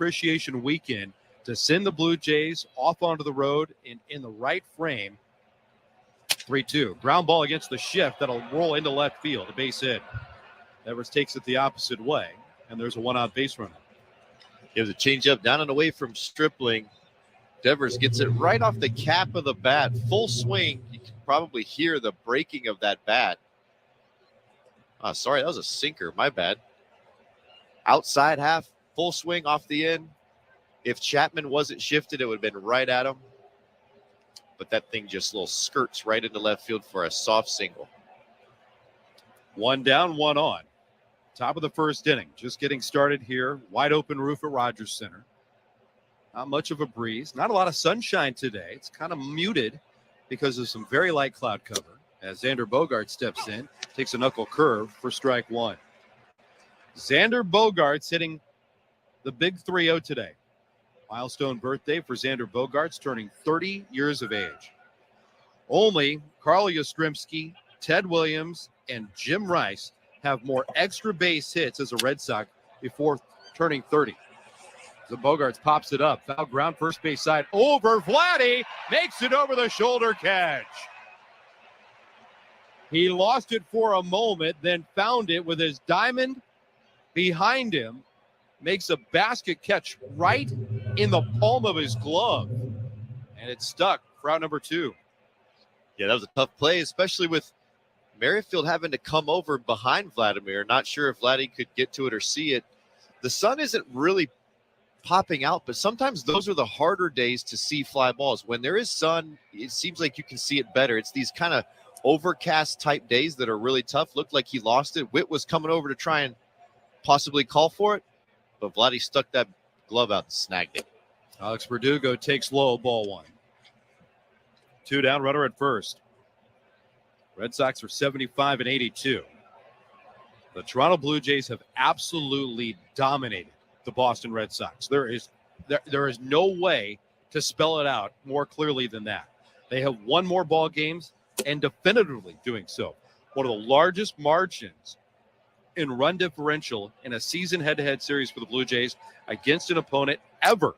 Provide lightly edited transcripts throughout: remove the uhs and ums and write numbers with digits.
appreciation weekend to send the Blue Jays off onto the road in the right frame. 3-2. Ground ball against the shift that'll roll into left field. A base hit. Devers takes it the opposite way, and there's a one-out base runner. Gives a changeup down and away from Stripling. Devers gets it right off the cap of the bat. Full swing. You can probably hear the breaking of that bat. Oh, sorry, that was a sinker. My bad. Outside half, full swing off the end. If Chapman wasn't shifted, it would have been right at him. But that thing just little skirts right into left field for a soft single. One down, one on. Top of the first inning. Just getting started here. Wide open roof at Rogers Center. Not much of a breeze. Not a lot of sunshine today. It's kind of muted because of some very light cloud cover. As Xander Bogaerts steps in, takes a knuckle curve for strike one. Xander Bogaerts hitting the big 3-0 today. Milestone birthday for Xander Bogaerts, turning 30 years of age. Only Carl Yastrzemski, Ted Williams, and Jim Rice have more extra base hits as a Red Sox before turning 30. The Bogaerts pops it up. Foul ground, first base side over. Vladdy makes it over the shoulder catch. He lost it for a moment, then found it with his diamond behind him. Makes a basket catch right in the palm of his glove. And it stuck for out number two. Yeah, that was a tough play, especially with Merrifield having to come over behind Vladimir. Not sure if Vladdy could get to it or see it. The sun isn't really popping out, but sometimes those are the harder days to see fly balls. When there is sun, it seems like you can see it better. It's these kind of overcast type days that are really tough. Looked like he lost it. Witt was coming over to try and possibly call for it, but Vladdy stuck that glove out and snagged it. Alex Verdugo takes low, ball one. Two down, runner at first. Red Sox are 75 and 82. The Toronto Blue Jays have absolutely dominated the Boston Red Sox. There is no way to spell it out more clearly than that. They have won more ball games and definitively doing so. One of the largest margins in run differential in a season head-to-head series for the Blue Jays against an opponent ever.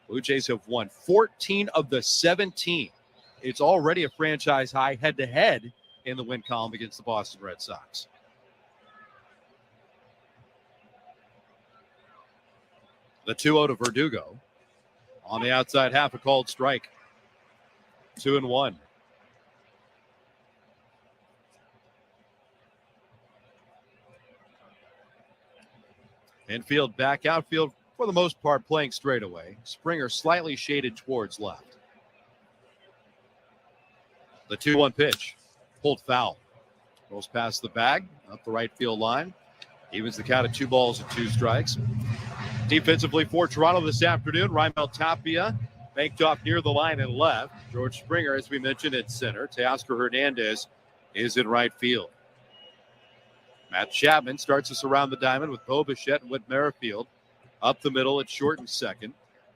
Blue Jays have won 14 of the 17. It's already a franchise high head-to-head in the win column against the Boston Red Sox. The 2-0 to Verdugo. On the outside half, a called strike. 2-1. Infield back outfield, for the most part, playing straight away. Springer slightly shaded towards left. The 2-1 pitch. Pulled foul. Goes past the bag, up the right field line. Evens the count at 2 balls and 2 strikes. Defensively for Toronto this afternoon, Raimel Tapia banked off near the line and left. George Springer, as we mentioned, at center. Teoscar Hernandez is in right field. Matt Chapman starts us around the diamond with Bo Bichette and Whit Merrifield. Up the middle at short and second.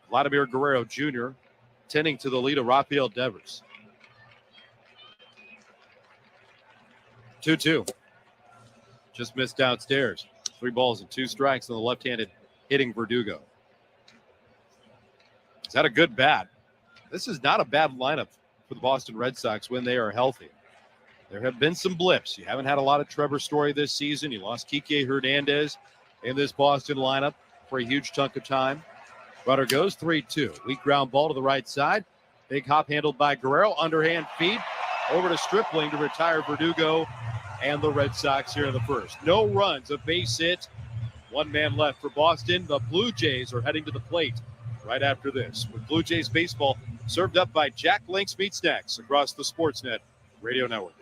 Vladimir Guerrero Jr. tending to the lead of Rafael Devers. 2-2. Just missed downstairs. 3 balls and 2 strikes on the left-handed hitting Verdugo. Is that a good bat? This is not a bad lineup for the Boston Red Sox when they are healthy. There have been some blips. You haven't had a lot of Trevor Story this season. You lost Kike Hernandez in this Boston lineup for a huge chunk of time. Runner goes 3-2. Weak ground ball to the right side. Big hop handled by Guerrero. Underhand feed over to Stripling to retire Verdugo and the Red Sox here in the first. No runs, a base hit. 1 man left for Boston. The Blue Jays are heading to the plate right after this, with Blue Jays baseball served up by Jack Link's Meat Snacks across the Sportsnet Radio Network.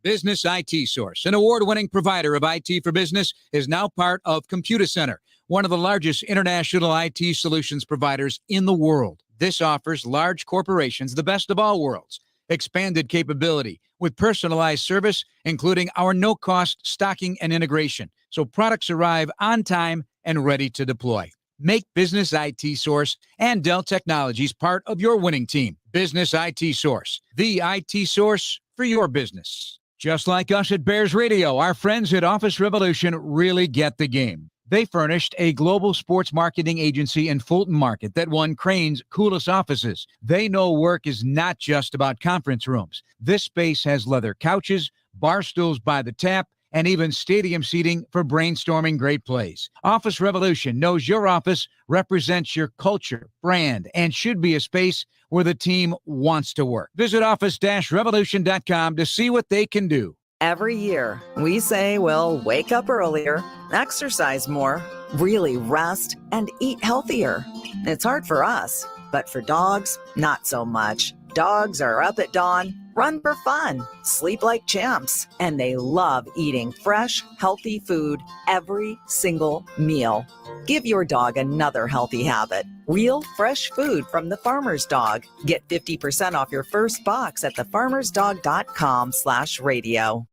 Business IT Source, an award-winning provider of IT for business, is now part of Computer Center, one of the largest international IT solutions providers in the world. This offers large corporations the best of all worlds. Expanded capability with personalized service, including our no-cost stocking and integration, so products arrive on time and ready to deploy. Make Business IT Source and Dell Technologies part of your winning team. Business IT Source, the IT source for your business. Just like us at Bears Radio, our friends at Office Revolution really get the game. They furnished a global sports marketing agency in Fulton Market that won Crane's coolest offices. They know work is not just about conference rooms. This space has leather couches, bar stools by the tap, and even stadium seating for brainstorming great plays. Office Revolution knows your office represents your culture, brand, and should be a space where the team wants to work. Visit office-revolution.com to see what they can do. Every year, we say we'll wake up earlier, exercise more, really rest, and eat healthier. It's hard for us, but for dogs, not so much. Dogs are up at dawn, run for fun, sleep like champs, and they love eating fresh, healthy food every single meal. Give your dog another healthy habit. Real, fresh food from the Farmer's Dog. Get 50% off your first box at thefarmersdog.com/radio.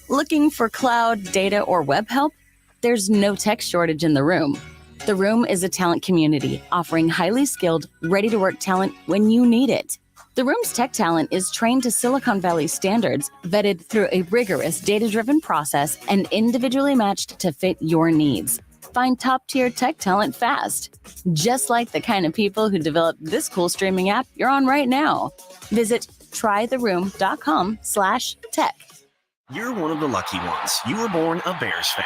Looking for cloud, data, or web help? There's no tech shortage in the room. The Room is a talent community offering highly skilled, ready-to-work talent when you need it. The Room's tech talent is trained to Silicon Valley standards, vetted through a rigorous data-driven process, and individually matched to fit your needs. Find top-tier tech talent fast, just like the kind of people who developed this cool streaming app you're on right now. Visit trytheroom.com/tech. You're one of the lucky ones. You were born a Bears fan.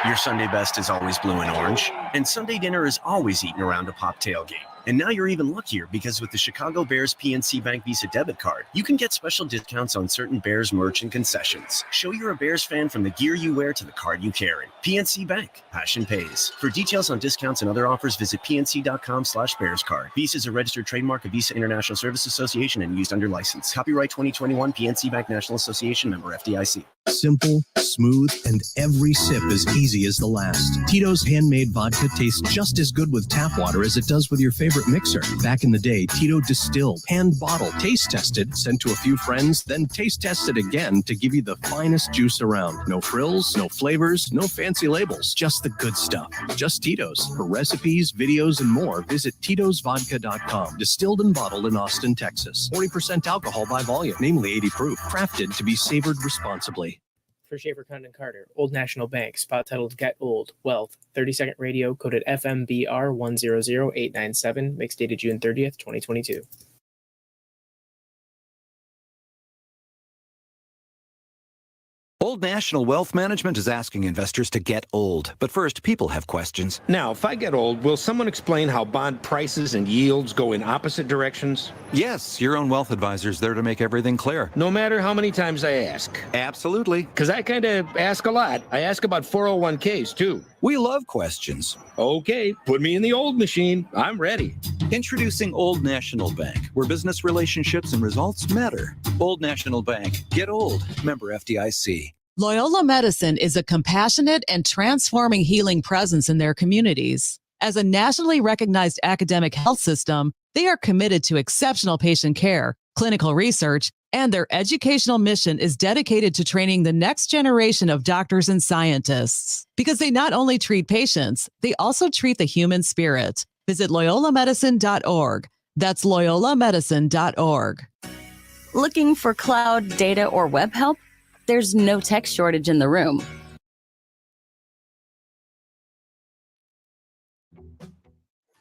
Your Sunday best is always blue and orange, and Sunday dinner is always eaten around a pop tailgate. And now you're even luckier because with the Chicago Bears PNC Bank Visa debit card, you can get special discounts on certain Bears merch and concessions. Show you're a Bears fan from the gear you wear to the card you carry. PNC Bank. Passion pays. For details on discounts and other offers, visit pnc.com/BearsCard. Visa is a registered trademark of Visa International Service Association and used under license. Copyright 2021 PNC Bank National Association, member FDIC. Simple, smooth, and every sip as easy as the last. Tito's handmade vodka tastes just as good with tap water as it does with your favorite mixer. Back in the day, Tito distilled, hand-bottled, taste-tested, sent to a few friends, then taste-tested again to give you the finest juice around. No frills, no flavors, no fancy labels, just the good stuff. Just Tito's. For recipes, videos, and more, visit Tito'sVodka.com. Distilled and bottled in Austin, Texas. 40% alcohol by volume, namely 80 proof. Crafted to be savored responsibly. For Schaefer, Condon, Carter, Old National Bank, spot titled Get Old, Wealth, 30-second radio, coded FMBR 100897, mix dated June 30th, 2022. Old National Wealth Management is asking investors to get old. But first, people have questions. Now, if I get old, will someone explain how bond prices and yields go in opposite directions? Yes, your own wealth advisor is there to make everything clear. No matter how many times I ask. Absolutely. Because I kind of ask a lot. I ask about 401ks, too. We love questions. Okay, put me in the old machine. I'm ready. Introducing Old National Bank, where business relationships and results matter. Old National Bank. Get old. Member FDIC. Loyola Medicine is a compassionate and transforming healing presence in their communities. As a nationally recognized academic health system, they are committed to exceptional patient care, clinical research, and their educational mission is dedicated to training the next generation of doctors and scientists. Because they not only treat patients, they also treat the human spirit. Visit loyolamedicine.org. That's loyolamedicine.org. Looking for cloud, data, or web help? There's no tech shortage in the room.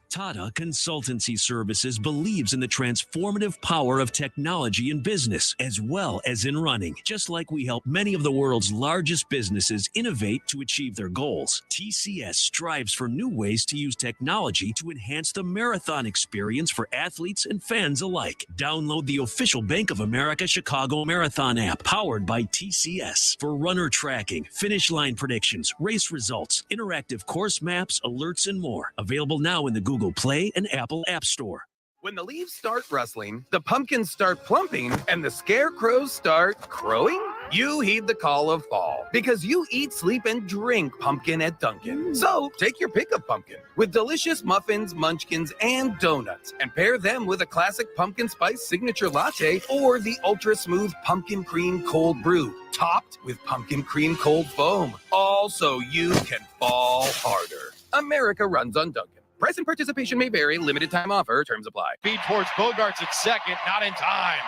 Tata Consultancy Services believes in the transformative power of technology in business as well as in running. Just like we help many of the world's largest businesses innovate to achieve their goals, TCS strives for new ways to use technology to enhance the marathon experience for athletes and fans alike. Download the official Bank of America Chicago Marathon app powered by TCS for runner tracking, finish line predictions, race results, interactive course maps, alerts, and more. Available now in the Google Play and Apple App Store. When the leaves start rustling, the pumpkins start plumping, and the scarecrows start crowing, you heed the call of fall because you eat, sleep, and drink pumpkin at Dunkin'. So take your pick of pumpkin with delicious muffins, munchkins, and donuts, and pair them with a classic pumpkin spice signature latte or the ultra smooth pumpkin cream cold brew, topped with pumpkin cream cold foam. All so you can fall harder. America runs on Dunkin'. Price and participation may vary. Limited time offer. Terms apply. Feed towards Bogarts at second. Not in time.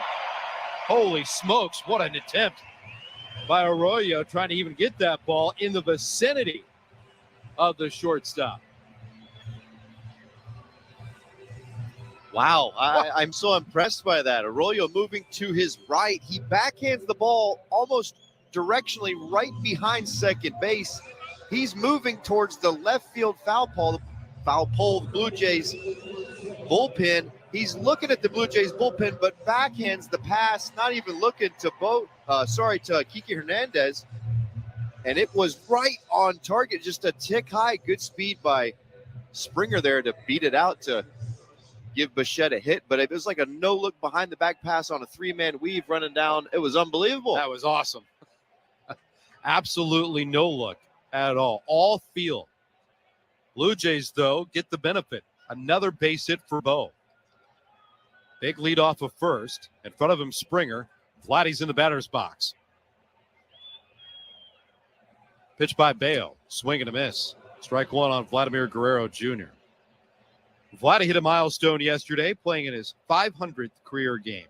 Holy smokes. What an attempt by Arroyo trying to even get that ball in the vicinity of the shortstop. Wow, I'm so impressed by that. Arroyo moving to his right. He backhands the ball almost directionally right behind second base. He's moving towards the left field foul pole, the Blue Jays bullpen. He's looking at the Blue Jays bullpen, but backhands the pass, not even looking to Kiki Hernandez. And it was right on target, just a tick high. Good speed by Springer there to beat it out to give Bichette a hit, but it was like a no-look behind the back pass on a three-man weave running down. It was unbelievable. That was awesome. Absolutely no look at all feel. Blue Jays, though, get the benefit. Another base hit for Bo. Big lead off of first. In front of him, Springer. Vladdy's in the batter's box. Pitch by Bayo. Swing and a miss. Strike one on Vladimir Guerrero Jr. Vladdy hit a milestone yesterday, playing in his 500th career game.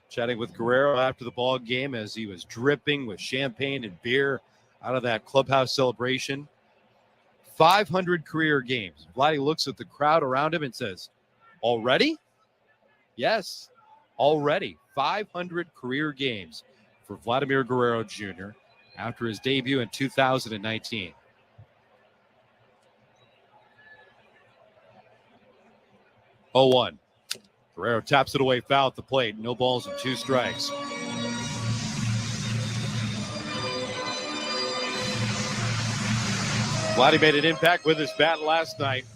Chatting with Guerrero after the ball game as he was dripping with champagne and beer out of that clubhouse celebration. 500 career games. Vladdy looks at the crowd around him and says, already? Yes, already. 500 career games for Vladimir Guerrero Jr. after his debut in 2019. Oh, 1. Guerrero taps it away, foul at the plate. No balls and 2 strikes. Vladdy made an impact with his bat last night.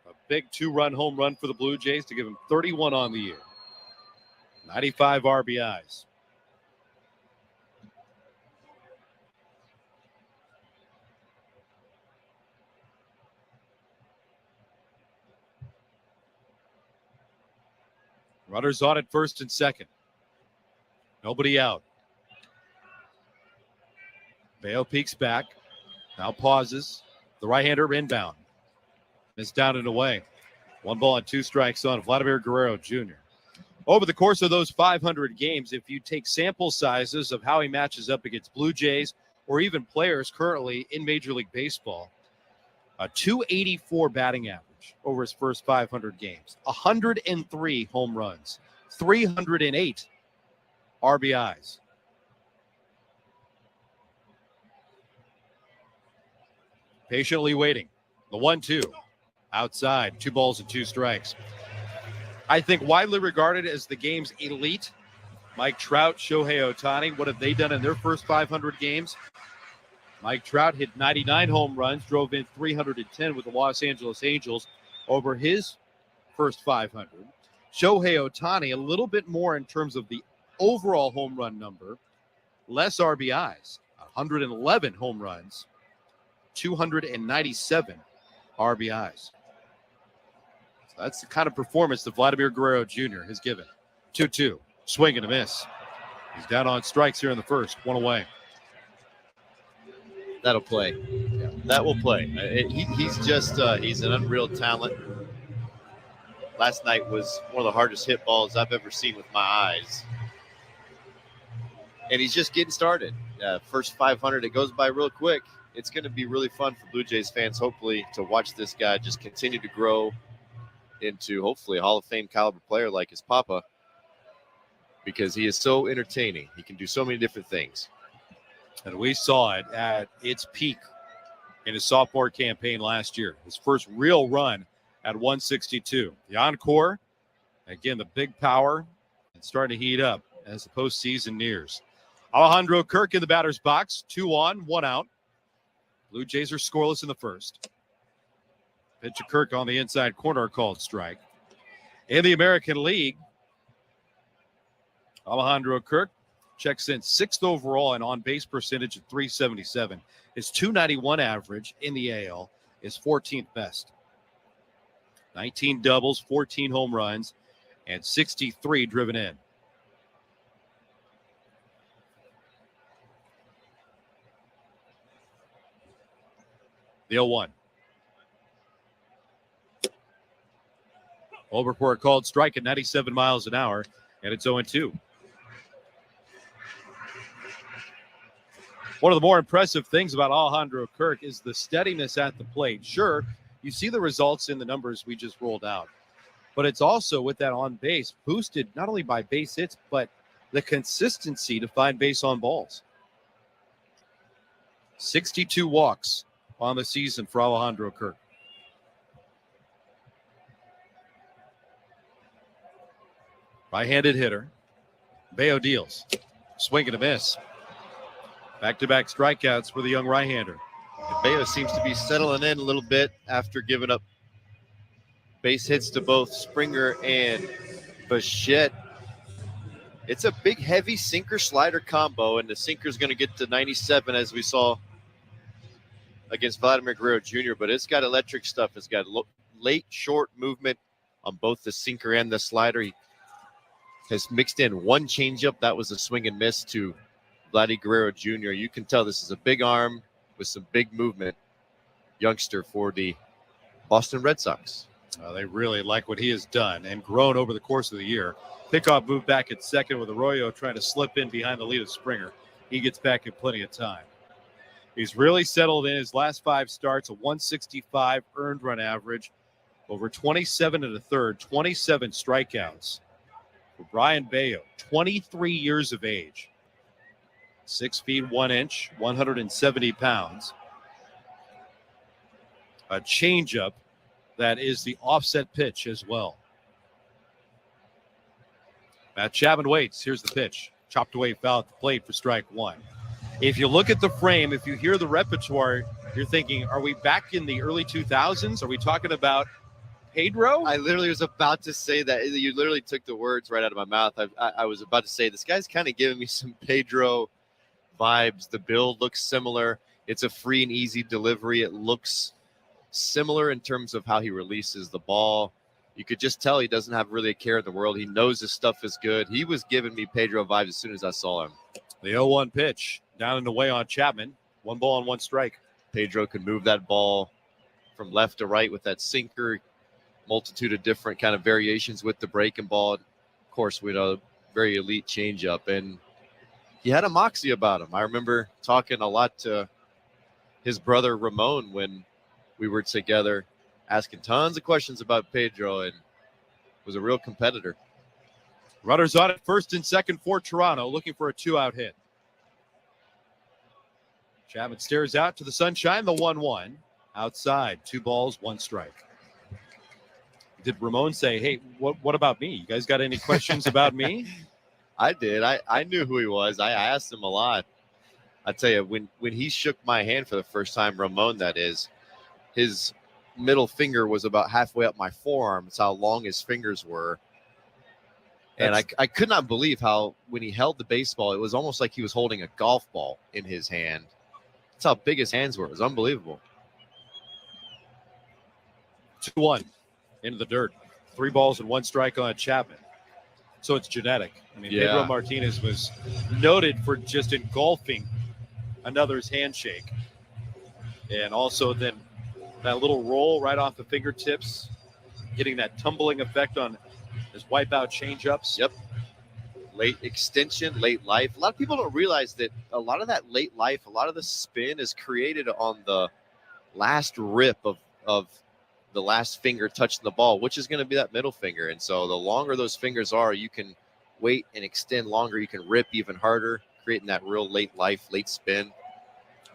A big 2-run home run for the Blue Jays to give him 31 on the year. 95 RBIs. Runners on at first and second. Nobody out. Bayo peeks back. Now pauses. The right-hander inbound. It's down and away. 1 ball and 2 strikes on Vladimir Guerrero Jr. Over the course of those 500 games, if you take sample sizes of how he matches up against Blue Jays or even players currently in Major League Baseball, a 284 batting average over his first 500 games, 103 home runs, 308 RBIs. Patiently waiting. The 1-2 outside, 2 balls and 2 strikes. I think widely regarded as the game's elite, Mike Trout, Shohei Ohtani. What have they done in their first 500 games? Mike Trout hit 99 home runs, drove in 310 with the Los Angeles Angels over his first 500. Shohei Ohtani, a little bit more in terms of the overall home run number, less RBIs, 111 home runs, 297 RBIs. So that's the kind of performance that Vladimir Guerrero Jr. has given. 2-2, swing and a miss. He's down on strikes here in the first, 1 away. That'll play. Yeah, that will play. He's an unreal talent. Last night was one of the hardest hit balls I've ever seen with my eyes. And he's just getting started. First 500, it goes by real quick. It's going to be really fun for Blue Jays fans, hopefully, to watch this guy just continue to grow into, hopefully, a Hall of Fame caliber player like his papa, because he is so entertaining. He can do so many different things. And we saw it at its peak in his sophomore campaign last year. His first real run at 162. The encore, again, the big power, and starting to heat up as the postseason nears. Alejandro Kirk in the batter's box, 2 on, 1 out. Blue Jays are scoreless in the first. Pitch to Kirk on the inside corner, called strike. In the American League, Alejandro Kirk checks in 6th overall and on-base percentage at .377. His .291 average in the AL is 14th best. 19 doubles, 14 home runs, and 63 driven in. The 0-1. Over for a called strike at 97 miles an hour, and it's 0-2. One of the more impressive things about Alejandro Kirk is the steadiness at the plate. Sure, you see the results in the numbers we just rolled out, but it's also with that on base boosted not only by base hits, but the consistency to find base on balls. 62 walks on the season for Alejandro Kirk. Right-handed hitter. Bayo deals. Swing and a miss. Back-to-back strikeouts for the young right-hander. And Bayo seems to be settling in a little bit after giving up base hits to both Springer and Bichette. It's a big, heavy sinker-slider combo, and the sinker's going to get to 97 as we saw against Vladimir Guerrero Jr., but it's got electric stuff. It's got late, short movement on both the sinker and the slider. He has mixed in one changeup. That was a swing and miss to Vladimir Guerrero Jr. You can tell this is a big arm with some big movement youngster for the Boston Red Sox. They really like what he has done and grown over the course of the year. Pickoff moved back at second with Arroyo trying to slip in behind the lead of Springer. He gets back in plenty of time. He's really settled in his last 5 starts, a 165 earned run average, over 27 and a third, 27 strikeouts. For Brian Bayo, 23 years of age, 6 feet 1 inch, 170 pounds. A changeup that is the offset pitch as well. Matt Chapman waits. Here's the pitch. Chopped away, foul at the plate for strike 1. If you look at the frame, if you hear the repertoire, you're thinking, are we back in the early 2000s? Are we talking about Pedro? I literally was about to say that. You literally took the words right out of my mouth. I was about to say, this guy's kind of giving me some Pedro vibes. The build looks similar. It's a free and easy delivery. It looks similar in terms of how he releases the ball. You could just tell he doesn't have really a care in the world. He knows his stuff is good. He was giving me Pedro vibes as soon as I saw him. The 0-1 pitch down and away on Chapman. 1 ball and 1 strike. Pedro can move that ball from left to right with that sinker. Multitude of different kind of variations with the breaking ball. Of course, with a very elite changeup. And he had a moxie about him. I remember talking a lot to his brother Ramon when we were together, asking tons of questions about Pedro, and was a real competitor. Runners on at first and second for Toronto, looking for a 2-out hit. Chapman stares out to the sunshine, the 1-1. Outside, 2 balls, 1 strike. Did Ramon say, hey, what about me? You guys got any questions about me? I did. I knew who he was. I asked him a lot. I tell you, when he shook my hand for the first time, Ramon that is, his middle finger was about halfway up my forearm. That's how long his fingers were. And I could not believe how, when he held the baseball, it was almost like he was holding a golf ball in his hand. That's how big his hands were. It was unbelievable. 2-1 into the dirt. 3 balls and 1 strike on Chapman. So it's genetic. I mean, Pedro Martinez was noted for just engulfing another's handshake. And also then that little roll right off the fingertips, getting that tumbling effect on his wipeout changeups. Yep. Late extension, late life. A lot of people don't realize that a lot of that late life, a lot of the spin is created on the last rip of the last finger touching the ball, which is going to be that middle finger. And so the longer those fingers are, you can wait and extend longer. You can rip even harder, creating that real late life, late spin.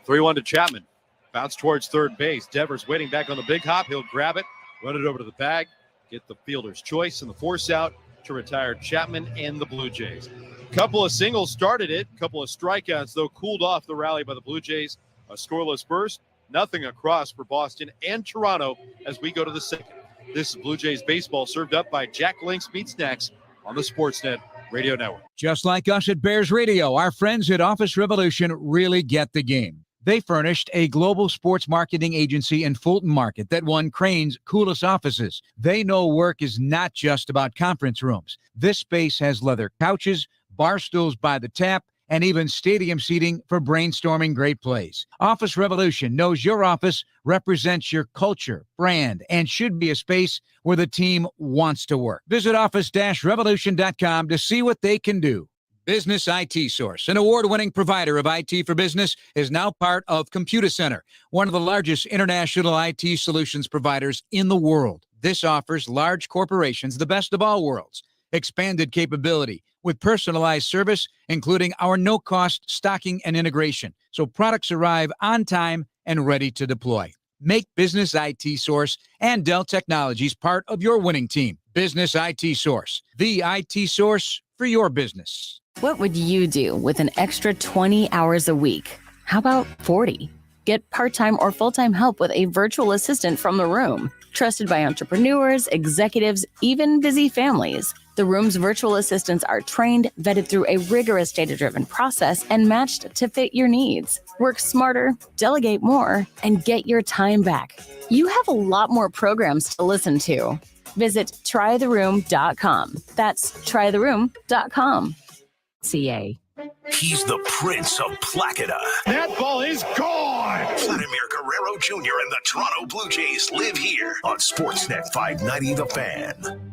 3-1 to Chapman. Bounce towards third base. Devers waiting back on the big hop. He'll grab it, run it over to the bag, get the fielder's choice and the force out to retire Chapman and the Blue Jays. Couple of singles started it. Couple of strikeouts, though, cooled off the rally by the Blue Jays. A scoreless burst. Nothing across for Boston and Toronto as we go to the second. This is Blue Jays baseball served up by Jack Link's Meat Snacks on the Sportsnet Radio Network. Just like us at Bears Radio, our friends at Office Revolution really get the game. They furnished a global sports marketing agency in Fulton Market that won Crane's coolest offices. They know work is not just about conference rooms. This space has leather couches, bar stools by the tap, and even stadium seating for brainstorming great plays. Office Revolution knows your office represents your culture, brand, and should be a space where the team wants to work. Visit office-revolution.com to see what they can do. Business IT Source, an award-winning provider of IT for business, is now part of ComputerCenter, one of the largest international IT solutions providers in the world. This offers large corporations the best of all worlds. Expanded capability with personalized service, including our no-cost stocking and integration, so products arrive on time and ready to deploy. Make Business IT Source and Dell Technologies part of your winning team. Business IT Source, the IT source for your business. What would you do with an extra 20 hours a week? How about 40? Get part-time or full-time help with a virtual assistant from The Room. Trusted by entrepreneurs, executives, even busy families. The Room's virtual assistants are trained, vetted through a rigorous data-driven process, and matched to fit your needs. Work smarter, delegate more, and get your time back. You have a lot more programs to listen to. Visit trytheroom.com. That's trytheroom.com. CA. He's the Prince of Placata. That ball is gone. Vladimir Guerrero Jr. and the Toronto Blue Jays live here on Sportsnet 590 The Fan.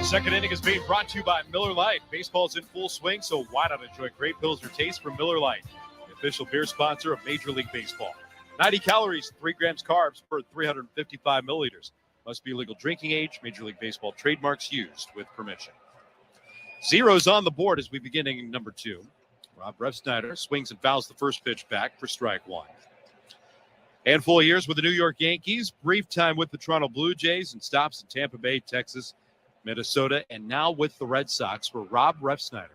Second inning is being brought to you by Miller Lite. Baseball's in full swing, so why not enjoy great Pilsner taste from Miller Lite, the official beer sponsor of Major League Baseball. 90 calories, 3 grams carbs per 355 milliliters. Must be legal drinking age. Major League Baseball trademarks used with permission. Zeros on the board as we begin inning number 2. Rob Refsnyder swings and fouls the first pitch back for strike 1. Handful of years with the New York Yankees, brief time with the Toronto Blue Jays, and stops in Tampa Bay, Texas, Minnesota, and now with the Red Sox for Rob Refsnyder.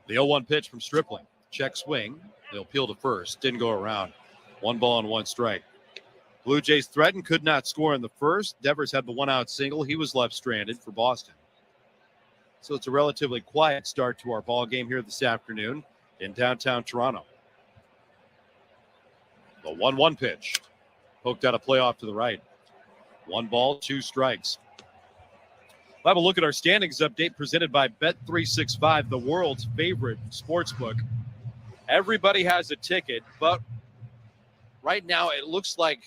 The 0-1 pitch from Stripling. Check swing. They'll peel to first. Didn't go around. 1 ball and 1 strike. Blue Jays threatened, could not score in the first. Devers had the 1-out single. He was left stranded for Boston. So it's a relatively quiet start to our ball game here this afternoon in downtown Toronto. The 1-1 pitch. Poked out a play off to the right. 1 ball, 2 strikes. We'll have a look at our standings update presented by Bet365, the world's favorite sports book. Everybody has a ticket, but right now it looks like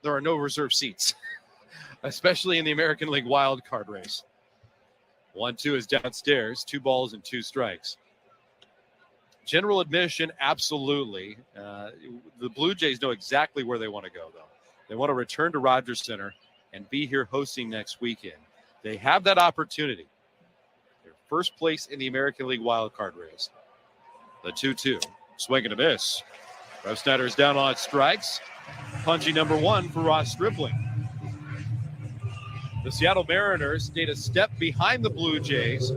there are no reserve seats, especially in the American League wild card race. 1-2 is downstairs, 2 balls and 2 strikes. General admission, absolutely. The Blue Jays know exactly where they want to go, though. They want to return to Rogers Center and be here hosting next weekend. They have that opportunity. They're first place in the American League wild card race. The 2-2, swing and a miss. Refsnyder is down on strikes. Punchy number 1 for Ross Stripling. The Seattle Mariners stayed a step behind the Blue Jays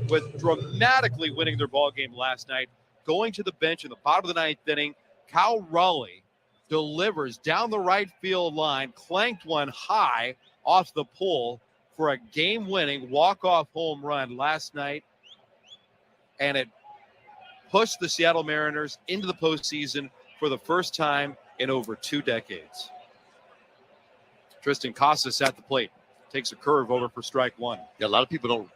with dramatically winning their ball game last night. Going to the bench in the bottom of the 9th inning, Cal Raleigh delivers down the right field line, clanked one high off the pole for a game-winning walk-off home run last night, and it pushed the Seattle Mariners into the postseason for the first time in over 2 decades. Tristan Casas at the plate. Takes a curve over for strike 1. Yeah, a lot of people don't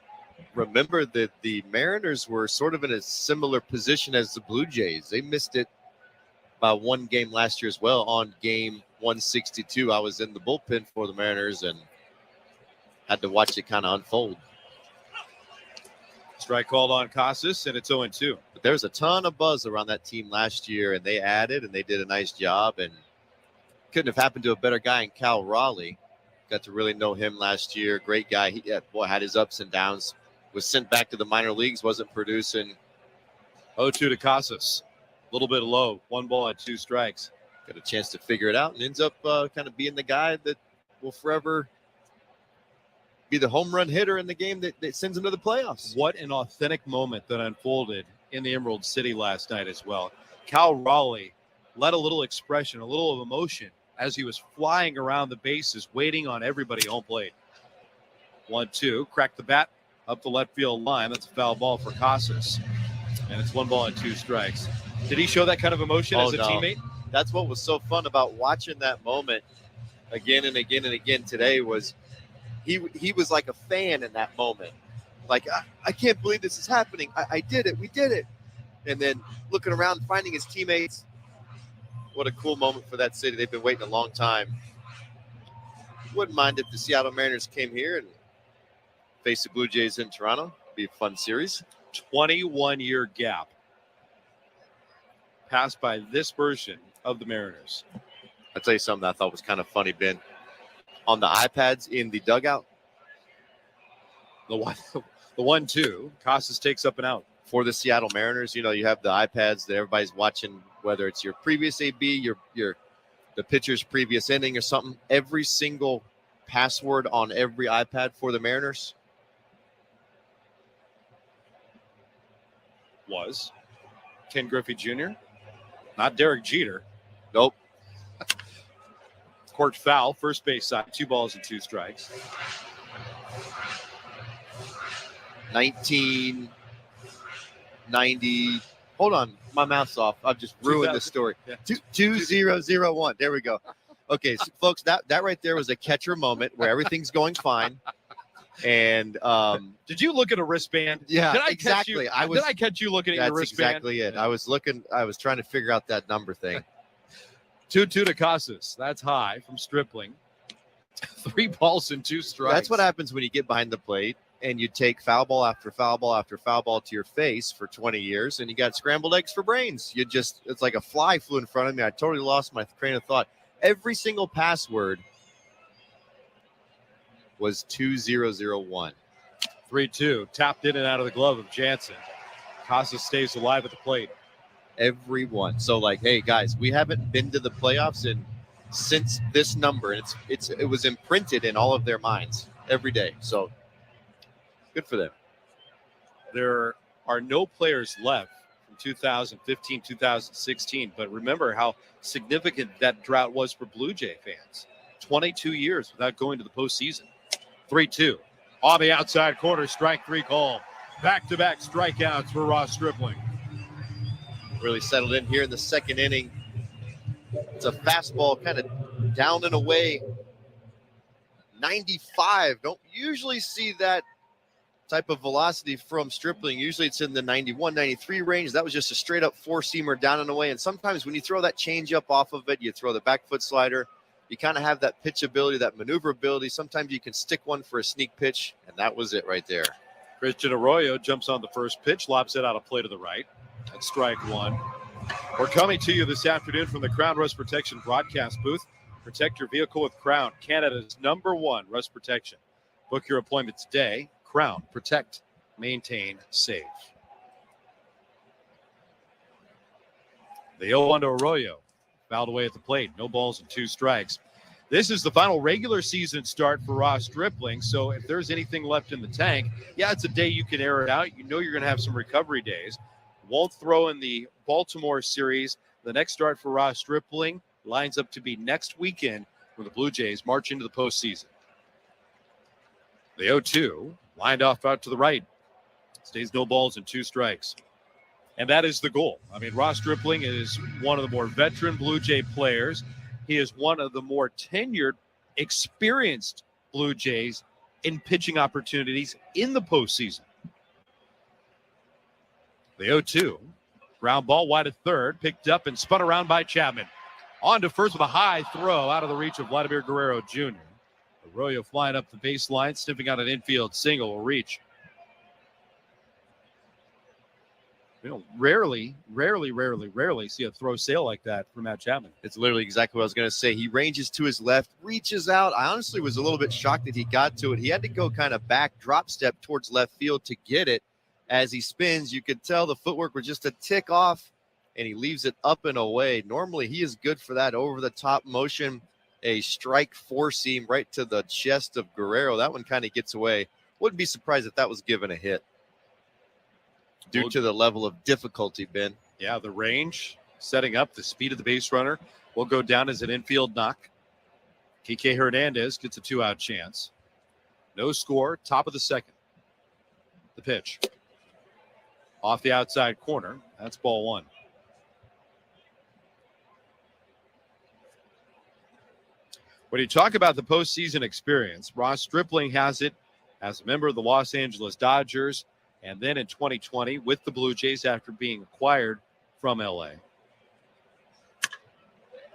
remember that the Mariners were sort of in a similar position as the Blue Jays. They missed it by 1 game last year as well. On game 162, I was in the bullpen for the Mariners and had to watch it kind of unfold. Strike called on Casas, and it's 0-2. But there's a ton of buzz around that team last year, and they added, and they did a nice job, and couldn't have happened to a better guy in Cal Raleigh. Got to really know him last year. Great guy. He had his ups and downs. Was sent back to the minor leagues, wasn't producing. 0-2 to Casas. A little bit low. 1 ball and 2 strikes. Got a chance to figure it out and ends up kind of being the guy that will forever be the home run hitter in the game that sends him to the playoffs. What an authentic moment that unfolded in the Emerald City last night as well. Cal Raleigh let a little expression, a little of emotion as he was flying around the bases, waiting on everybody home plate. 1-2, cracked the bat up the left field line. That's a foul ball for Casas. And it's 1 ball and 2 strikes. Did he show that kind of emotion as a teammate? That's what was so fun about watching that moment again and again and again today was he was like a fan in that moment. Like, I can't believe this is happening. I did it. We did it. And then looking around, finding his teammates. What a cool moment for that city. They've been waiting a long time Wouldn't mind if the Seattle Mariners came here and faced the Blue Jays in Toronto. Be a fun series. 21-year gap passed by this version of the Mariners. I'll tell you something I thought was kind of funny, Ben. On the iPads in the dugout, The 1-2, Casas takes up and out. For the Seattle Mariners, you have the iPads that everybody's watching, whether it's your previous AB, the pitcher's previous inning or something. Every single password on every iPad for the Mariners was Ken Griffey Jr., not Derek Jeter. Nope. Court foul, first base side, 2 balls and 2 strikes. 1990. Hold on, my mouth's off. I've just ruined the story. Yeah. 2001. There we go. Okay, so folks, that right there was a catcher moment where everything's going fine. And did you look at a wristband? Yeah, did I exactly. Did I catch you looking at your wristband? That's exactly it. I was trying to figure out that number thing. 2-2 to Casas. That's high from Stripling. 3 balls and 2 strikes. That's what happens when you get behind the plate and you take foul ball after foul ball after foul ball to your face for 20 years, and you got scrambled eggs for brains. It's like a fly flew in front of me. I totally lost my train of thought. Every single password was 2001. 3-2, tapped in and out of the glove of Jansen. Casas stays alive at the plate. Everyone. So, hey, guys, we haven't been to the playoffs since this number, and it was imprinted in all of their minds every day. So, good for them. There are no players left from 2015, 2016, but remember how significant that drought was for Blue Jay fans. 22 years without going to the postseason. 3-2. On the outside corner, strike 3 call. Back-to-back strikeouts for Ross Stripling. Really settled in here in the second inning. It's a fastball kind of down and away. 95. Don't usually see that type of velocity from Stripling. Usually it's in the 91, 93 range. That was just a straight up 4-seamer down and away. And sometimes when you throw that changeup off of it, you throw the back foot slider, you kind of have that pitch ability, that maneuverability. Sometimes you can stick one for a sneak pitch, and that was it right there. Christian Arroyo jumps on the first pitch, lobs it out of play to the right. That's strike 1. We're coming to you this afternoon from the Crown Rust Protection broadcast booth. Protect your vehicle with Crown, Canada's #1 rust protection. Book your appointment today. Crown, protect, maintain, save. The 0-1 to Arroyo. Fouled away at the plate. No balls and 2 strikes. This is the final regular season start for Ross Stripling, so if there's anything left in the tank, yeah, it's a day you can air it out. You know you're going to have some recovery days. Won't throw in the Baltimore series. The next start for Ross Stripling lines up to be next weekend when the Blue Jays march into the postseason. The 0-2 lined off out to the right. Stays no balls and 2 strikes. And that is the goal. I mean, Ross Stripling is one of the more veteran Blue Jay players. He is one of the more tenured, experienced Blue Jays in pitching opportunities in the postseason. The 0-2, ground ball wide at third, picked up and spun around by Chapman. On to first with a high throw out of the reach of Vladimir Guerrero Jr. Arroyo flying up the baseline, sniffing out an infield single, will reach. Rarely see a throw sail like that from Matt Chapman. It's literally exactly what I was going to say. He ranges to his left, reaches out. I honestly was a little bit shocked that he got to it. He had to go kind of back, drop step towards left field to get it. As he spins, you could tell the footwork was just a tick off, and he leaves it up and away. Normally, he is good for that over-the-top motion, a strike 4-seam right to the chest of Guerrero. That one kind of gets away. Wouldn't be surprised if that was given a hit due to the level of difficulty, Ben. Yeah, the range, setting up, the speed of the base runner will go down as an infield knock. Kike Hernandez gets a 2-out chance. No score, top of the second. The pitch. Off the outside corner. That's ball 1. When you talk about the postseason experience, Ross Stripling has it as a member of the Los Angeles Dodgers, and then in 2020 with the Blue Jays after being acquired from LA.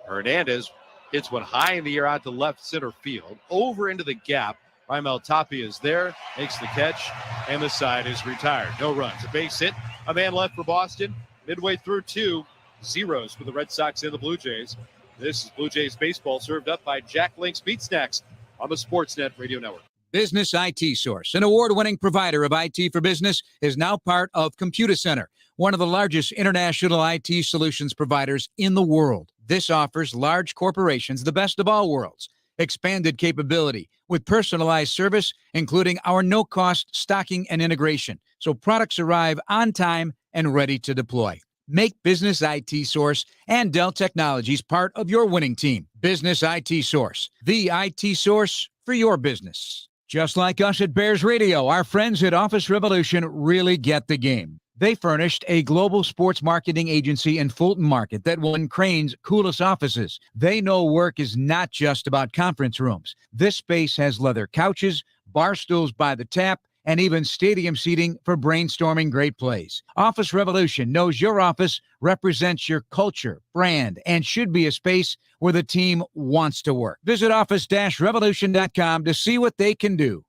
Hernandez Hits one high in the air out to left center field. Over into the gap. Raimel Tapia is there, makes the catch, and the side is retired. No runs. A base hit. A man left for Boston. Midway through 2 zeros for the Red Sox and the Blue Jays. This is Blue Jays baseball served up by Jack Link's Beat Snacks on the Sportsnet Radio Network. Business IT Source, an award-winning provider of IT for business, is now part of Computer Center, one of the largest international IT solutions providers in the world. This offers large corporations the best of all worlds. Expanded capability with personalized service, including our no-cost stocking and integration, so products arrive on time and ready to deploy. Make Business IT Source and Dell Technologies part of your winning team. Business IT Source, the IT source for your business. Just like us at Bears Radio, our friends at Office Revolution really get the game. They furnished a global sports marketing agency in Fulton Market that won Crane's coolest offices. They know work is not just about conference rooms. This space has leather couches, bar stools by the tap, and even stadium seating for brainstorming great plays. Office Revolution knows your office represents your culture, brand, and should be a space where the team wants to work. Visit office-revolution.com to see what they can do.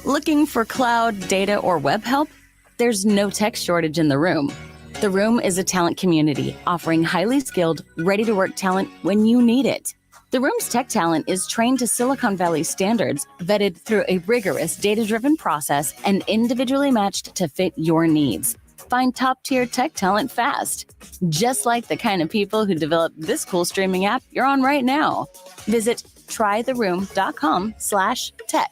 Looking for cloud, data, or web help? There's no tech shortage in the room. The Room is a talent community offering highly skilled, ready-to-work talent when you need it. The Room's tech talent is trained to Silicon Valley standards, vetted through a rigorous data-driven process, and individually matched to fit your needs. Find top-tier tech talent fast, just like the kind of people who developed this cool streaming app you're on right now. Visit trytheroom.com/tech.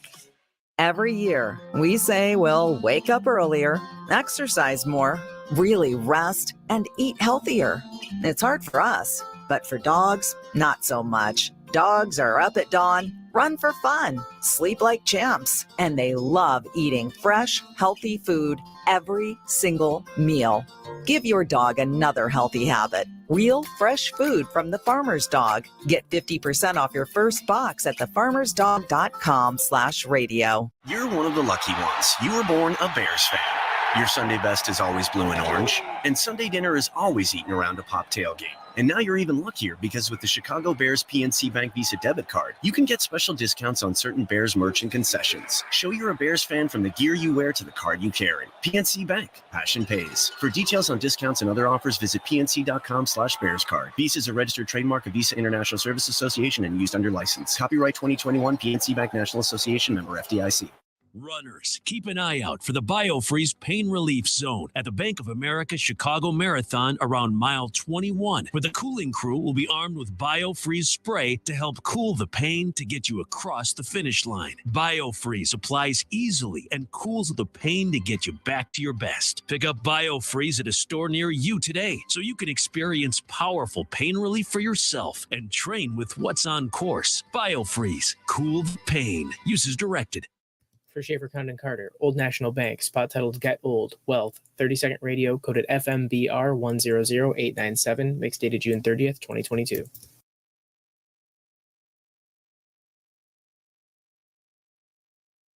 Every year, we say we'll wake up earlier, exercise more, really rest, and eat healthier. It's hard for us, but for dogs, not so much. Dogs are up at dawn, run for fun, sleep like champs, and they love eating fresh, healthy food every single meal. Give your dog another healthy habit. Real, fresh food from the Farmer's Dog. Get 50% off your first box at thefarmersdog.com/radio. You're one of the lucky ones. You were born a Bears fan. Your Sunday best is always blue and orange, and Sunday dinner is always eaten around a pop tailgate. And now you're even luckier because with the Chicago Bears PNC Bank Visa debit card, you can get special discounts on certain Bears merch and concessions. Show you're a Bears fan from the gear you wear to the card you carry. PNC Bank, passion pays. For details on discounts and other offers, visit pnc.com/bearscard. Visa is a registered trademark of Visa International Service Association and used under license. Copyright 2021 PNC Bank National Association, member FDIC. Runners, keep an eye out for the BioFreeze Pain Relief Zone at the Bank of America Chicago Marathon around mile 21, where the cooling crew will be armed with BioFreeze spray to help cool the pain to get you across the finish line. BioFreeze applies easily and cools the pain to get you back to your best. Pick up BioFreeze at a store near you today so you can experience powerful pain relief for yourself and train with what's on course. BioFreeze, cool the pain. Use as directed. For Schaefer, Condon, Carter, Old National Bank, spot titled Get Old, Wealth, 30-second radio, coded FMBR 100897, mixed dated June 30th, 2022.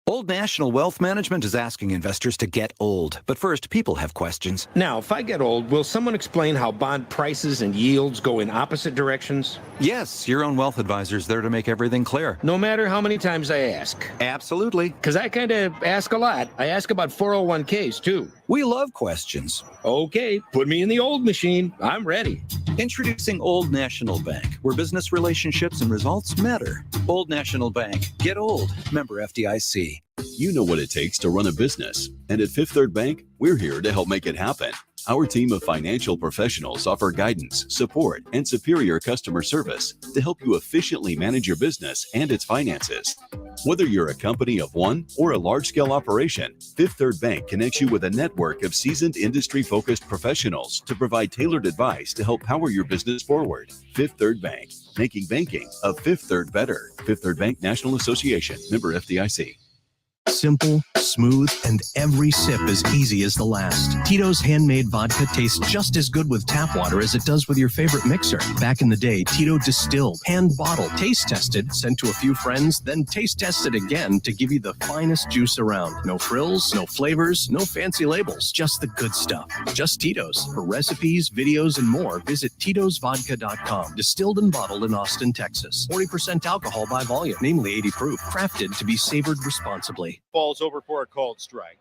Old National Wealth Management is asking investors to get old. But first, people have questions. Now, if I get old, will someone explain how bond prices and yields go in opposite directions? Yes, your own wealth advisor is there to make everything clear. No matter how many times I ask. Absolutely. Because I kind of ask a lot. I ask about 401ks, too. We love questions. Okay, put me in the old machine. I'm ready. Introducing Old National Bank, where business relationships and results matter. Old National Bank. Get old. Member FDIC. You know what it takes to run a business. And at Fifth Third Bank, we're here to help make it happen. Our team of financial professionals offer guidance, support, and superior customer service to help you efficiently manage your business and its finances. Whether you're a company of one or a large-scale operation, Fifth Third Bank connects you with a network of seasoned industry-focused professionals to provide tailored advice to help power your business forward. Fifth Third Bank, making banking a Fifth Third better. Fifth Third Bank National Association, member FDIC. Simple, smooth, and every sip as easy as the last. Tito's handmade vodka tastes just as good with tap water as it does with your favorite mixer. Back in the day, Tito distilled, hand bottled, taste tested, sent to a few friends, then taste tested again to give you the finest juice around. No frills, no flavors, no fancy labels, just the good stuff. Just Tito's. For recipes, videos, and more, visit Tito'sVodka.com. Distilled and bottled in Austin, Texas. 40% alcohol by volume, namely 80 proof. Crafted to be savored responsibly. Falls over for a called strike.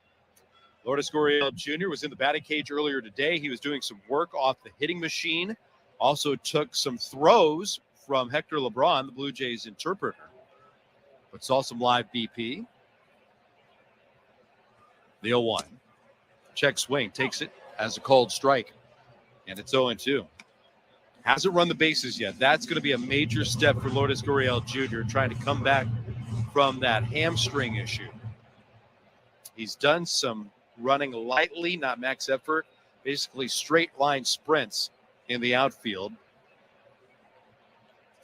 Lourdes Gurriel Jr. was in the batting cage earlier today. He was doing some work off the hitting machine. Also took some throws from Hector LeBron, the Blue Jays interpreter. But saw some live BP. The 0-1. Check swing. Takes it as a called strike. And it's 0-2. Hasn't run the bases yet. That's going to be a major step for Lourdes Gurriel Jr. trying to come back from that hamstring issue. He's done some running lightly, not max effort, basically straight line sprints in the outfield,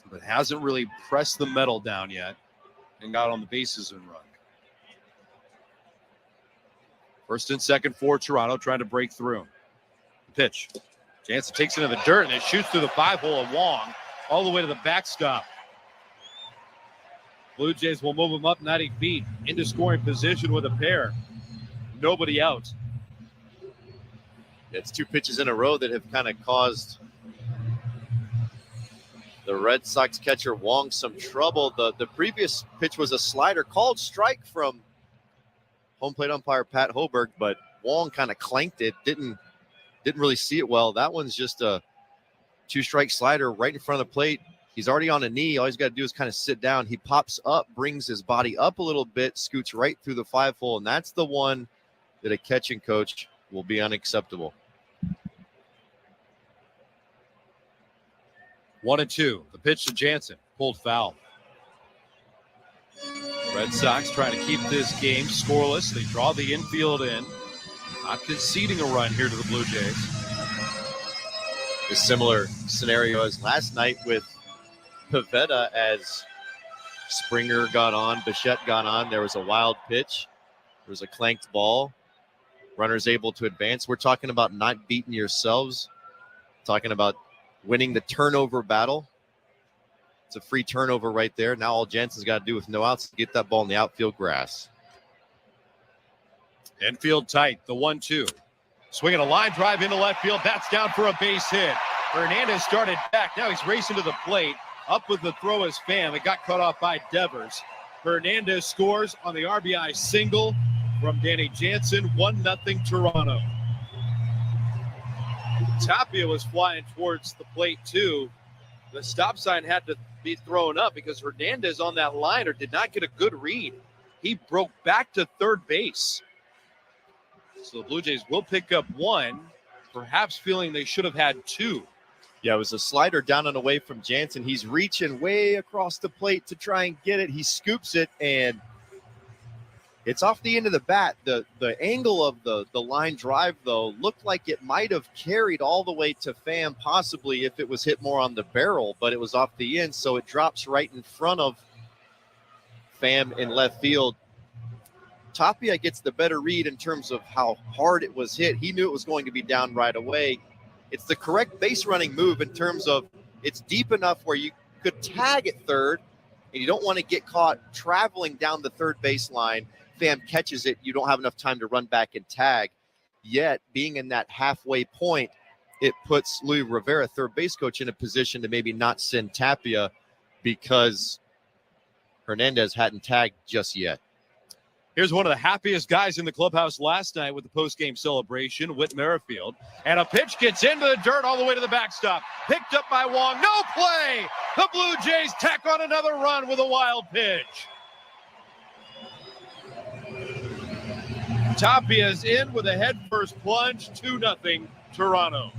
but hasn't really pressed the metal down yet and got on the bases and run. First and second for Toronto, trying to break through. Pitch. Jansen takes it in the dirt, and it shoots through the 5-hole of Wong all the way to the backstop. Blue Jays will move him up 90 feet into scoring position with a pair. Nobody out. It's two pitches in a row that have kind of caused the Red Sox catcher Wong some trouble. The previous pitch was a slider called strike from home plate umpire Pat Hoberg, but Wong kind of clanked it, didn't really see it well. That one's just a 2-strike slider right in front of the plate. He's already on a knee. All he's got to do is kind of sit down. He pops up, brings his body up a little bit, scoots right through the 5-hole, and that's the one that a catching coach will be unacceptable. 1-2. The pitch to Jansen. Pulled foul. Red Sox trying to keep this game scoreless. They draw the infield in. Not conceding a run here to the Blue Jays. A similar scenario as last night with Pivetta as Springer got on, Bichette got on. There was a wild pitch. There was a clanked ball. Runners able to advance. We're talking about not beating yourselves. Talking about winning the turnover battle. It's a free turnover right there. Now all Jansen's got to do with no outs to get that ball in the outfield grass. Infield tight, the 1-2. Swinging a line drive into left field. That's down for a base hit. Hernandez started back. Now he's racing to the plate. Up with the throw is Pham. It got cut off by Devers. Hernandez scores on the RBI single from Danny Jansen. 1-0 Toronto. Tapia was flying towards the plate too. The stop sign had to be thrown up because Hernandez on that liner did not get a good read. He broke back to third base. So the Blue Jays will pick up one, perhaps feeling they should have had two. Yeah, it was a slider down and away from Jansen. He's reaching way across the plate to try and get it. He scoops it, and it's off the end of the bat. The angle of the line drive, though, looked like it might have carried all the way to Pham, possibly if it was hit more on the barrel, but it was off the end, so it drops right in front of Pham in left field. Tapia gets the better read in terms of how hard it was hit. He knew it was going to be down right away. It's the correct base running move in terms of it's deep enough where you could tag at third, and you don't want to get caught traveling down the third baseline. Pham catches it. You don't have enough time to run back and tag. Yet, being in that halfway point, it puts Luis Rivera, third base coach, in a position to maybe not send Tapia because Hernandez hadn't tagged just yet. Here's one of the happiest guys in the clubhouse last night with the post-game celebration, Whit Merrifield. And a pitch gets into the dirt all the way to the backstop. Picked up by Wong. No play! The Blue Jays tack on another run with a wild pitch. Tapia's in with a head-first plunge, 2-0 Toronto.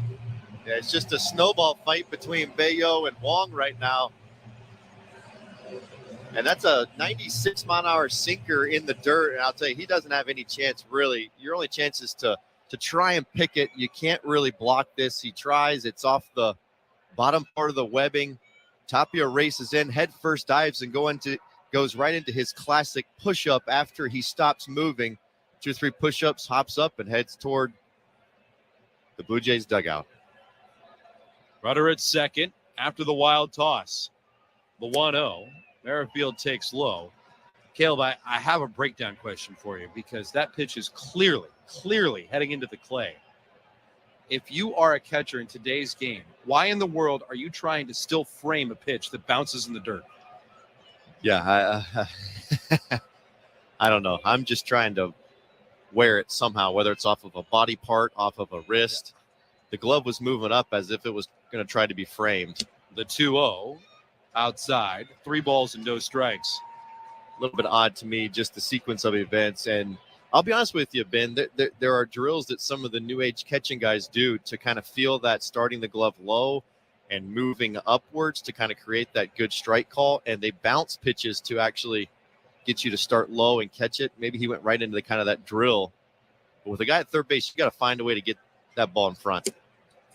Yeah, it's just a snowball fight between Bello and Wong right now. And that's a 96-mile-an-hour sinker in the dirt. And I'll tell you, he doesn't have any chance, really. Your only chance is to try and pick it. You can't really block this. He tries. It's off the bottom part of the webbing. Tapia races in, head first dives, and goes right into his classic push-up after he stops moving. 2 or 3 push-ups, hops up, and heads toward the Blue Jays dugout. Rudder at second after the wild toss. The 1-0. Merrifield takes low. Caleb, I have a breakdown question for you because that pitch is clearly heading into the clay. If you are a catcher in today's game, why in the world are you trying to still frame a pitch that bounces in the dirt? Yeah, I don't know. I'm just trying to wear it somehow, whether it's off of a body part, off of a wrist. The glove was moving up as if it was going to try to be framed. The 2-0 outside, 3 balls and no strikes. A little bit odd to me, just the sequence of events. And I'll be honest with you, Ben, there are drills that some of the new age catching guys do to kind of feel that starting the glove low and moving upwards to kind of create that good strike call. And they bounce pitches to actually get you to start low and catch it. Maybe he went right into the kind of that drill. But with a guy at third base, you got to find a way to get that ball in front.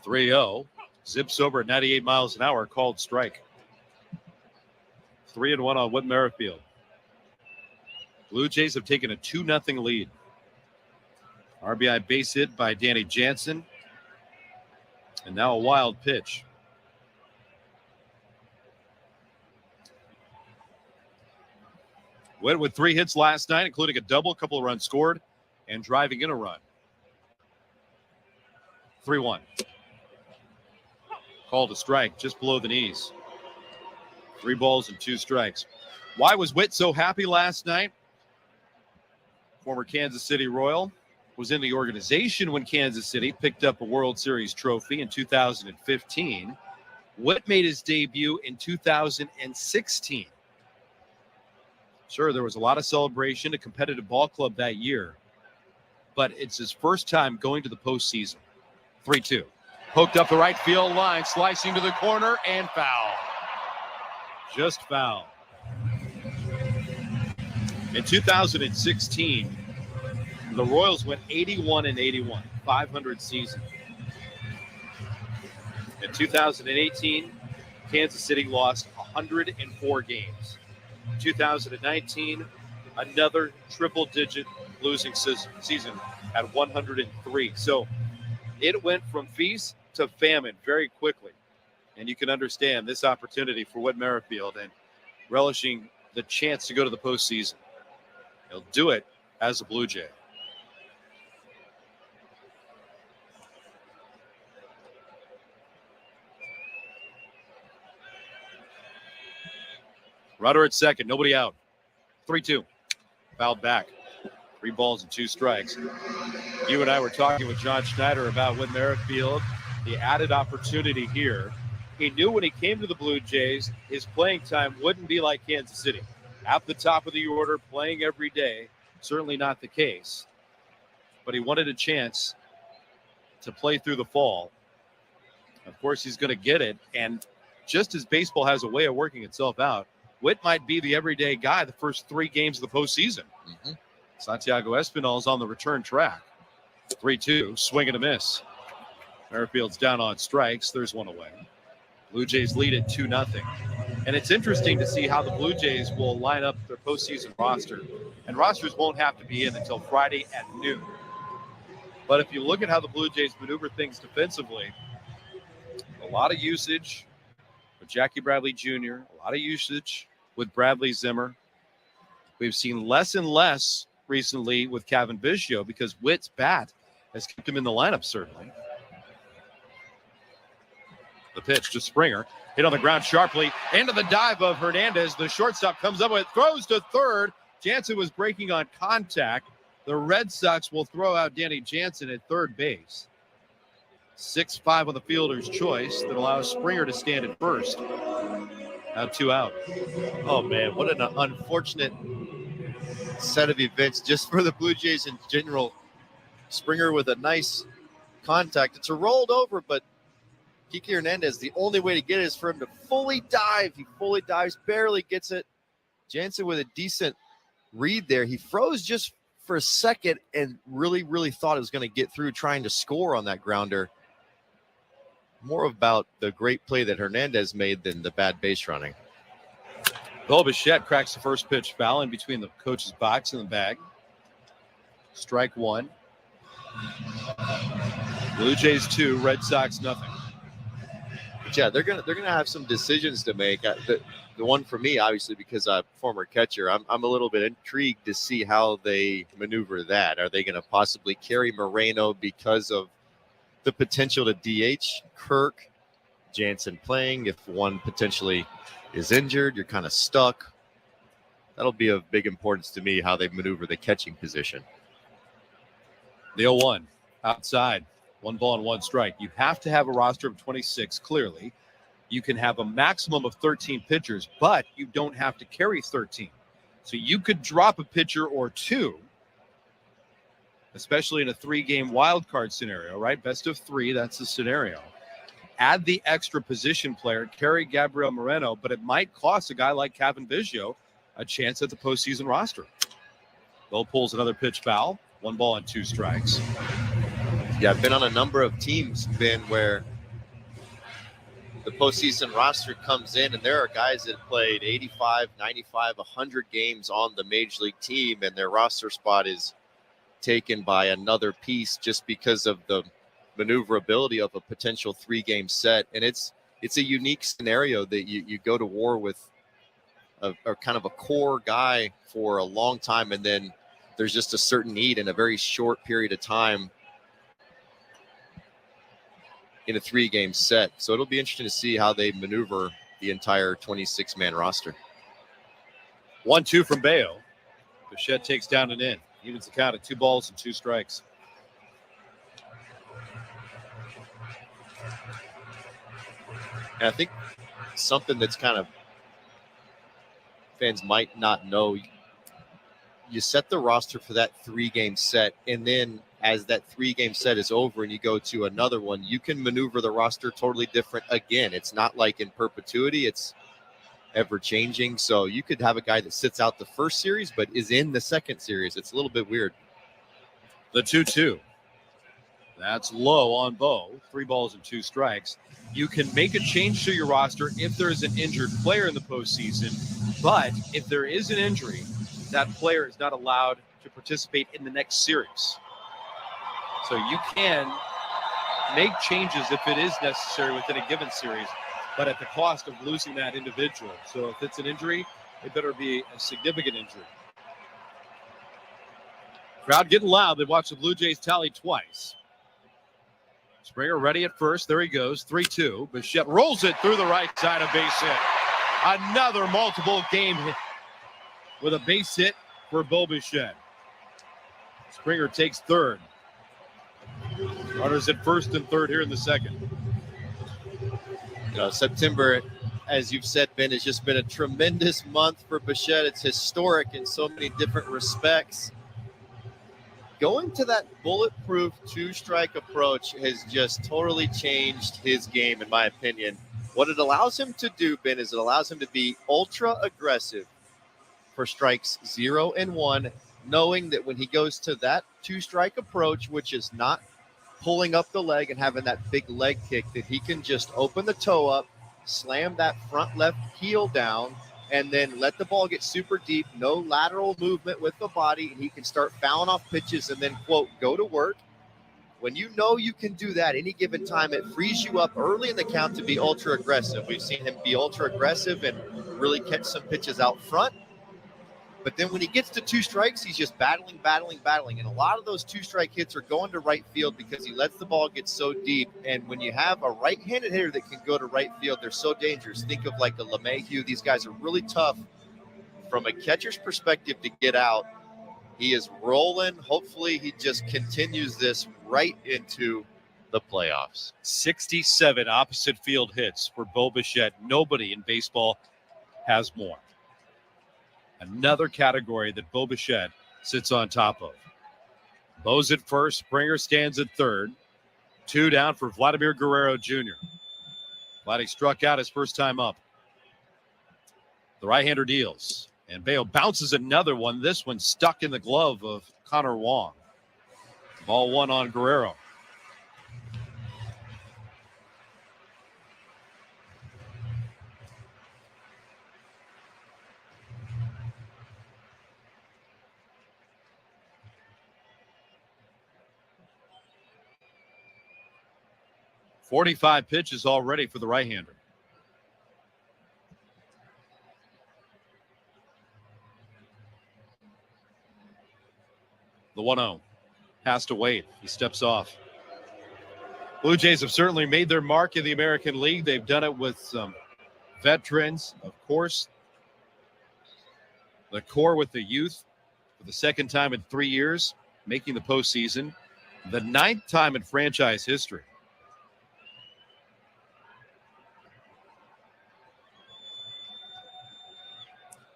3-0. Zips over at 98 miles an hour, called strike. 3-1 on Whit Merrifield. Blue Jays have taken a 2-0 lead. RBI base hit by Danny Jansen. And now a wild pitch. Whit with 3 hits last night, including a double, a couple of runs scored, and driving in a run. 3-1. Called a strike just below the knees. 3 balls and 2 strikes. Why was Whit so happy last night? Former Kansas City Royal was in the organization when Kansas City picked up a World Series trophy in 2015. Whit made his debut in 2016. Sure, there was a lot of celebration, a competitive ball club that year, but it's his first time going to the postseason. 3-2. Poked up the right field line, slicing to the corner, and foul. Just foul. In 2016, the Royals went 81-81, 500 season. In 2018, Kansas City lost 104 games. 2019, another triple-digit losing season at 103. So it went from feast to famine very quickly. And you can understand this opportunity for Whit Merrifield and relishing the chance to go to the postseason. He'll do it as a Blue Jay. Rudder at second, nobody out. 3-2. Fouled back. 3 balls and 2 strikes. You and I were talking with John Schneider about Whit Merrifield, the added opportunity here. He knew when he came to the Blue Jays, his playing time wouldn't be like Kansas City. At the top of the order, playing every day, certainly not the case. But he wanted a chance to play through the fall. Of course, he's going to get it. And just as baseball has a way of working itself out, Whit might be the everyday guy the first 3 games of the postseason. Mm-hmm. Santiago Espinal is on the return track. 3-2, swing and a miss. Merrifield's down on strikes. There's one away. Blue Jays lead at 2-0. And it's interesting to see how the Blue Jays will line up their postseason roster. And rosters won't have to be in until Friday at noon. But if you look at how the Blue Jays maneuver things defensively, a lot of usage with Jackie Bradley Jr., a lot of usage with Bradley Zimmer. We've seen less and less recently with Kevin Biggio because Whit's bat has kept him in the lineup, certainly. The pitch to Springer. Hit on the ground sharply. Into the dive of Hernandez. The shortstop comes up with it. Throws to third. Jansen was breaking on contact. The Red Sox will throw out Danny Jansen at third base. 6-5 on the fielder's choice that allows Springer to stand at first. Now 2 out. Oh, man, what an unfortunate set of events just for the Blue Jays in general. Springer with a nice contact. It's a rolled over, but Kiki Hernandez, the only way to get it is for him to fully dive. He fully dives, barely gets it. Jansen with a decent read there. He froze just for a second and really thought it was going to get through trying to score on that grounder. More about the great play that Hernandez made than the bad base running. Bo Bichette cracks the first pitch foul in between the coach's box and the bag. Strike one. Blue Jays 2, Red Sox nothing. But yeah, they're gonna have some decisions to make. The one for me, obviously, because I'm a former catcher, I'm a little bit intrigued to see how they maneuver that. Are they going to possibly carry Moreno because of the potential to DH Kirk, Jansen playing? If one potentially is injured, you're kind of stuck. That'll be of big importance to me, how they maneuver the catching position. The 0-1 outside. 1 ball and 1 strike. You have to have a roster of 26, clearly. You can have a maximum of 13 pitchers, but you don't have to carry 13. So you could drop a pitcher or two, especially in a 3-game wild card scenario, right? Best of 3, that's the scenario. Add the extra position player, carry Gabriel Moreno, but it might cost a guy like Kevin Biggio a chance at the postseason roster. Bill pulls another pitch foul. 1 ball and 2 strikes. Yeah, I've been on a number of teams, Ben, where the postseason roster comes in and there are guys that played 85, 95, 100 games on the major league team, and their roster spot is taken by another piece just because of the maneuverability of a potential 3-game set. And it's a unique scenario that you go to war with a kind of a core guy for a long time, and then there's just a certain need in a very short period of time in a 3-game set. So it'll be interesting to see how they maneuver the entire 26-man roster. 1-2 from Bayo. Bichette takes down and in. Evens the count at 2 balls and 2 strikes. And I think something that's kind of fans might not know, you set the roster for that 3-game set, and then as that 3-game set is over and you go to another one, you can maneuver the roster totally different again. It's not like in perpetuity, it's ever changing. So you could have a guy that sits out the first series but is in the second series. It's a little bit weird. The 2-2. That's low on Bo. 3 balls and 2 strikes. You can make a change to your roster if there's an injured player in the postseason, but if there is an injury, that player is not allowed to participate in the next series. So you can make changes if it is necessary within a given series, but at the cost of losing that individual. So if it's an injury, it better be a significant injury. Crowd getting loud. They watch the Blue Jays tally twice. Springer ready at first. There he goes. 3-2. Bichette rolls it through the right side of base hit. Another multiple game hit with a base hit for Bo Bichette. Springer takes third. Runners at first and third here in the second. September, as you've said, Ben, has just been a tremendous month for Bichette. It's historic in so many different respects. Going to that bulletproof 2-strike approach has just totally changed his game, in my opinion. What it allows him to do, Ben, is it allows him to be ultra aggressive for strikes 0 and 1, knowing that when he goes to that 2-strike approach, which is not pulling up the leg and having that big leg kick, that he can just open the toe up, slam that front left heel down, and then let the ball get super deep, no lateral movement with the body, and he can start fouling off pitches and then, quote, go to work. When you know you can do that any given time, it frees you up early in the count to be ultra aggressive. We've seen him be ultra aggressive and really catch some pitches out front. But then when he gets to 2 strikes, he's just battling. And a lot of those 2-strike hits are going to right field because he lets the ball get so deep. And when you have a right-handed hitter that can go to right field, they're so dangerous. Think of like a LeMahieu. These guys are really tough from a catcher's perspective to get out. He is rolling. Hopefully he just continues this right into the playoffs. 67 opposite field hits for Bo Bichette. Nobody in baseball has more. Another category that Bo Bichette sits on top of. Bo's at first. Springer stands at third. 2 down for Vladimir Guerrero Jr. Vladdy struck out his first time up. The right-hander deals. And Bayo bounces another one. This one stuck in the glove of Connor Wong. Ball 1 on Guerrero. 45 pitches already for the right-hander. The 1-0 has to wait. He steps off. Blue Jays have certainly made their mark in the American League. They've done it with some veterans, of course. The core with the youth for the second time in 3 years, making the postseason. The 9th time in franchise history.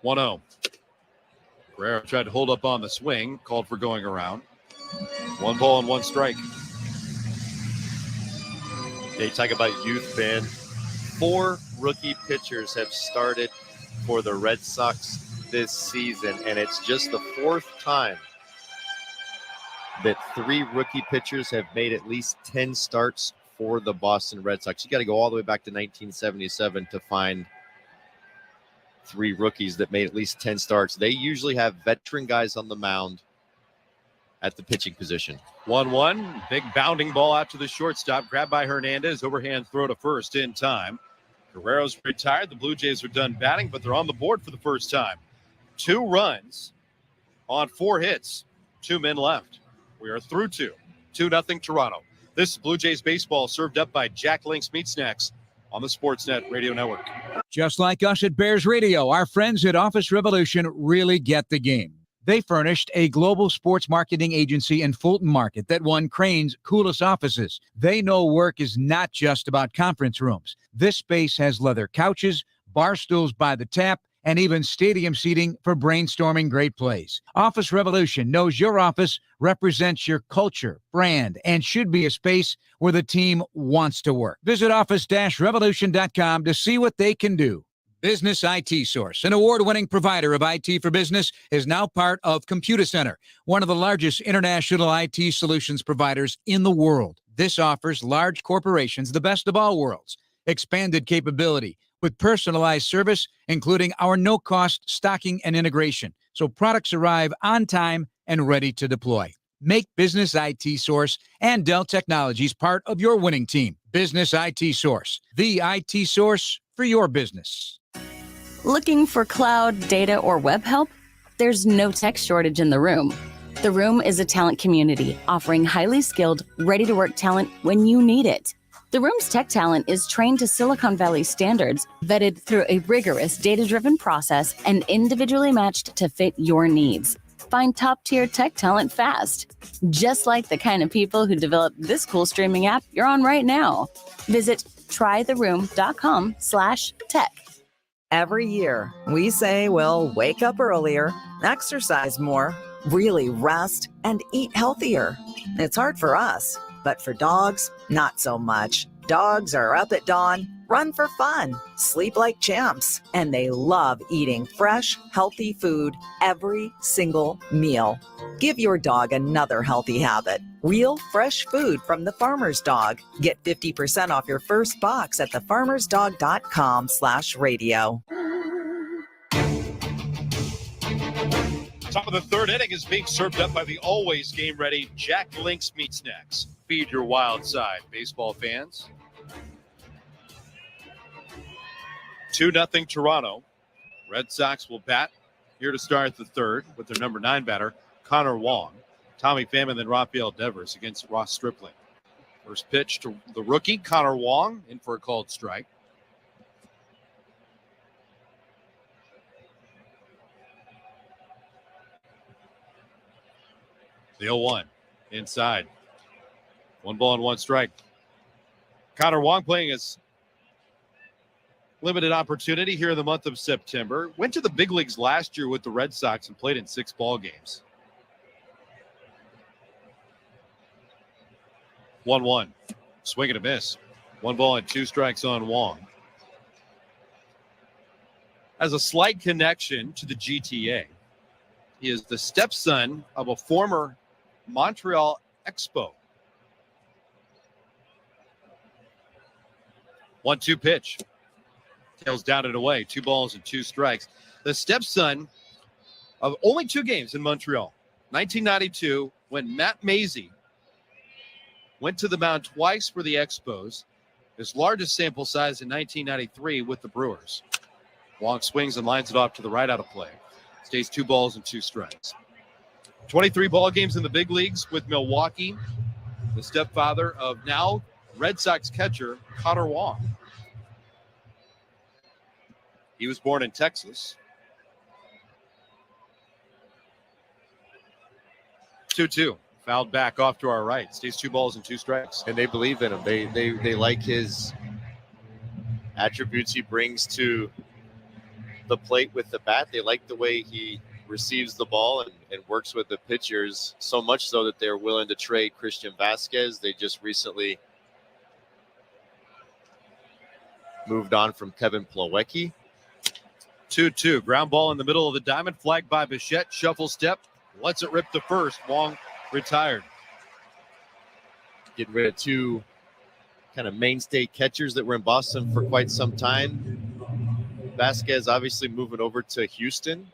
One-0. Guerrero tried to hold up on the swing, called for going around. 1 ball and 1 strike. They talk about youth, Ben. 4 rookie pitchers have started for the Red Sox this season, and it's just the 4th time that 3 rookie pitchers have made at least 10 starts for the Boston Red Sox. You got to go all the way back to 1977 to find 3 rookies that made at least 10 starts. They usually have veteran guys on the mound at the pitching position. 1-1, big bounding ball out to the shortstop, grabbed by Hernandez, overhand throw to first in time. Guerrero's retired. The Blue Jays are done batting, but they're on the board for the first time. 2 runs on 4 hits, 2 men left. We are through 2-0 Toronto. This is Blue Jays baseball, served up by Jack Link's Meat Snacks on the Sportsnet Radio Network. Just like us at Bears Radio, our friends at Office Revolution really get the game. They furnished a global sports marketing agency in Fulton Market that won Crane's coolest offices. They know work is not just about conference rooms. This space has leather couches, bar stools by the tap, and even stadium seating for brainstorming great plays. Office Revolution knows your office represents your culture, brand, and should be a space where the team wants to work. Visit office-revolution.com to see what they can do. Business IT Source, an award-winning provider of IT for business, is now part of Computer Center, one of the largest international IT solutions providers in the world. This offers large corporations the best of all worlds, expanded capability with personalized service, including our no-cost stocking and integration, so products arrive on time and ready to deploy. Make Business IT Source and Dell Technologies part of your winning team. Business IT Source, the IT source for your business. Looking for cloud, data, or web help? There's no tech shortage in the room. The Room is a talent community offering highly skilled, ready-to-work talent when you need it. The Room's tech talent is trained to Silicon Valley standards, vetted through a rigorous data-driven process, and individually matched to fit your needs. Find top-tier tech talent fast, just like the kind of people who developed this cool streaming app you're on right now. Visit trytheroom.com/tech. Every year, we say we'll wake up earlier, exercise more, really rest, and eat healthier. It's hard for us, but for dogs, not so much. Dogs are up at dawn, run for fun, sleep like champs, and they love eating fresh, healthy food every single meal. Give your dog another healthy habit. Real, fresh food from the Farmer's Dog. Get 50% off your first box at thefarmersdog.com/radio. Top of the 3rd inning is being served up by the always game-ready Jack Link's Meat Snacks. Feed your wild side, baseball fans. 2-0 Toronto. Red Sox will bat here to start the 3rd with their number 9 batter, Connor Wong. Tommy Pham and then Rafael Devers against Ross Stripling. First pitch to the rookie, Connor Wong, in for a called strike. The 0-1 inside. 1 ball and 1 strike. Connor Wong playing his limited opportunity here in the month of September. Went to the big leagues last year with the Red Sox and played in 6 ball games. 1-1. Swing and a miss. 1 ball and 2 strikes on Wong. Has a slight connection to the GTA. He is the stepson of a former Montreal Expo. 1-2 pitch. Tails down and away. 2 balls and 2 strikes. The stepson of only 2 games in Montreal. 1992, when Matt Mazy went to the mound twice for the Expos, His largest sample size in 1993 with the Brewers. Wong swings and lines it off to the right out of play. Stays 2 balls and 2 strikes. 23 ball games in the big leagues with Milwaukee. The stepfather of now Red Sox catcher Connor Wong. He was born in Texas. 2-2. Fouled back off to our right. Stays 2 balls and 2 strikes. And they believe in him. They like his attributes he brings to the plate with the bat. They like the way he receives the ball and works with the pitchers, so much so that they're willing to trade Christian Vasquez. They just recently moved on from Kevin Plawecki. 2-2. Ground ball in the middle of the diamond. Flagged by Bichette. Shuffle step. Lets it rip to first. Wong retired. Getting rid of 2 kind of mainstay catchers that were in Boston for quite some time. Vasquez obviously moving over to Houston.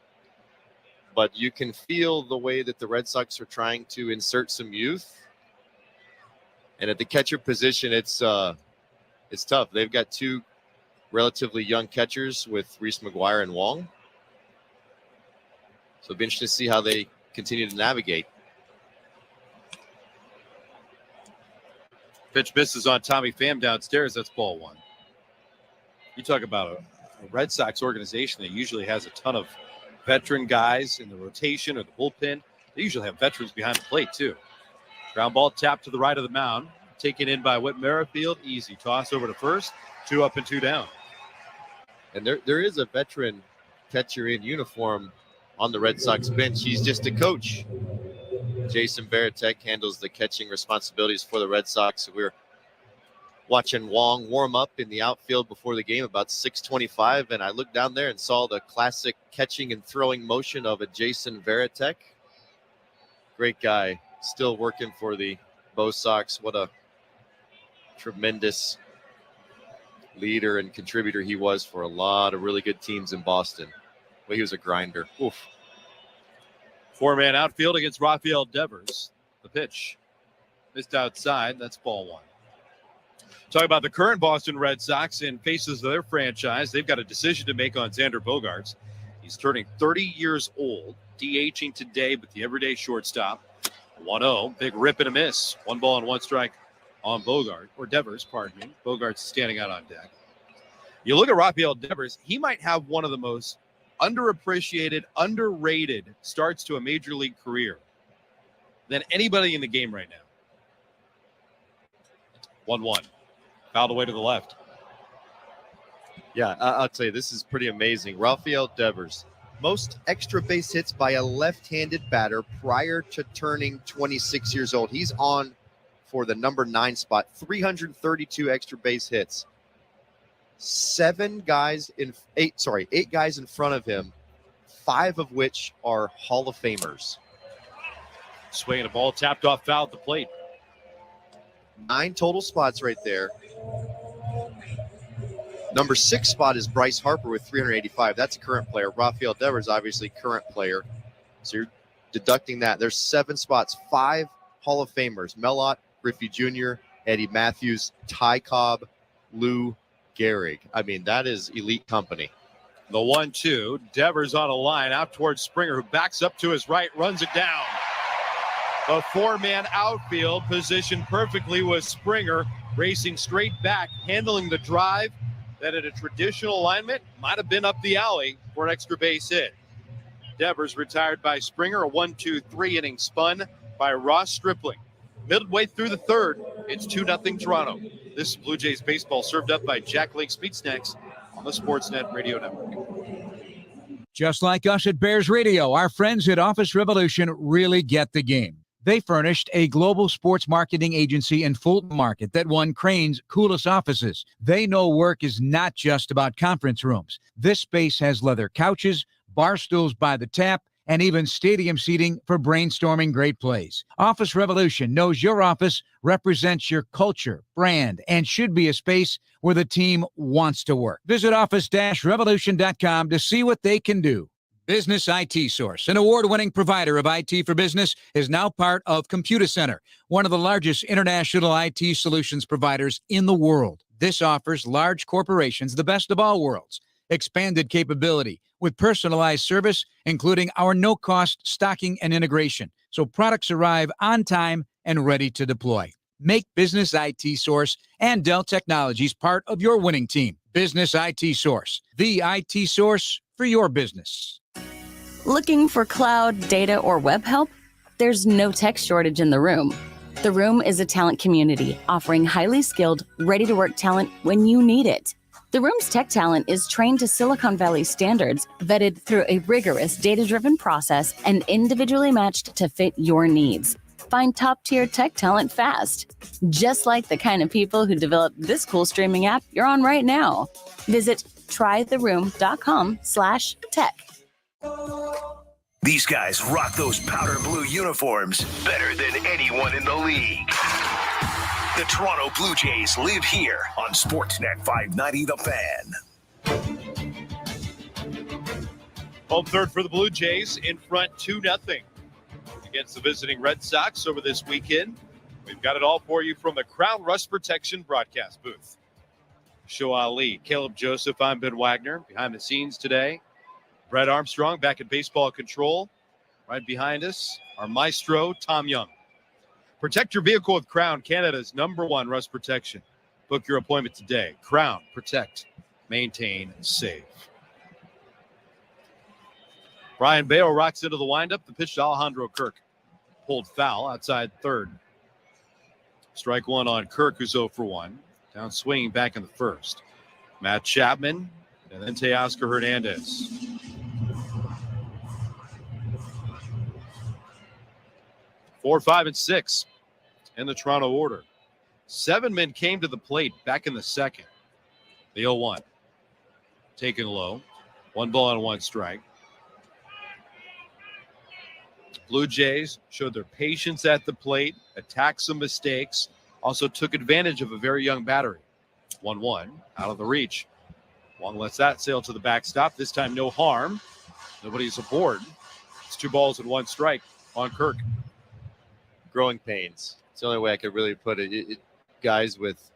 But you can feel the way that the Red Sox are trying to insert some youth. And at the catcher position, it's tough. They've got 2 relatively young catchers with Reese McGuire and Wong. So it'll be interesting to see how they continue to navigate. Pitch misses on Tommy Pham downstairs. That's ball 1. You talk about a Red Sox organization that usually has a ton of veteran guys in the rotation or the bullpen. They usually have veterans behind the plate, too. Ground ball tapped to the right of the mound. Taken in by Whit Merrifield. Easy toss over to first. 2 up and 2 down. And there is a veteran catcher in uniform on the Red Sox bench. He's just a coach. Jason Varitek handles the catching responsibilities for the Red Sox. We're watching Wong warm up in the outfield before the game about 6:25, and I looked down there and saw the classic catching and throwing motion of a Jason Varitek. Great guy, still working for the Bo Sox. What a tremendous leader and contributor he was for a lot of really good teams in Boston. Well, he was a grinder. Oof. 4-man outfield against Rafael Devers. The pitch missed outside. That's ball 1. Talk about the current Boston Red Sox in faces of their franchise. They've got a decision to make on Xander Bogaerts. He's turning 30 years old, DHing today, but the everyday shortstop. 1-0, big rip and a miss. 1 ball and 1 strike on Devers, pardon me. Bogaerts standing out on deck. You look at Rafael Devers, he might have one of the most underappreciated, underrated starts to a major league career than anybody in the game right now. 1-1. Fouled away to the left. Yeah, I'll tell you, this is pretty amazing. Rafael Devers, most extra base hits by a left-handed batter prior to turning 26 years old. He's on for the number 9 spot, 332 extra base hits. 8 guys in front of him, 5 of which are Hall of Famers. Swinging a ball tapped off foul at the plate. 9 total spots right there. Number 6 spot is Bryce Harper with 385. That's a current player. Rafael Devers, obviously current player. So you're deducting that. There's 7 spots, 5 Hall of Famers. Mellott, Griffey Jr., Eddie Matthews, Ty Cobb, Lou Gehrig. I mean, that is elite company. The 1-2. Devers on a line out towards Springer, who backs up to his right, runs it down. The 4-man outfield positioned perfectly with Springer racing straight back, handling the drive that at a traditional alignment might have been up the alley for an extra base hit. Devers retired by Springer, a 1-2-3 inning spun by Ross Stripling. Midway through the third, it's 2-0 Toronto. This is Blue Jays baseball served up by Jack Link's Meat Snacks on the Sportsnet Radio Network. Just like us at Bears Radio, our friends at Office Revolution really get the game. They furnished a global sports marketing agency in Fulton Market that won Crane's coolest offices. They know work is not just about conference rooms. This space has leather couches, bar stools by the tap, and even stadium seating for brainstorming great plays. Office Revolution knows your office represents your culture, brand, and should be a space where the team wants to work. Visit office-revolution.com to see what they can do. Business IT Source, an award-winning provider of IT for business, is now part of Computer Center, one of the largest international IT solutions providers in the world. This offers large corporations the best of all worlds. Expanded capability with personalized service, including our no-cost stocking and integration, so products arrive on time and ready to deploy. Make Business IT Source and Dell Technologies part of your winning team. Business IT Source, the IT source for your business. Looking for cloud, data, or web help? There's no tech shortage in the room. The Room is a talent community offering highly skilled, ready-to-work talent when you need it. The Room's tech talent is trained to Silicon Valley standards, vetted through a rigorous data-driven process, and individually matched to fit your needs. Find top-tier tech talent fast, just like the kind of people who developed this cool streaming app you're on right now. Visit trytheroom.com/tech. These guys rock those powder blue uniforms better than anyone in the league. The Toronto Blue Jays live here on Sportsnet 590 The Fan. Home third for the Blue Jays, in front 2-0 against the visiting Red Sox over this weekend. We've got it all for you from the Crown Rust Protection broadcast booth. Show Ali, Caleb Joseph, I'm Ben Wagner. Behind the scenes today, Brett Armstrong back at baseball control. Right behind us, our maestro, Tom Young. Protect your vehicle with Crown, Canada's #1 rust protection. Book your appointment today. Crown, protect, maintain, save. Brian Bayo rocks into the windup. The pitch to Alejandro Kirk. Pulled foul outside third. Strike one on Kirk, who's 0 for 1. Down swinging back in the first. Matt Chapman and then Teoscar Hernandez. Four, 5, and 6 in the Toronto order. 7 men came to the plate back in the second. The 0-1. Taken low. 1 ball and 1 strike. Blue Jays showed their patience at the plate, attacked some mistakes, also took advantage of a very young battery. 1-1 out of the reach. Wong lets that sail to the backstop. This time no harm. Nobody's aboard. It's 2 balls and 1 strike on Kirk. Growing pains. It's the only way I could really put it. Guys with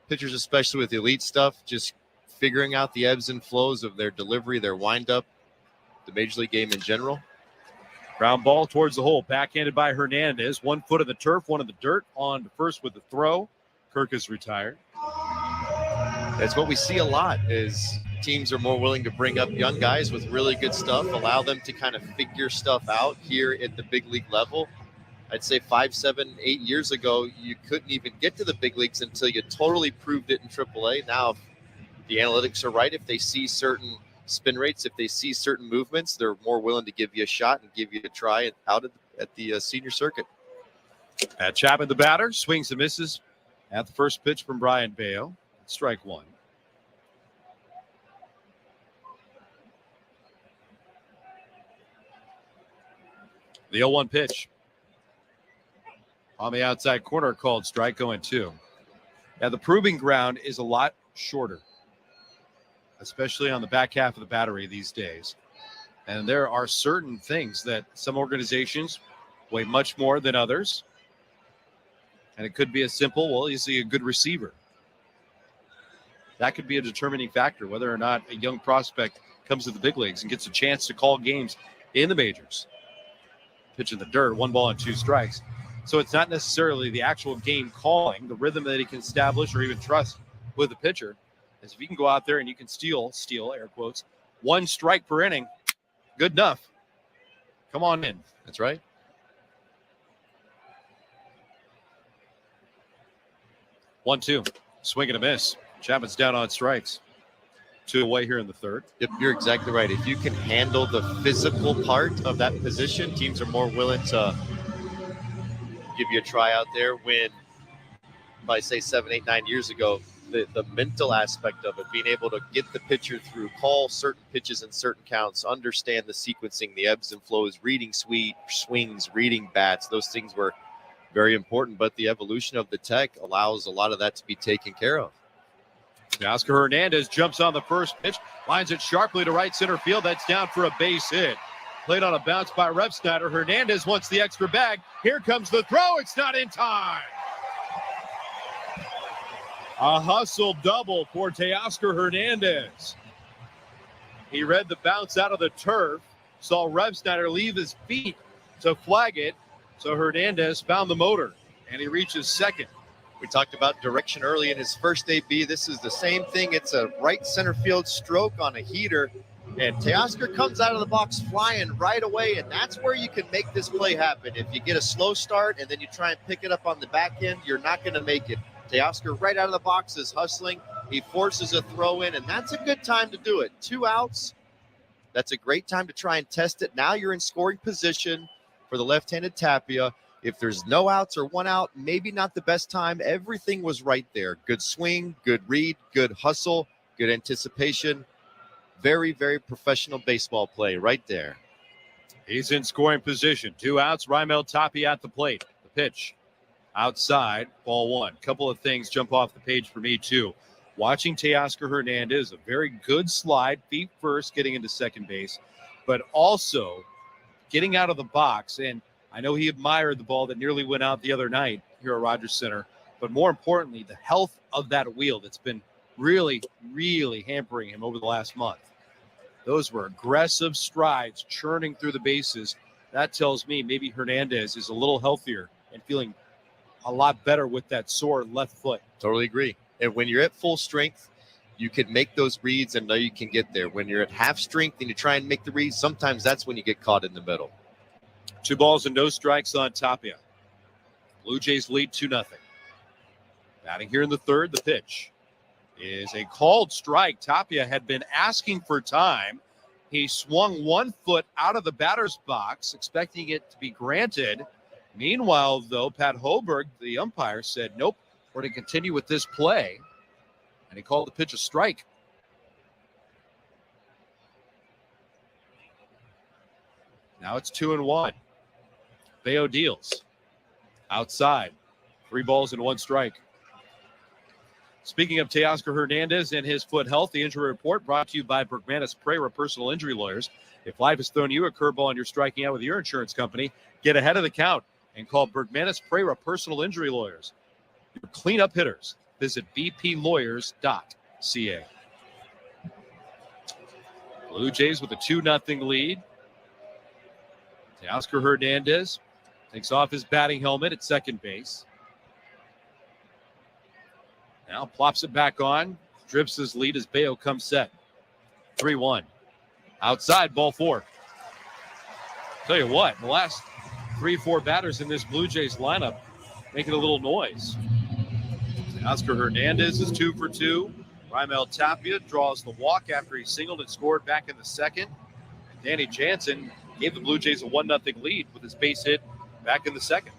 pitchers, especially with elite stuff, just figuring out the ebbs and flows of their delivery, their windup, the major league game in general. Ground ball towards the hole, backhanded by Hernandez. 1 foot of the turf, 1 of the dirt. On to first with the throw. Kirk is retired. That's what we see a lot is teams are more willing to bring up young guys with really good stuff, allow them to kind of figure stuff out here at the big league level. I'd say 5, 7, 8 years ago, you couldn't even get to the big leagues until you totally proved it in AAA. Now, if the analytics are right, if they see certain spin rates, if they see certain movements, they're more willing to give you a shot and give you a try out at the senior circuit. At Chapman, the batter, swings and misses at the first pitch from Brian Bayo. Strike 1. The 0-1 pitch. On the outside corner, called strike, going 2. Now, the proving ground is a lot shorter, especially on the back half of the battery these days. And there are certain things that some organizations weigh much more than others. And it could be as simple, well, is he a good receiver? That could be a determining factor, whether or not a young prospect comes to the big leagues and gets a chance to call games in the majors. Pitch in the dirt, 1 ball and 2 strikes. So it's not necessarily the actual game calling, the rhythm that he can establish or even trust with the pitcher. As if you can go out there and you can steal, air quotes, 1 strike per inning, good enough. Come on in. That's right. One, 2. Swing and a miss. Chapman's down on strikes. 2 away here in the third. Yep, you're exactly right. If you can handle the physical part of that position, teams are more willing to give you a try out there. When, if I say 7, 8, 9 years ago, the mental aspect of it, being able to get the pitcher through, call certain pitches in certain counts, understand the sequencing, the ebbs and flows, reading swings, reading bats, those things were very important. But the evolution of the tech allows a lot of that to be taken care of. Oscar Hernandez jumps on the first pitch, lines it sharply to right center field. That's down for a base hit. Played on a bounce by Repsnyder. Hernandez wants the extra bag. Here comes the throw. It's not in time. A hustle double for Teoscar Hernandez. He read the bounce out of the turf, saw Revsnyder leave his feet to flag it, so Hernandez found the motor, and he reaches second. We talked about direction early in his first AB. This is the same thing. It's a right center field stroke on a heater, and Teoscar comes out of the box flying right away, and that's where you can make this play happen. If you get a slow start and then you try and pick it up on the back end, you're not going to make it. Teoscar right out of the box is hustling. He forces a throw in, and that's a good time to do it. 2 outs. That's a great time to try and test it. Now you're in scoring position for the left-handed Tapia. If there's no outs or 1 out, maybe not the best time. Everything was right there. Good swing, good read, good hustle, good anticipation. Very, very professional baseball play right there. He's in scoring position. 2 outs. Raimel Tapia at the plate. The pitch outside, ball 1. Couple of things jump off the page for me, too. Watching Teoscar Hernandez, a very good slide, feet first, getting into second base, but also getting out of the box. And I know he admired the ball that nearly went out the other night here at Rogers Center, but more importantly, the health of that wheel that's been really, really hampering him over the last month. Those were aggressive strides, churning through the bases. That tells me maybe Hernandez is a little healthier and feeling a lot better with that sore left foot. Totally agree. And when you're at full strength, you can make those reads and know you can get there. When you're at half strength and you try and make the reads, sometimes that's when you get caught in the middle. 2 balls and no strikes on Tapia. Blue Jays lead 2-0. Batting here in the third, the pitch is a called strike. Tapia had been asking for time. He swung 1 foot out of the batter's box, expecting it to be granted. Meanwhile, though, Pat Hoberg, the umpire, said, nope, we're going to continue with this play. And he called the pitch a strike. Now it's 2-1. Bayo deals. Outside. 3 balls and 1 strike. Speaking of Teoscar Hernandez and his foot health, the injury report brought to you by Bergmanis Prera Personal Injury Lawyers. If life has thrown you a curveball and you're striking out with your insurance company, get ahead of the count and call Bergmanis Prera Personal Injury Lawyers. Your cleanup hitters. Visit bplawyers.ca. Blue Jays with a 2-0 lead. Teoscar Hernandez takes off his batting helmet at second base. Now plops it back on. Drips his lead as Bayo comes set. 3-1. Outside, ball 4. Tell you what, the last 3-4 batters in this Blue Jays lineup making a little noise. Teoscar Hernandez is 2 for 2. Raimel Tapia draws the walk after he singled and scored back in the second. And Danny Jansen gave the Blue Jays a 1-0 lead with his base hit back in the second.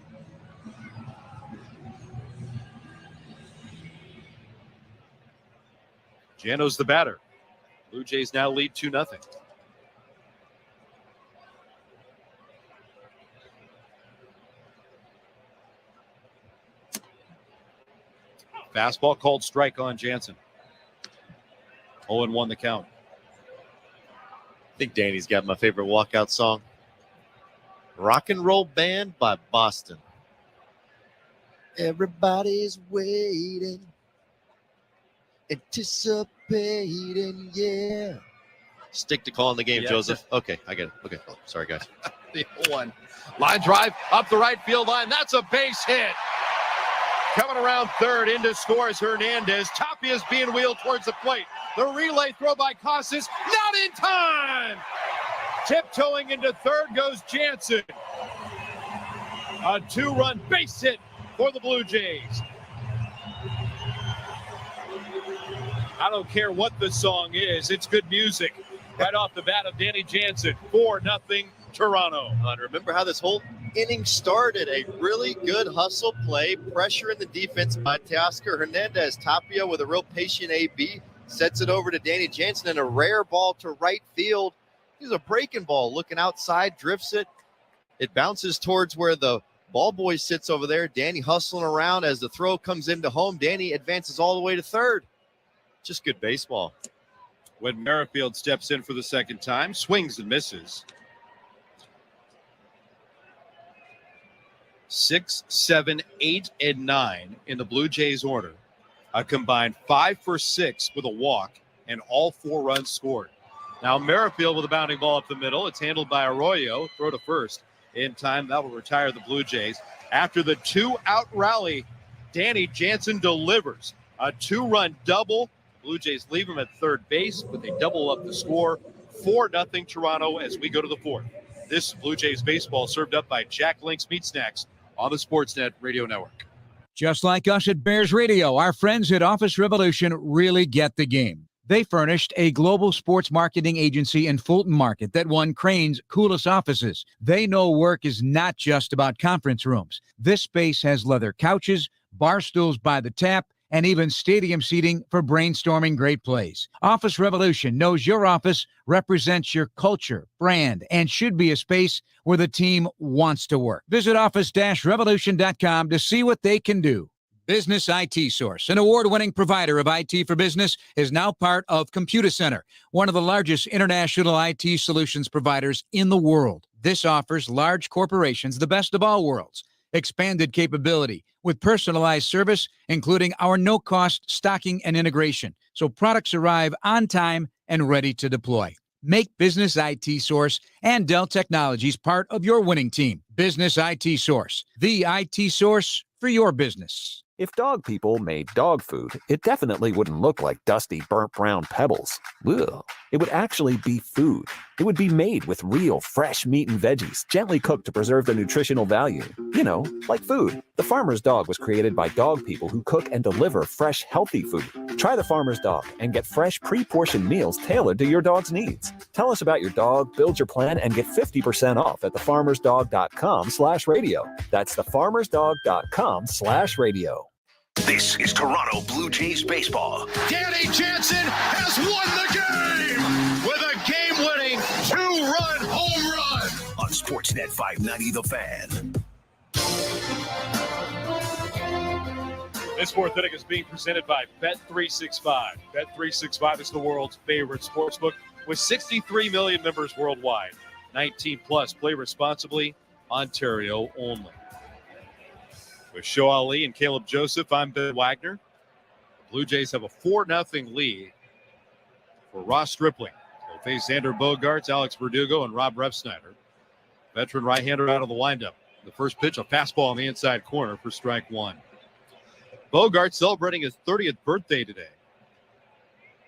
Jano's the batter. Blue Jays now lead 2-0. Fastball called strike on Jansen. 0-1 the count. I think Danny's got my favorite walkout song. Rock and Roll Band by Boston. Everybody's waiting, anticipating, yeah. Stick to calling the game, Yeah. Joseph. Okay, I get it. Okay, oh, sorry, guys. The 0-1. Line drive up the right field line. That's a base hit. Coming around third, into scores Hernandez. Tapia's being wheeled towards the plate. The relay throw by Casas, not in time. Tiptoeing into third goes Jansen. A 2-run base hit for the Blue Jays. I don't care what the song is. It's good music. Right off the bat of Danny Jansen. 4-0 Toronto. And remember how this whole inning started. A really good hustle play. Pressure in the defense by Teoscar Hernandez. Tapia with a real patient AB. Sets it over to Danny Jansen and a rare ball to right field. He's a breaking ball. Looking outside, drifts it. It bounces towards where the ball boy sits over there. Danny hustling around as the throw comes into home. Danny advances all the way to third. Just good baseball. When Merrifield steps in for the second time, swings and misses. 6, 7, 8, and 9 in the Blue Jays order. a combined 5 for 6 with a walk, and all 4 runs scored. Now Merrifield with a bounding ball up the middle. It's handled by Arroyo. Throw to first in time. That will retire the Blue Jays. After the 2-out rally, Danny Jansen delivers a 2-run double. Blue Jays leave him at third base, but they double up the score. 4-0 Toronto as we go to the 4th. This Blue Jays baseball served up by Jack Link's Meat Snacks on the Sportsnet Radio Network. Just like us at Bears Radio, our friends at Office Revolution really get the game. They furnished a global sports marketing agency in Fulton Market that won Crane's coolest offices. They know work is not just about conference rooms. This space has leather couches, bar stools by the tap, and even stadium seating for brainstorming great plays. Office Revolution knows your office represents your culture, brand, and should be a space where the team wants to work. Visit office-revolution.com to see what they can do. Business IT Source, an award-winning provider of IT for business, is now part of ComputerCenter, one of the largest international IT solutions providers in the world. This offers large corporations the best of all worlds. Expanded capability with personalized service, including our no-cost stocking and integration, so products arrive on time and ready to deploy. Make Business IT Source and Dell Technologies part of your winning team. Business IT Source, the IT source for your business. If dog people made dog food, it definitely wouldn't look like dusty, burnt brown pebbles. Ugh. It would actually be food. It would be made with real, fresh meat and veggies, gently cooked to preserve the nutritional value. You know, like food. The Farmer's Dog was created by dog people who cook and deliver fresh, healthy food. Try the Farmer's Dog and get fresh, pre-portioned meals tailored to your dog's needs. Tell us about your dog, build your plan, and get 50% off at thefarmersdog.com/radio. That's thefarmersdog.com/radio. This is Toronto Blue Jays baseball. Danny Jansen has won the game with a game-winning 2-run home run on Sportsnet 590 The Fan. This 4th inning is being presented by Bet365. Bet365 is the world's favorite sportsbook with 63 million members worldwide. 19 plus. Play responsibly. Ontario only. With Show Ali and Caleb Joseph, I'm Ben Wagner. The Blue Jays have a 4-0 lead for Ross Stripling. They'll face Xander Bogaerts, Alex Verdugo, and Rob Refsnyder. Veteran right-hander out of the windup. The first pitch, a fastball on the inside corner for strike 1. Bogaerts celebrating his 30th birthday today.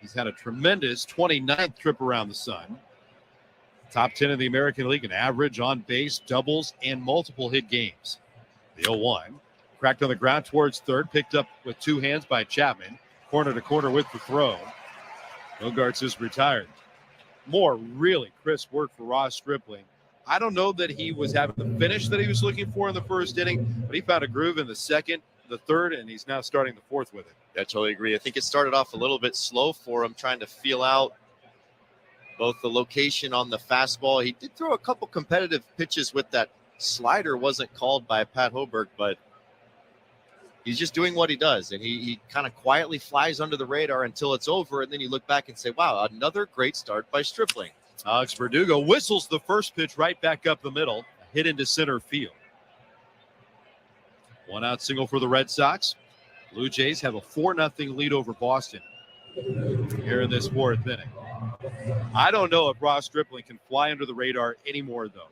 He's had a tremendous 29th trip around the sun. Top 10 in the American League in average, on base, doubles, and multiple hit games. The 0-1. Cracked on the ground towards third, picked up with 2 hands by Chapman. Corner to corner with the throw. Bogaerts is retired. More really crisp work for Ross Stripling. I don't know that he was having the finish that he was looking for in the first inning, but he found a groove in the second, the third, and he's now starting the 4th with it. I totally agree. I think it started off a little bit slow for him, trying to feel out both the location on the fastball. He did throw a couple competitive pitches with that slider, wasn't called by Pat Hoberg, but he's just doing what he does, and he kind of quietly flies under the radar until it's over, and then you look back and say, wow, another great start by Stripling. Alex Verdugo whistles the first pitch right back up the middle, hit into center field. 1-out single for the Red Sox. Blue Jays have a 4-0 lead over Boston here in this 4th inning. I don't know if Ross Stripling can fly under the radar anymore, though.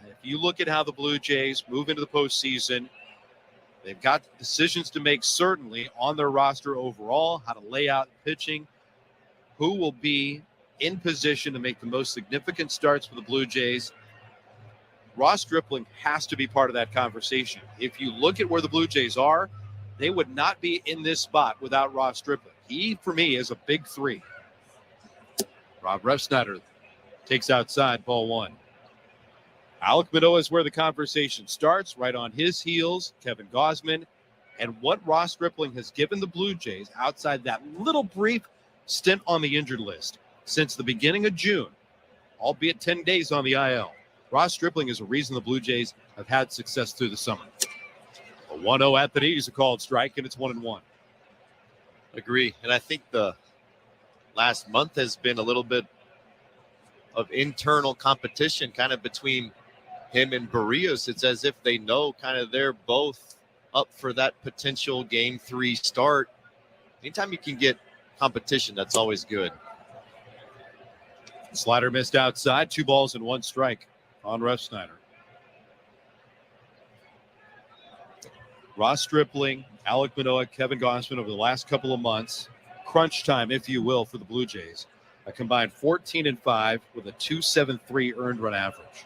If you look at how the Blue Jays move into the postseason, they've got decisions to make certainly on their roster overall, how to lay out pitching, who will be in position to make the most significant starts for the Blue Jays. Ross Stripling has to be part of that conversation. If you look at where the Blue Jays are, they would not be in this spot without Ross Stripling. He, for me, is a big 3. Rob Refsnyder takes outside, ball 1. Alec Manoah is where the conversation starts. Right on his heels, Kevin Gausman. And what Ross Stripling has given the Blue Jays outside that little brief stint on the injured list since the beginning of June, albeit 10 days on the IL. Ross Stripling is a reason the Blue Jays have had success through the summer. A 1-0 at the knees, a called strike, and it's 1-1. Agree. And I think the last month has been a little bit of internal competition kind of between him and Barrios. It's as if they know kind of they're both up for that potential game 3 start. anytime you can get competition, that's always good. Slider missed outside. 2 balls and 1 strike on Refsnyder. Ross Stripling, Alec Manoah, Kevin Gausman over the last couple of months. Crunch time, if you will, for the Blue Jays. A combined 14-5 with a 2.73 earned run average.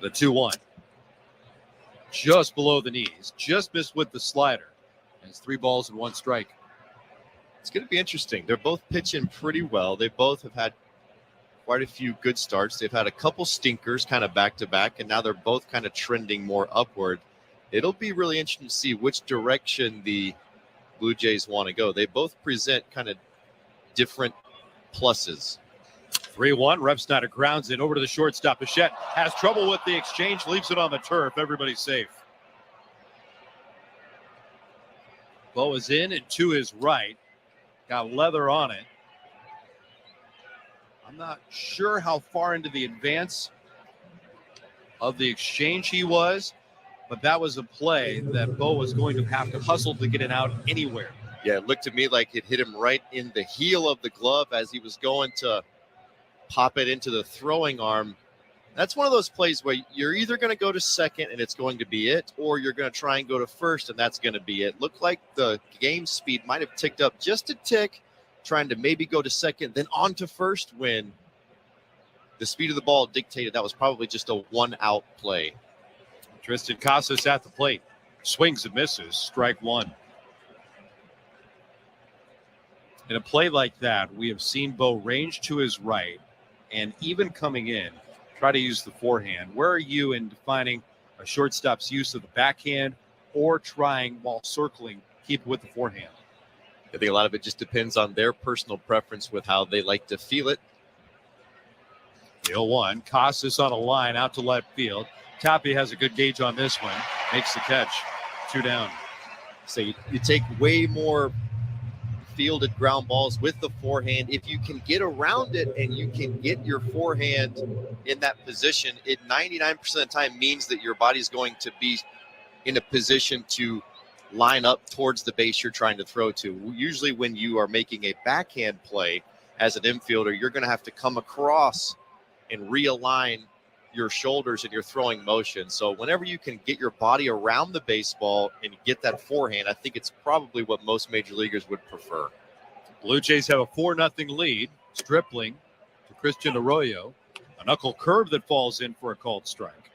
The 2-1. Just below the knees. Just missed with the slider. And it's 3 balls and 1 strike. It's going to be interesting. They're both pitching pretty well. They both have had quite a few good starts. They've had a couple stinkers kind of back-to-back, and now they're both kind of trending more upward. It'll be really interesting to see which direction the Blue Jays want to go. They both present kind of different pluses. 3-1. Refsnyder grounds it over to the shortstop. Bichette has trouble with the exchange, leaves it on the turf. Everybody's safe. Bo is in and to his right. Got leather on it. I'm not sure how far into the advance of the exchange he was, but that was a play that Bo was going to have to hustle to get it out anywhere. Yeah, it looked to me like it hit him right in the heel of the glove as he was going to pop it into the throwing arm. That's one of those plays where you're either going to go to second and it's going to be it, or you're going to try and go to first and that's going to be it. Looked like the game speed might have ticked up just a tick, trying to maybe go to second, then on to first, when the speed of the ball dictated that was probably just a 1-out play. Tristan Casas at the plate. Swings and misses. Strike 1. In a play like that, we have seen Bo range to his right and even coming in, try to use the forehand. Where are you in defining a shortstop's use of the backhand or trying while circling, keep with the forehand? I think a lot of it just depends on their personal preference with how they like to feel it. 0-1. Casas on a line out to left field. Tapi has a good gauge on this one. Makes the catch. 2 down. So you take way more fielded ground balls with the forehand. If you can get around it and you can get your forehand in that position, it 99% of the time means that your body's going to be in a position to line up towards the base you're trying to throw to. Usually when you are making a backhand play as an infielder, you're going to have to come across and realign your shoulders and your throwing motion. So whenever you can get your body around the baseball and get that forehand, I think it's probably what most major leaguers would prefer. Blue Jays have a 4-0 lead. Stripling to Christian Arroyo. A knuckle curve that falls in for a called strike.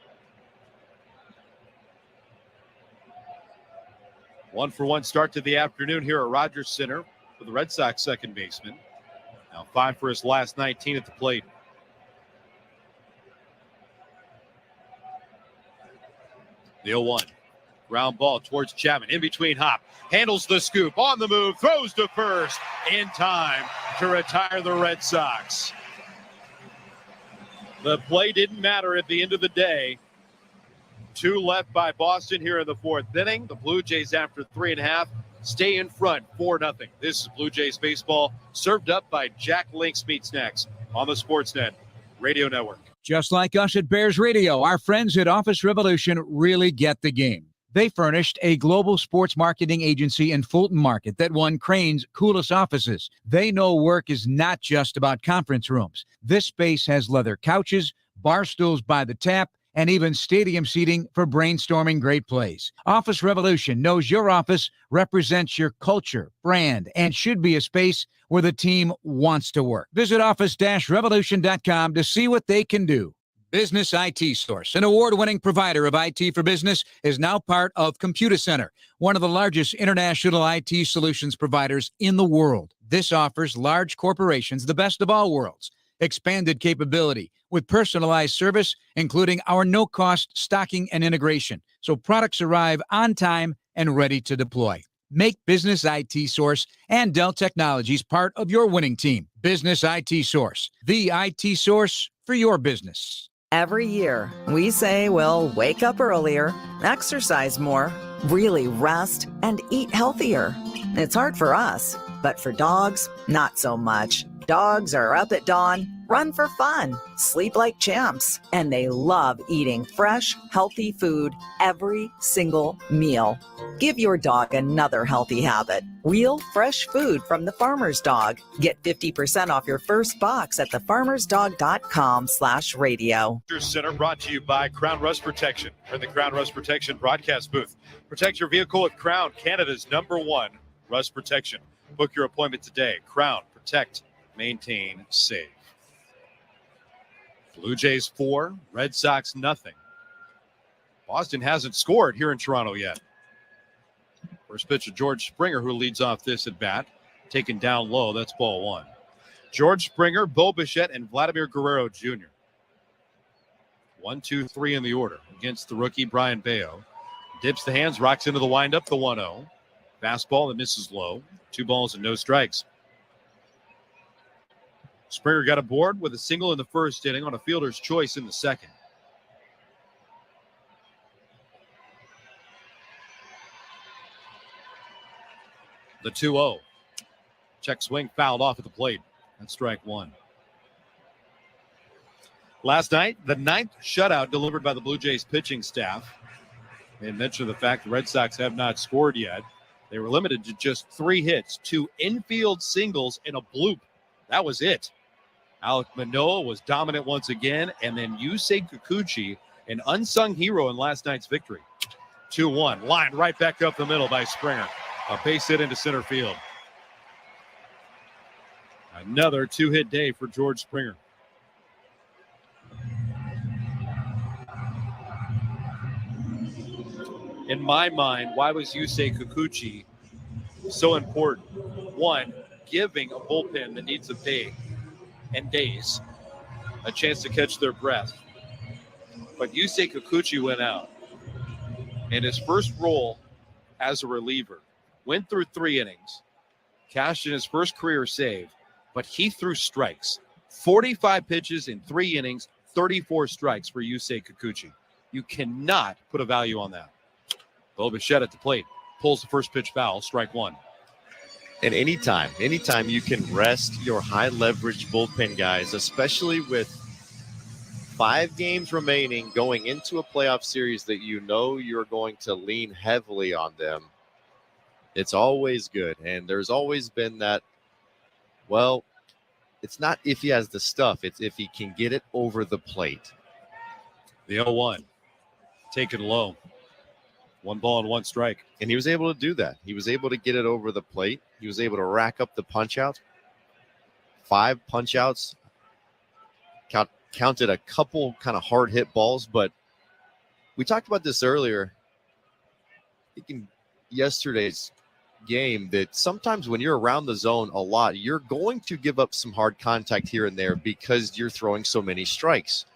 1-for-1 start to the afternoon here at Rogers Center for the Red Sox second baseman. Now 5 for his last 19 at the plate. The 0-1. Ground ball towards Chapman. In between Hop. Handles the scoop. On the move. Throws to first. In time to retire the Red Sox. The play didn't matter at the end of the day. 2 left by Boston here in the 4th inning. The Blue Jays, after 3.5, stay in front 4-0. This is Blue Jays baseball, served up by Jack Link's Meat Snacks on the Sportsnet Radio Network. Just like us at Bears Radio, our friends at Office Revolution really get the game. They furnished a global sports marketing agency in Fulton Market that won Crane's coolest offices. They know work is not just about conference rooms. This space has leather couches, bar stools by the tap, and even stadium seating for brainstorming great plays. Office Revolution knows your office represents your culture, brand, and should be a space where the team wants to work. Visit office-revolution.com to see what they can do. Business IT Source, an award-winning provider of IT for business, is now part of ComputerCenter, one of the largest international IT solutions providers in the world. This offers large corporations the best of all worlds. Expanded capability with personalized service, including our no-cost stocking and integration, so products arrive on time and ready to deploy. Make Business IT Source and Dell Technologies part of your winning team. Business IT Source, the IT source for your business. Every year, we say we'll wake up earlier, exercise more, really rest, and eat healthier. It's hard for us, but for dogs, not so much. Dogs are up at dawn, run for fun, sleep like champs, and they love eating fresh, healthy food every single meal. Give your dog another healthy habit. Real, fresh food from the Farmer's Dog. Get 50% off your first box at thefarmersdog.com/radio. Center brought to you by Crown Rust Protection. We're in the Crown Rust Protection broadcast booth. Protect your vehicle with Crown, Canada's #1 rust protection. Book your appointment today. Crown, protect, maintain, save. Blue Jays 4, Red Sox nothing. Boston hasn't scored here in Toronto yet. First pitch of George Springer, who leads off this at bat. Taken down low, that's ball 1. George Springer, Bo Bichette, and Vladimir Guerrero Jr. 1, 2, 3 in the order against the rookie Brian Bayo. Dips the hands, rocks into the windup, the 1-0. Fastball that misses low. 2 balls and no strikes. Springer got aboard with a single in the first inning on a fielder's choice in the second. The 2-0. Check swing fouled off at the plate. That's strike 1. Last night, the 9th shutout delivered by the Blue Jays pitching staff. They mentioned the fact the Red Sox have not scored yet. They were limited to just 3 hits, 2 infield singles, and a bloop. That was it. Alek Manoah was dominant once again, and then Yusei Kikuchi, an unsung hero in last night's victory. 2-1, lined right back up the middle by Springer. A base hit into center field. Another 2-hit day for George Springer. In my mind, why was Yusei Kikuchi so important? One, giving a bullpen that needs a day and days a chance to catch their breath. But Yusei Kikuchi went out. In his first role as a reliever, went through 3 innings, cashed in his first career save, but he threw strikes. 45 pitches in 3 innings, 34 strikes for Yusei Kikuchi. You cannot put a value on that. Bo Bichette at the plate, pulls the first pitch foul, strike 1. And anytime you can rest your high leverage bullpen guys, especially with 5 games remaining going into a playoff series that you know you're going to lean heavily on them, it's always good. And there's always been that, well, it's not if he has the stuff, it's if he can get it over the plate. The 0-1, taken low. 1 ball and 1 strike. And he was able to do that. He was able to get it over the plate. He was able to rack up the punch out. 5 punch outs. Counted a couple kind of hard hit balls, but we talked about this earlier. I think in yesterday's game that sometimes when you're around the zone a lot, you're going to give up some hard contact here and there because you're throwing so many strikes.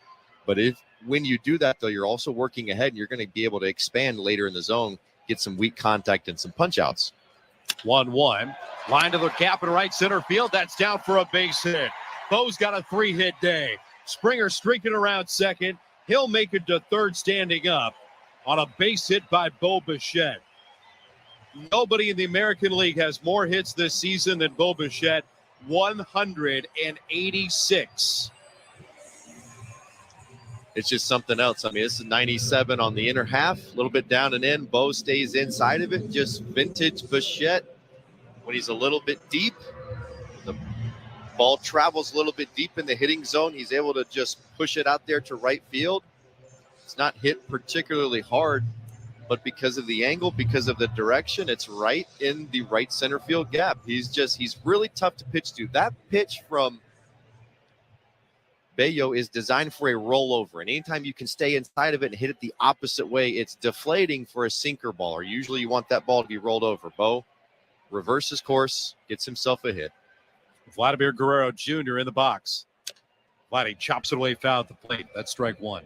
But when you do that, though, you're also working ahead and you're going to be able to expand later in the zone, get some weak contact and some punch outs. 1-1. Line to the cap in right center field. That's down for a base hit. Bo's got a 3-hit day. Springer streaking around second. He'll make it to third standing up on a base hit by Bo Bichette. Nobody in the American League has more hits this season than Bo Bichette. 186. It's just something else. I mean, this is 97 on the inner half, a little bit down and in. Bo stays inside of it. Just vintage Bichette. When he's a little bit deep, the ball travels a little bit deep in the hitting zone. He's able to just push it out there to right field. It's not hit particularly hard, but because of the angle, because of the direction, it's right in the right center field gap. He's really tough to pitch to. That pitch from Bayo is designed for a rollover, and anytime you can stay inside of it and hit it the opposite way, it's deflating for a sinker baller. Usually you want that ball to be rolled over. Bo reverses course, gets himself a hit. Vladimir Guerrero Jr. in the box. Vladdy chops it away foul at the plate. That's strike 1.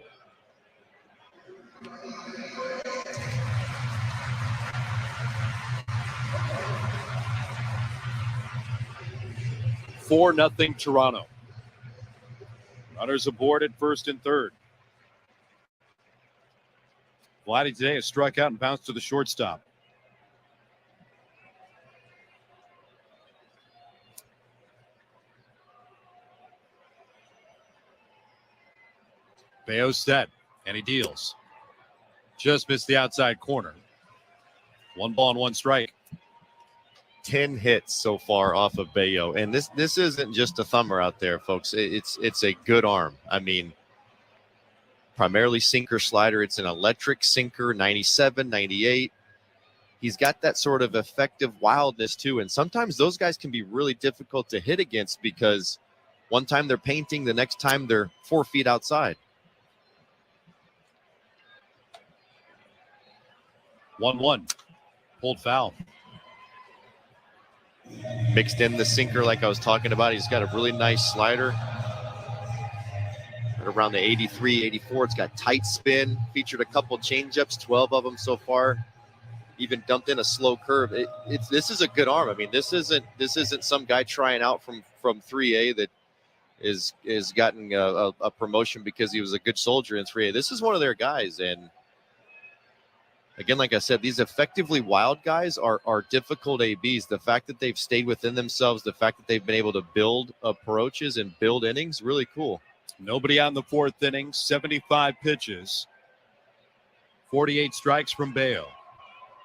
Four nothing Toronto. Runners aboard at first and third. Vladdy today has struck out and bounced to the shortstop. Bayo set, and he deals. Just missed the outside corner. 1 ball and 1 strike. 10 hits so far off of Bayo. And this isn't just a thumber out there, folks. It's a good arm. I mean, primarily sinker slider. It's an electric sinker, 97, 98. He's got that sort of effective wildness too. And sometimes those guys can be really difficult to hit against because one time they're painting, the next time they're 4 feet outside. 1-1. Pulled foul. Mixed in the sinker like I was talking about. He's got a really nice slider. Right around the 83, 84. It's got tight spin. Featured a couple changeups, 12 of them so far. Even dumped in a slow curve. This is a good arm. I mean, this isn't some guy trying out from 3A that is gotten a promotion because he was a good soldier in 3A. This is one of their guys. And again, like I said, these effectively wild guys are difficult ABs. The fact that they've stayed within themselves, the fact that they've been able to build approaches and build innings, really cool. Nobody on the 4th inning, 75 pitches, 48 strikes from Bayo.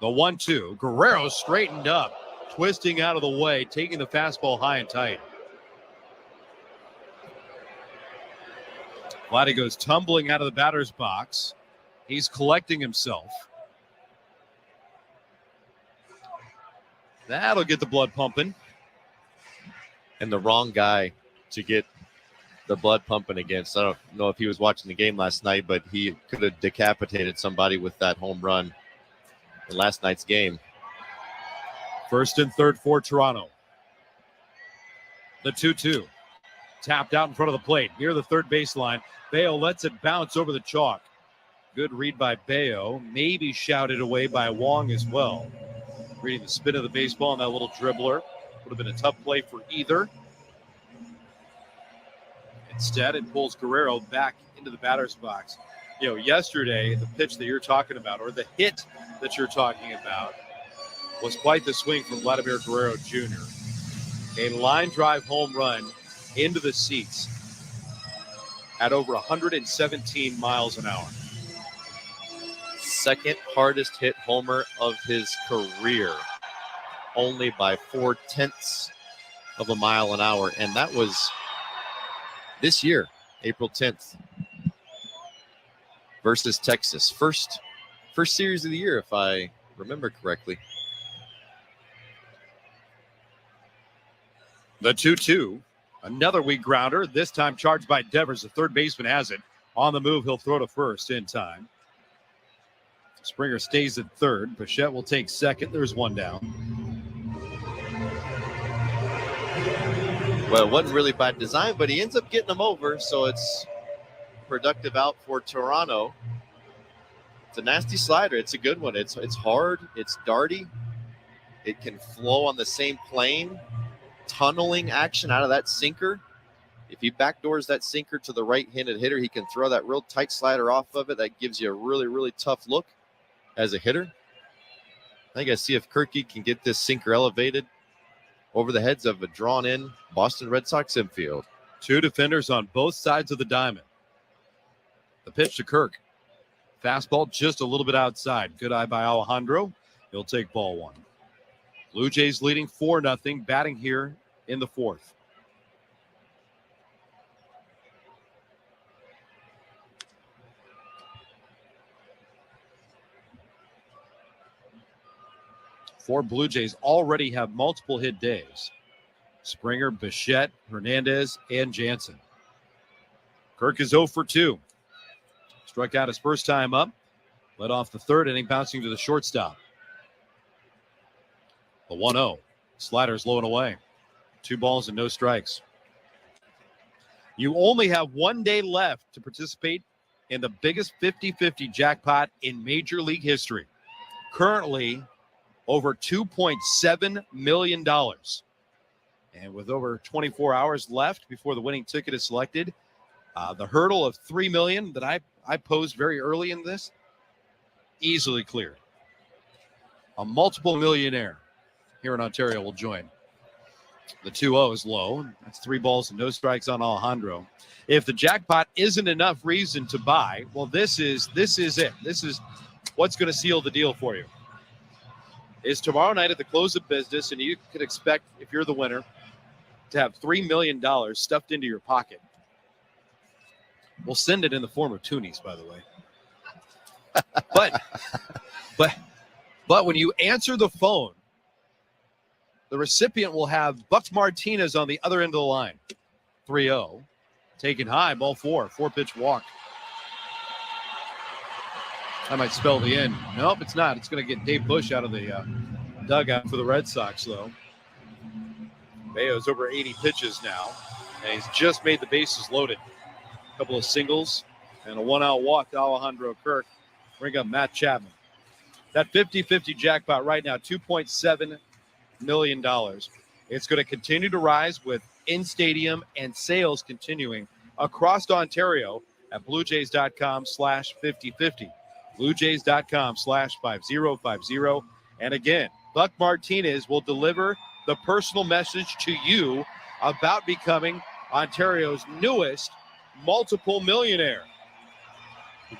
The 1-2. Guerrero straightened up, twisting out of the way, taking the fastball high and tight. Vladdy goes tumbling out of the batter's box. He's collecting himself. That'll get the blood pumping. And the wrong guy to get the blood pumping against. I don't know if he was watching the game last night, but he could have decapitated somebody with that home run in last night's game. 1st and 3rd for Toronto. The 2-2. Tapped out in front of the plate near the 3rd baseline. Bayo lets it bounce over the chalk. Good read by Bayo. Maybe shouted away by Wong as well. Reading the spin of the baseball and that little dribbler. Would have been a tough play for either. Instead, it pulls Guerrero back into the batter's box. You know, yesterday, the pitch that you're talking about, or the hit that you're talking about, was quite the swing from Vladimir Guerrero Jr. A line drive home run into the seats at over 117 miles an hour. Second hardest hit homer of his career, only by 0.4 of a mile an hour. And that was this year, April 10th, versus Texas. First series of the year, if I remember correctly. The 2-2. Another weak grounder, this time charged by Devers. The 3rd baseman has it. On the move, he'll throw to first in time. Springer stays at 3rd. Bichette will take 2nd. There's 1 down. Well, it wasn't really by design, but he ends up getting them over, so it's productive out for Toronto. It's a nasty slider. It's a good one. It's hard. It's darty. It can flow on the same plane. Tunneling action out of that sinker. If he backdoors that sinker to the right-handed hitter, he can throw that real tight slider off of it. That gives you a really, really tough look as a hitter. I think I see if Kirky can get this sinker elevated over the heads of a drawn-in Boston Red Sox infield. 2 defenders on both sides of the diamond. The pitch to Kirk. Fastball just a little bit outside. Good eye by Alejandro. He'll take ball 1. Blue Jays leading 4-0, batting here in the 4th. Four Blue Jays already have multiple hit days. Springer, Bichette, Hernandez, and Jansen. Kirk is 0 for 2. Struck out his first time up. Led off the 3rd inning, bouncing to the shortstop. The 1-0. Slider's low and away. 2 balls and no strikes. You only have 1 day left to participate in the biggest 50-50 jackpot in Major League history. Currently, over $2.7 million. And with over 24 hours left before the winning ticket is selected, the hurdle of $3 million that I posed very early in this, easily cleared. A multiple millionaire here in Ontario will join The 2-0 is low. That's 3 balls and no strikes on Alejandro. If the jackpot isn't enough reason to buy, well, this is it. This is what's going to seal the deal for you. Is tomorrow night at the close of business, and you can expect, if you're the winner, to have $3 million stuffed into your pocket. We'll send it in the form of toonies, by the way. But when you answer the phone, the recipient will have Buck Martinez on the other end of the line. 3-0. Taken high, ball 4. 4-pitch walk. I might spell the end. Nope, it's not. It's going to get Dave Bush out of the dugout for the Red Sox, though. Bayo's over 80 pitches now, and he's just made the bases loaded. A couple of singles and a 1-out walk to Alejandro Kirk. Bring up Matt Chapman. That 50-50 jackpot right now, $2.7 million. It's going to continue to rise with in-stadium and sales continuing across Ontario at bluejays.com/5050. bluejays.com/5050. And again, Buck Martinez will deliver the personal message to you about becoming Ontario's newest multiple millionaire.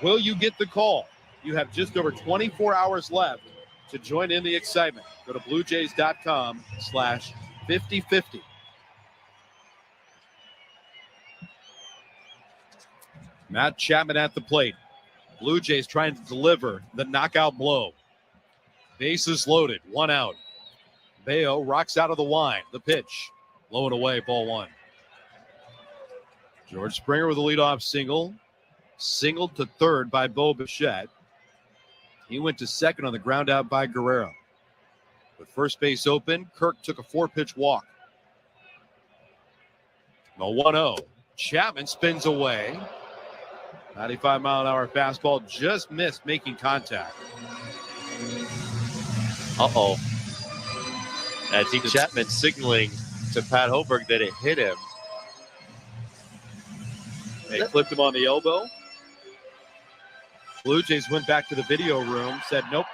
Will you get the call? You have just over 24 hours left to join in the excitement. Go to bluejays.com/5050. Matt Chapman at the plate. Blue Jays trying to deliver the knockout blow. Bases loaded, 1 out. Bayo rocks out of the wind. The pitch, low and away, ball 1. George Springer with a leadoff single. Singled to third by Bo Bichette. He went to second on the ground out by Guerrero. With first base open, Kirk took a 4-pitch walk. The 1-0. Chapman spins away. 95-mile-an-hour fastball just missed making contact. Uh-oh. I see Chapman signaling to Pat Hoberg that it hit him. They clipped him on the elbow. Blue Jays went back to the video room, said, nope,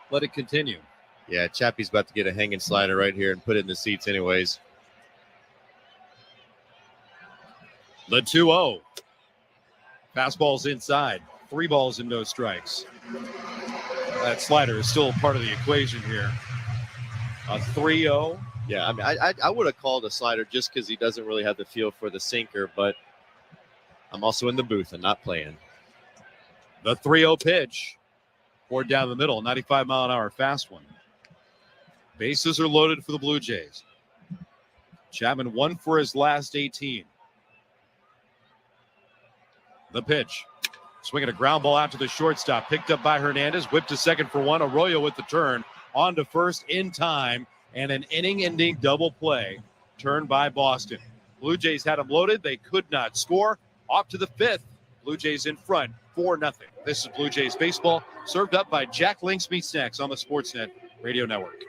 let it continue. Yeah, Chappie's about to get a hanging slider right here and put it in the seats anyways. The 2-0. Fastball's inside. 3 balls and no strikes. That slider is still part of the equation here. A 3-0. Yeah, I mean, I would have called a slider just because he doesn't really have the feel for the sinker, but I'm also in the booth and not playing. The 3-0 pitch. Poured down the middle. 95-mile-an-hour fast one. Bases are loaded for the Blue Jays. Chapman 1 for his last 18. The pitch. Swinging a ground ball out to the shortstop. Picked up by Hernandez. Whipped to second for 1. Arroyo with the turn. On to first in time. And an inning-ending double play. Turned by Boston. Blue Jays had them loaded. They could not score. Off to the 5th. Blue Jays in front. 4-0. This is Blue Jays baseball. Served up by Jack Link's Meat Snacks on the Sportsnet Radio Network.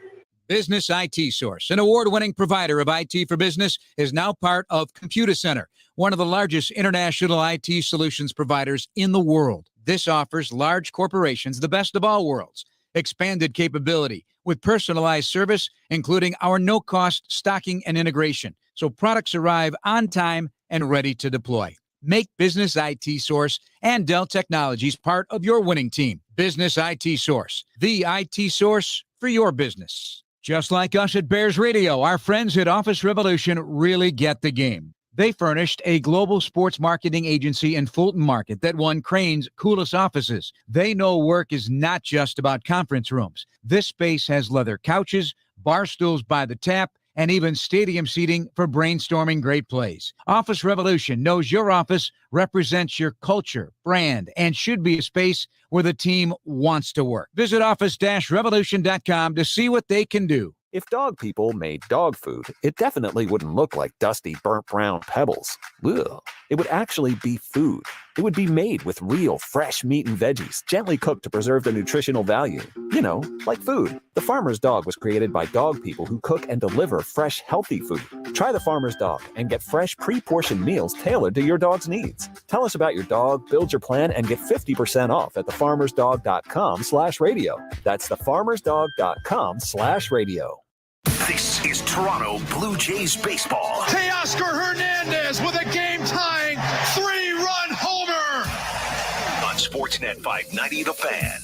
Business IT Source, an award-winning provider of IT for business, is now part of Computer Center, one of the largest international IT solutions providers in the world. This offers large corporations the best of all worlds. Expanded capability with personalized service, including our no-cost stocking and integration, so products arrive on time and ready to deploy. Make Business IT Source and Dell Technologies part of your winning team. Business IT Source, the IT source for your business. Just like us at Bears Radio, our friends at Office Revolution really get the game. They furnished a global sports marketing agency in Fulton Market that won Crane's coolest offices. They know work is not just about conference rooms. This space has leather couches, bar stools by the tap, and even stadium seating for brainstorming great plays. Office Revolution knows your office represents your culture, brand, and should be a space where the team wants to work. Visit office-revolution.com to see what they can do. If dog people made dog food, it definitely wouldn't look like dusty, burnt brown pebbles. Ugh. It would actually be food. It would be made with real, fresh meat and veggies, gently cooked to preserve their nutritional value. You know, like food. The Farmer's Dog was created by dog people who cook and deliver fresh, healthy food. Try the Farmer's Dog and get fresh, pre-portioned meals tailored to your dog's needs. Tell us about your dog, build your plan, and get 50% off at thefarmersdog.com/radio. That's thefarmersdog.com/radio. This is Toronto Blue Jays baseball. Teoscar Hernandez with a game-tying 3-run homer. On Sportsnet 590, The Fan.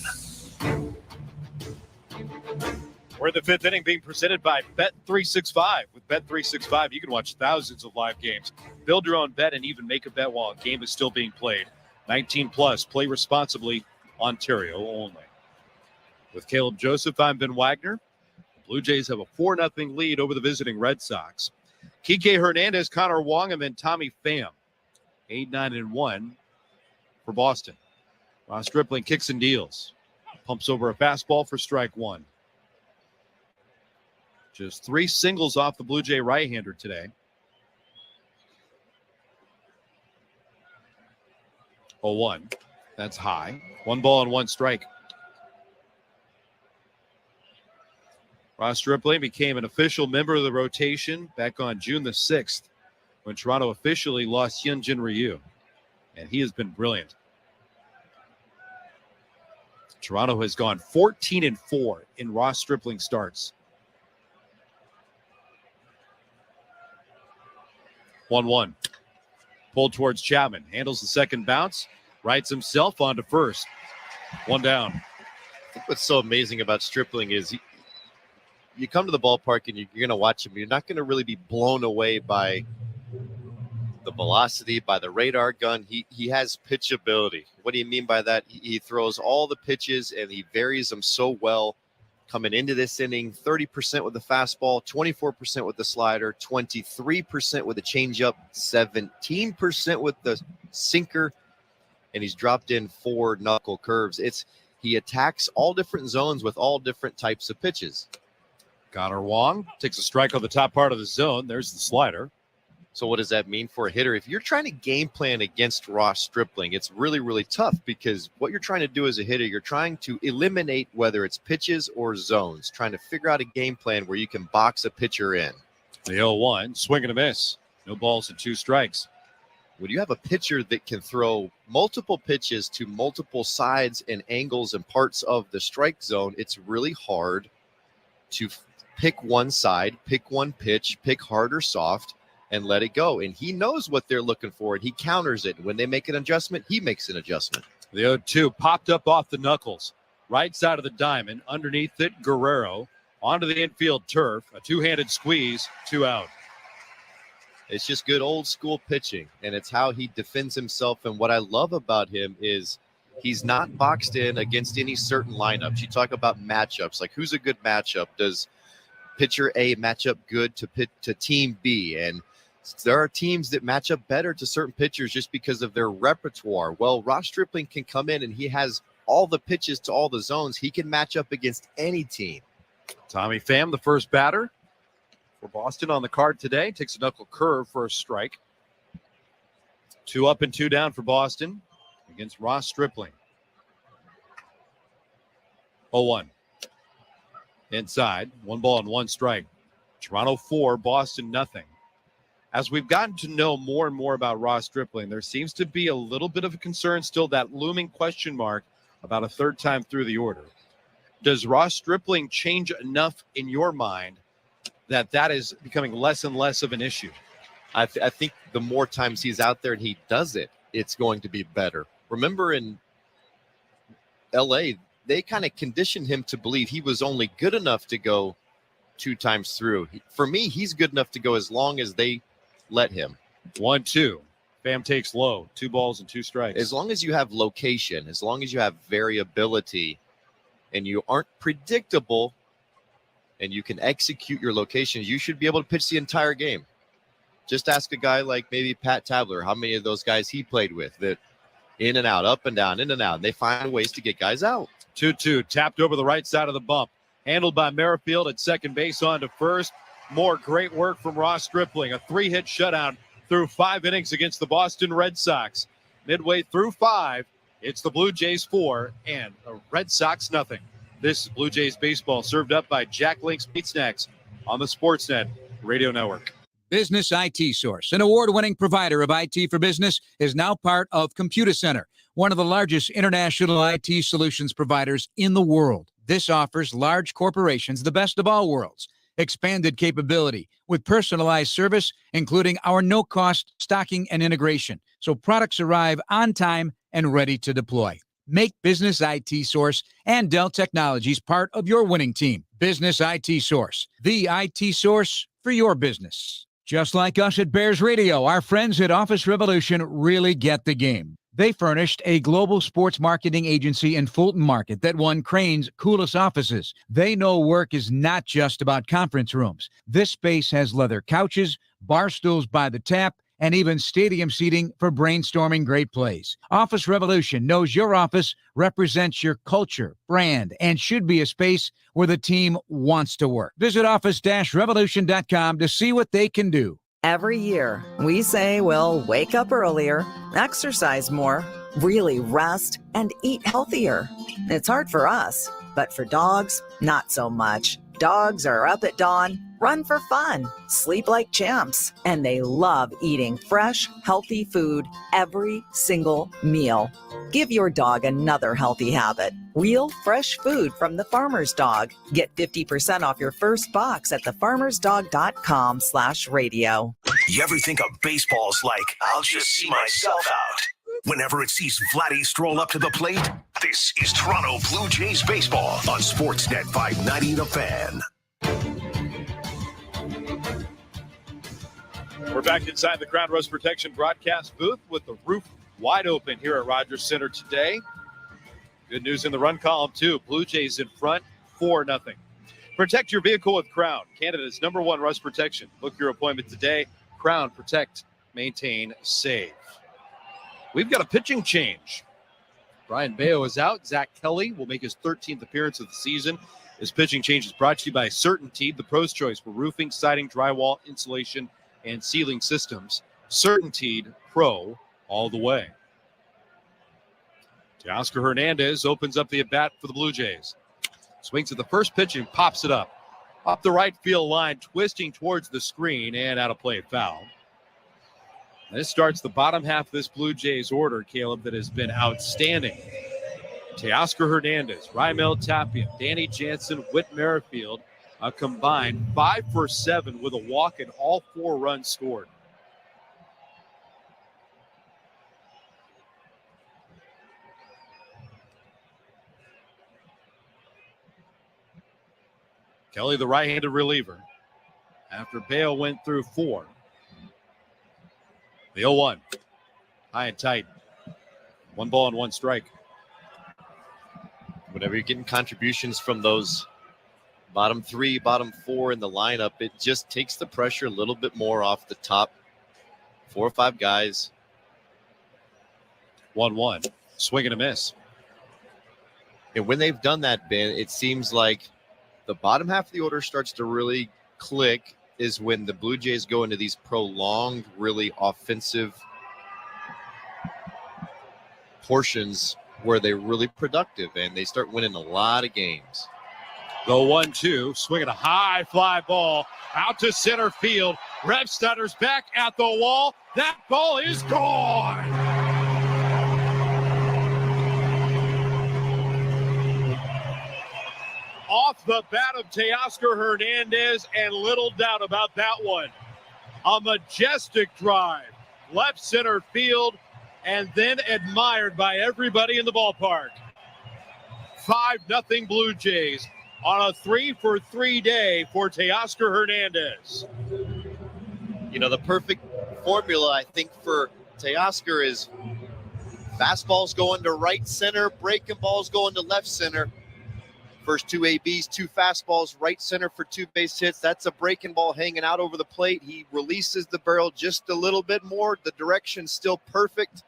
We're in the fifth inning being presented by Bet365. With Bet365, you can watch thousands of live games, build your own bet, and even make a bet while a game is still being played. 19 plus, play responsibly, Ontario only. With Caleb Joseph, I'm Ben Wagner. The Blue Jays have a 4-0 lead over the visiting Red Sox. Kike Hernandez, Connor Wong, and then Tommy Pham. 8-9-1 for Boston. Ross Stripling kicks and deals. Pumps over a fastball for strike one. Just 3 singles off the Blue Jay right-hander today. 0-1. That's high. 1 ball and 1 strike. Ross Stripling became an official member of the rotation back on June the 6th when Toronto officially lost Hyunjin Ryu. And he has been brilliant. Toronto has gone 14-4 in Ross Stripling starts. 1-1. Pulled towards Chapman. Handles the second bounce. Rights himself onto first. 1 down. I think what's so amazing about Stripling is you come to the ballpark and you're going to watch him. You're not going to really be blown away by the velocity, by the radar gun. He has pitchability. What do you mean by that? He throws all the pitches and he varies them so well. Coming into this inning, 30% with the fastball, 24% with the slider, 23% with the changeup, 17% with the sinker, and he's dropped in 4 knuckle curves. He attacks all different zones with all different types of pitches. Connor Wong takes a strike on the top part of the zone. There's the slider. So what does that mean for a hitter? If you're trying to game plan against Ross Stripling, it's really, really tough because what you're trying to do as a hitter, you're trying to eliminate whether it's pitches or zones, trying to figure out a game plan where you can box a pitcher in. The 0-1, swing and a miss. No balls and 2 strikes. When you have a pitcher that can throw multiple pitches to multiple sides and angles and parts of the strike zone, it's really hard to pick one side, pick one pitch, pick hard or soft, and let it go. And he knows what they're looking for, and he counters it. When they make an adjustment, he makes an adjustment. The 0-2 popped up off the knuckles. Right side of the diamond. Underneath it, Guerrero. Onto the infield turf. A 2-handed squeeze. 2 out. It's just good old school pitching, and it's how he defends himself. And what I love about him is he's not boxed in against any certain lineups. You talk about matchups, like who's a good matchup? Does pitcher A match up good to team B? And there are teams that match up better to certain pitchers just because of their repertoire. Well, Ross Stripling can come in and he has all the pitches to all the zones. He can match up against any team. Tommy Pham, the first batter for Boston on the card today, takes a knuckle curve for a strike. 2 up and 2 down for Boston against Ross Stripling. 0-1. Inside, 1 ball and 1 strike. Toronto 4, Boston nothing. As we've gotten to know more and more about Ross Stripling, there seems to be a little bit of a concern still, that looming question mark about a third time through the order. Does Ross Stripling change enough in your mind that is becoming less and less of an issue? I think the more times he's out there and he does it, it's going to be better. Remember in L.A., they kind of conditioned him to believe he was only good enough to go 2 times through. For me, he's good enough to go as long as they let him. 1-2. Pham takes low. 2 balls and 2 strikes. As long as you have location, as long as you have variability, and you aren't predictable, and you can execute your locations, you should be able to pitch the entire game. Just ask a guy like maybe Pat Tabler, how many of those guys he played with that in and out, up and down, in and out. They find ways to get guys out. 2-2, tapped over the right side of the bump. Handled by Merrifield at second base on to first. More great work from Ross Stripling. A 3-hit shutout through 5 innings against the Boston Red Sox. Midway through 5, it's the Blue Jays 4 and the Red Sox nothing. This is Blue Jays baseball, served up by Jack Link's Meat Snacks on the Sportsnet Radio Network. Business IT Source, an award-winning provider of IT for business, is now part of Computer Center, one of the largest international IT solutions providers in the world. This offers large corporations the best of all worlds. expanded capability with personalized service, including our no-cost stocking and integration, so products arrive on time and ready to deploy. Make Business IT Source and Dell Technologies part of your winning team. Business IT Source, the IT source for your business. Just like us at Bears Radio, our friends at Office Revolution really get the game. They furnished a global sports marketing agency in Fulton Market that won Crane's coolest offices. They know work is not just about conference rooms. This space has leather couches, bar stools by the tap, and even stadium seating for brainstorming great plays. Office Revolution knows your office represents your culture, brand, and should be a space where the team wants to work. Visit office-revolution.com to see what they can do. Every year, we say we'll wake up earlier, exercise more, really rest, and eat healthier. It's hard for us, but for dogs, not so much. Dogs are up at dawn, run for fun, sleep like champs, and they love eating fresh, healthy food every single meal. Give your dog another healthy habit. Real, fresh food from the Farmer's Dog. Get 50% off your first box at thefarmersdog.com/radio. You ever think of baseball's like, I'll just see myself out? Whenever it sees Vladdy stroll up to the plate, this is Toronto Blue Jays baseball on Sportsnet 590 The Fan. We're back inside the Ground Rust Protection broadcast booth with the roof wide open here at Rogers Center today. Good news in the run column, too. Blue Jays in front, 4-0. Protect your vehicle with Crown, Canada's #1 rust protection. Book your appointment today. Crown, protect, maintain, save. We've got a pitching change. Brian Bayo is out. Zach Kelly will make his 13th appearance of the season. This pitching change is brought to you by Certainteed, the pro's choice for roofing, siding, drywall, insulation, and ceiling systems. Certainteed Pro all the way. Teoscar Hernandez opens up the at-bat for the Blue Jays. Swings at the first pitch and pops it up the right field line, twisting towards the screen and out of play, foul. This starts the bottom half of this Blue Jays order, Caleb, that has been outstanding. Teoscar Hernandez, Raimel Tapia, Danny Jansen, Whit Merrifield, a combined 5 for 7 with a walk and all 4 runs scored. Kelly, the right-handed reliever, after Bale went through 4. The 0-1, high and tight. 1 ball and 1 strike. Whenever you're getting contributions from those bottom 3, bottom 4 in the lineup, it just takes the pressure a little bit more off the top 4 or 5 guys. 1-1, swing and a miss. And when they've done that, Ben, it seems like the bottom half of the order starts to really click is when the Blue Jays go into these prolonged, really offensive portions where they're really productive and they start winning a lot of games. The 1-2, swinging a high fly ball out to center field. Refstetter's back at the wall. That ball is gone. Off the bat of Teoscar Hernandez, and little doubt about that one. A majestic drive, left center field, and then admired by everybody in the ballpark. 5-0 Blue Jays on a 3-for-3 day for Teoscar Hernandez. You know, the perfect formula, I think, for Teoscar is fastballs going to right center, breaking balls going to left center. First 2 ABs, 2 fastballs, right center for 2 base hits. That's a breaking ball hanging out over the plate. He releases the barrel just a little bit more. The direction's still perfect,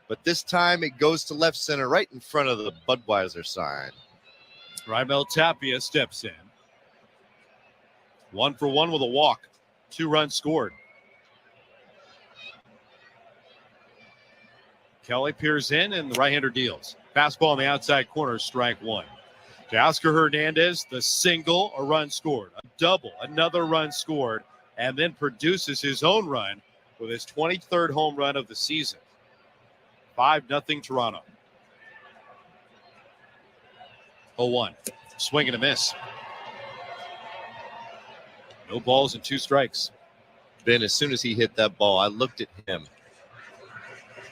but this time it goes to left center right in front of the Budweiser sign. Raimel Tapia steps in. 1 for 1 with a walk. 2 runs scored. Kelly peers in, and the right-hander deals. Fastball on the outside corner, strike 1. Teoscar Hernandez, the single, a run scored. A double, another run scored, and then produces his own run with his 23rd home run of the season. 5-0 Toronto. 0-1, swing and a miss. No balls and 2 strikes. Ben, as soon as he hit that ball, I looked at him,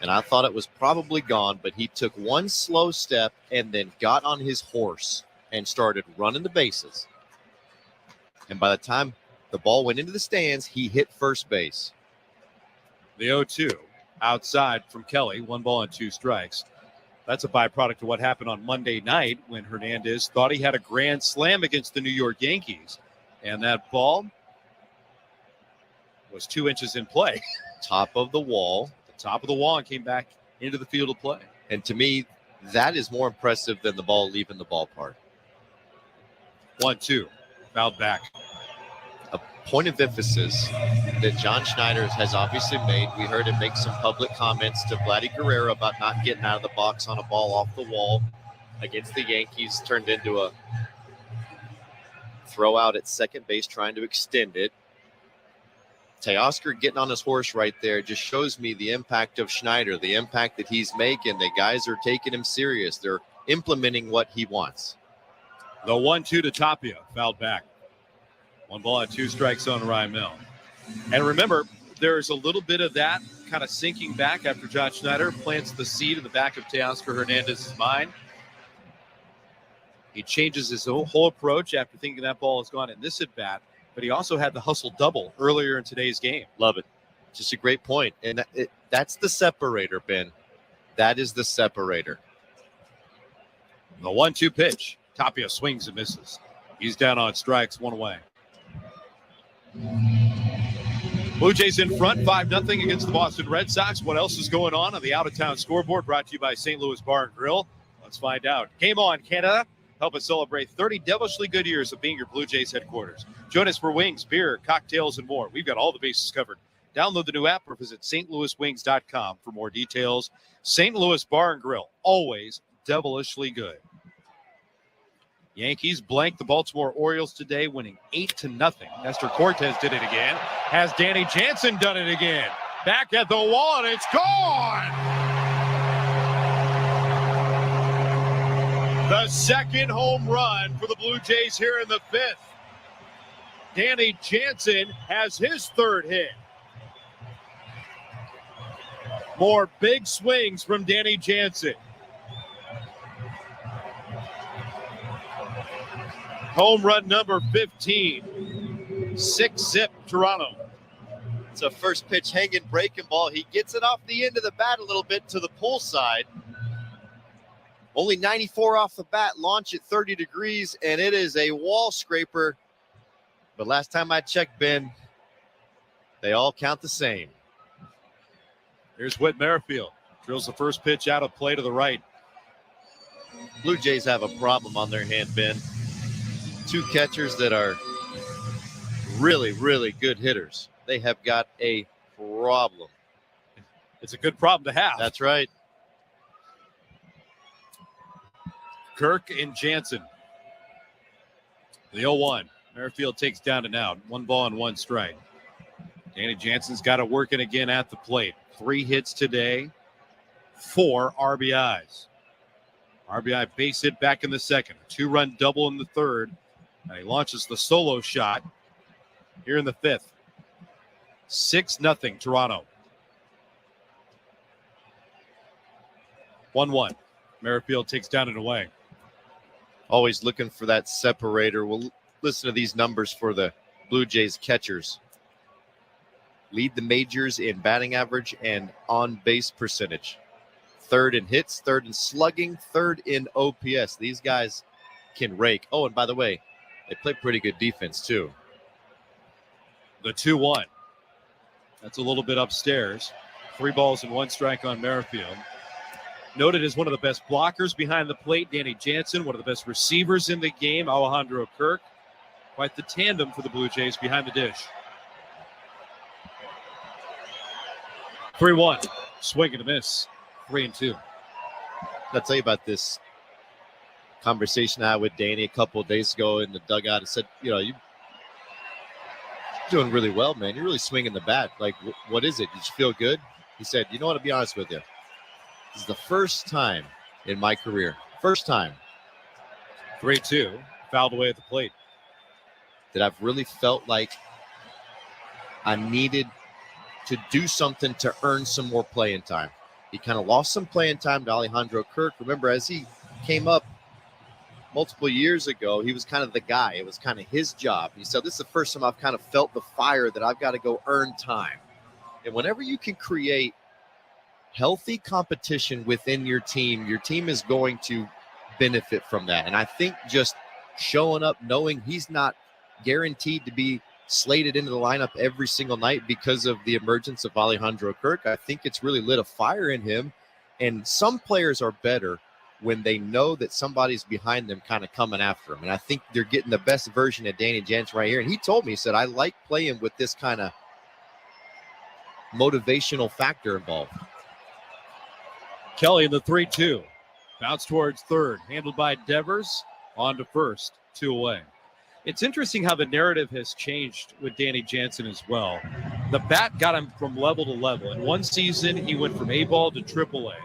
and I thought it was probably gone, but he took one slow step and then got on his horse and started running the bases. And by the time the ball went into the stands, he hit first base. The 0-2 outside from Kelly, 1 ball and 2 strikes. That's a byproduct of what happened on Monday night when Hernandez thought he had a grand slam against the New York Yankees. And that ball was 2 inches in play. Top of the wall. The top of the wall and came back into the field of play. And to me, that is more impressive than the ball leaving the ballpark. 1-2, fouled back. A point of emphasis that John Schneider has obviously made. We heard him make some public comments to Vladimir Guerrero about not getting out of the box on a ball off the wall against the Yankees. Turned into a throw out at second base, trying to extend it. Teoscar getting on his horse right there just shows me the impact of Schneider, the impact that he's making. The guys are taking him serious. They're implementing what he wants. The 1-2 to Tapia, fouled back. 1 ball and 2 strikes on Rymel. And remember, there's a little bit of that kind of sinking back after John Schneider plants the seed in the back of Teoscar Hernandez's mind. He changes his whole approach after thinking that ball is gone in this at-bat, but he also had the hustle double earlier in today's game. Love it. Just a great point. And that's the separator, Ben. That is the separator. The 1-2 pitch. Tapia swings and misses. He's down on strikes, 1 away. Blue Jays in front, 5-0 against the Boston Red Sox. What else is going on the out-of-town scoreboard? Brought to you by St. Louis Bar and Grill. Let's find out. Game on, Canada. Help us celebrate 30 devilishly good years of being your Blue Jays headquarters. Join us for wings, beer, cocktails, and more. We've got all the bases covered. Download the new app or visit stlouiswings.com for more details. St. Louis Bar and Grill, always devilishly good. Yankees blanked the Baltimore Orioles today, winning 8-0. Nestor Cortez did it again. Has Danny Jansen done it again? Back at the wall, and it's gone! The second home run for the Blue Jays here in the 5th. Danny Jansen has his 3rd hit. More big swings from Danny Jansen. Home run number 15. 6-zip Toronto. It's a first pitch hanging breaking ball. He gets it off the end of the bat a little bit to the pull side. Only 94 off the bat, launch at 30 degrees, and it is a wall scraper. But last time I checked, Ben, they all count the same. Here's Whit Merrifield. Drills the first pitch out of play to the right. Blue Jays have a problem on their hand, Ben. 2 catchers that are really, really good hitters. They have got a problem. It's a good problem to have. That's right. Kirk and Jansen. The 0-1. Merrifield takes down and out. 1 ball and 1 strike. Danny Jansen's got to work it again at the plate. 3 hits today, 4 RBIs. RBI base hit back in the 2nd. A 2-run double in the 3rd. And he launches the solo shot here in the 5th. 6-0 Toronto. 1-1. Merrifield takes down and away. Always looking for that separator. We'll listen to these numbers for the Blue Jays catchers. Lead the majors in batting average and on-base percentage. 3rd in hits, 3rd in slugging, 3rd in OPS. These guys can rake. Oh, and by the way, they play pretty good defense too. The 2-1. That's a little bit upstairs. 3 balls and 1 strike on Merrifield. Noted as one of the best blockers behind the plate, Danny Jansen, one of the best receivers in the game, Alejandro Kirk. Quite the tandem for the Blue Jays behind the dish. 3-1. Swing and a miss. 3-2. I'll tell you about this conversation I had with Danny a couple of days ago in the dugout. I said, you know, you're doing really well, man. You're really swinging the bat. Like, what is it? Did you feel good? He said, you know what, to be honest with you, this is the first time in my career, first time. 3-2. Fouled away at the plate. That I've really felt like I needed to do something to earn some more playing time. He kind of lost some playing time to Alejandro Kirk. Remember, as he came up multiple years ago, he was kind of the guy. It was kind of his job. He said, this is the first time I've kind of felt the fire that I've got to go earn time. And whenever you can create healthy competition within your team is going to benefit from that. And I think just showing up, knowing he's not guaranteed to be slated into the lineup every single night because of the emergence of Alejandro Kirk, I think it's really lit a fire in him. And some players are better when they know that somebody's behind them kind of coming after them. And I think they're getting the best version of Danny Jansen right here. And he told me, he said, I like playing with this kind of motivational factor involved. Kelly in the 3-2. Bounce towards third. Handled by Devers. On to first. 2 away. It's interesting how the narrative has changed with Danny Jansen as well. The bat got him from level to level. In one season, he went from A-ball to AAA.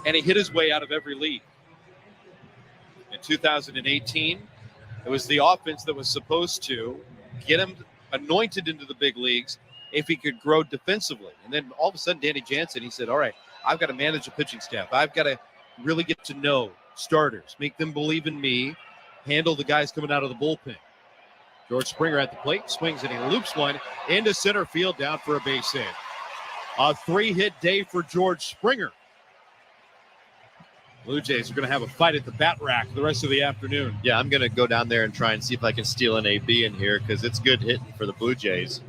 And he hit his way out of every league. In 2018, it was the offense that was supposed to get him anointed into the big leagues if he could grow defensively. And then all of a sudden, Danny Jansen, he said, all right, I've got to manage a pitching staff. I've got to really get to know starters, make them believe in me, handle the guys coming out of the bullpen. George Springer at the plate, swings and he loops one into center field, down for a base hit. A 3-hit day for George Springer. Blue Jays are going to have a fight at the bat rack the rest of the afternoon. Yeah, I'm going to go down there and try and see if I can steal an AB in here because it's good hitting for the Blue Jays.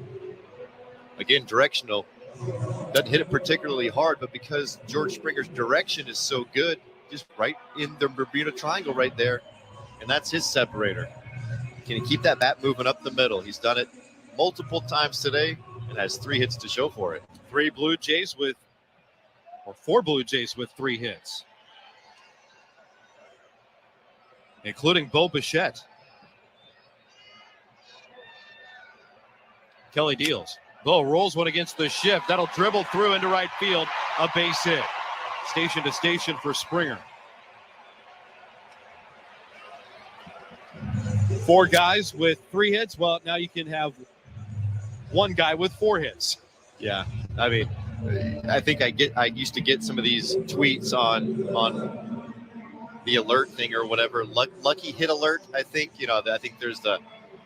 Again, directional. Doesn't hit it particularly hard, but because George Springer's direction is so good, just right in the Bermuda Triangle right there, and that's his separator. Can he keep that bat moving up the middle? He's done it multiple times today and has 3 hits to show for it. 4 Blue Jays with 3 hits, including Bo Bichette. Kelly deals. Bo rolls one against the shift. That'll dribble through into right field. A base hit. Station to station for Springer. 4 guys with 3 hits. Well, now you can have 1 guy with 4 hits. Yeah, I mean, I think I used to get some of these tweets on the alert thing or whatever. Lucky hit alert. I think I think there's the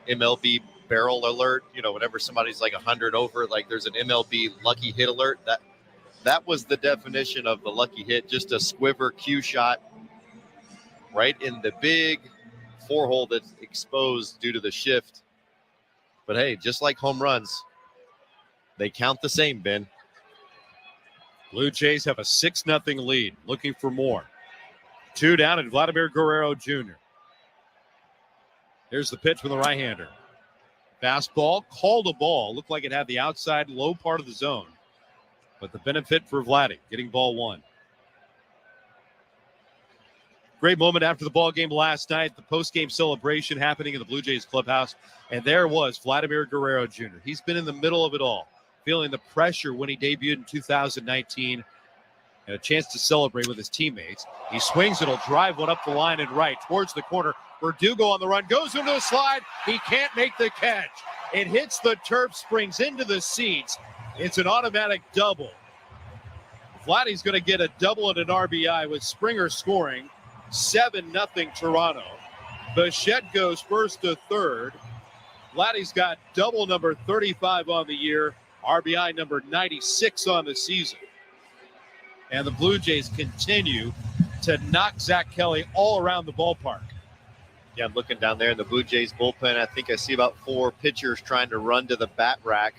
MLB barrel alert. Whenever somebody's like 100 over, like there's an MLB lucky hit alert. That was the definition of the lucky hit. Just a squiver cue shot right in the big 4-hole that's exposed due to the shift. But hey, just like home runs, they count the same, Ben. Blue Jays have a 6-0 lead. Looking for more. 2 down and Vladimir Guerrero Jr. Here's the pitch from the right-hander. Fastball, called a ball. Looked like it had the outside low part of the zone. But the benefit for Vladdy, getting ball 1. Great moment after the ball game last night. The post-game celebration happening in the Blue Jays clubhouse. And there was Vladimir Guerrero Jr. He's been in the middle of it all, feeling the pressure when he debuted in 2019. And a chance to celebrate with his teammates. He swings, it'll drive one up the line and right towards the corner. Verdugo on the run, goes into the slide. He can't make the catch. It hits the turf, springs into the seats. It's an automatic double. Vladdy's going to get a double and an RBI with Springer scoring. 7-0 Toronto. Bichette goes first to third. Vladdy's got double number 35 on the year, RBI number 96 on the season. And the Blue Jays continue to knock Zach Kelly all around the ballpark. Yeah, I'm looking down there in the Blue Jays bullpen. I think I see about 4 pitchers trying to run to the bat rack.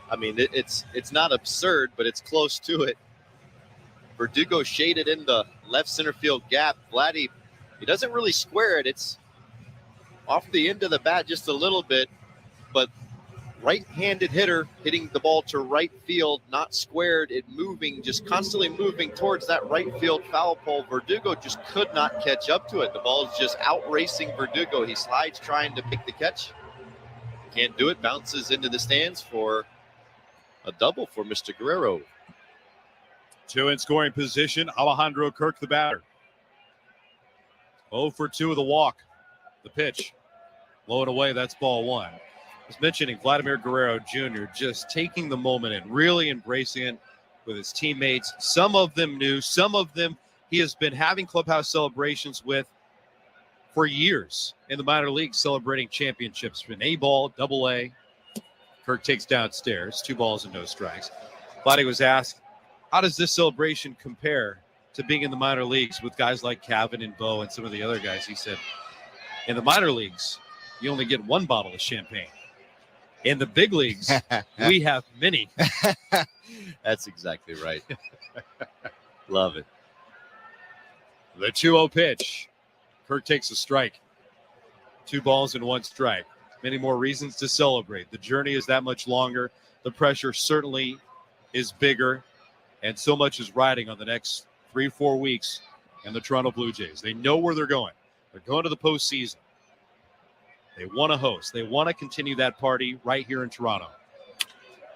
I mean, it's not absurd, but it's close to it. Verdugo shaded in the left center field gap. Vladdy, he doesn't really square it. It's off the end of the bat just a little bit, but right-handed hitter hitting the ball to right field, not squared, it moving, just constantly moving towards that right field foul pole. Verdugo just could not catch up to it. The ball is just out-racing Verdugo. He slides trying to make the catch. Can't do it. Bounces into the stands for a double for Mr. Guerrero. 2 in scoring position. Alejandro Kirk, the batter. 0 for 2 with a walk. The pitch. Low and away. That's ball 1. was mentioning Vladimir Guerrero Jr. just taking the moment and really embracing it with his teammates. Some of them new, some of them he has been having clubhouse celebrations with for years in the minor leagues, celebrating championships. From A ball, double A. Kirk takes downstairs, 2 balls and no strikes. Vladdy was asked, how does this celebration compare to being in the minor leagues with guys like Cavan and Bo and some of the other guys? He said, in the minor leagues, you only get 1 bottle of champagne. In the big leagues, we have many. That's exactly right. Love it. The 2-0 pitch. Kirk takes a strike. 2 balls and 1 strike. Many more reasons to celebrate. The journey is that much longer. The pressure certainly is bigger. And so much is riding on the next 3-4 weeks and the Toronto Blue Jays. They know where they're going. They're going to the postseason. They want to host. They want to continue that party right here in Toronto.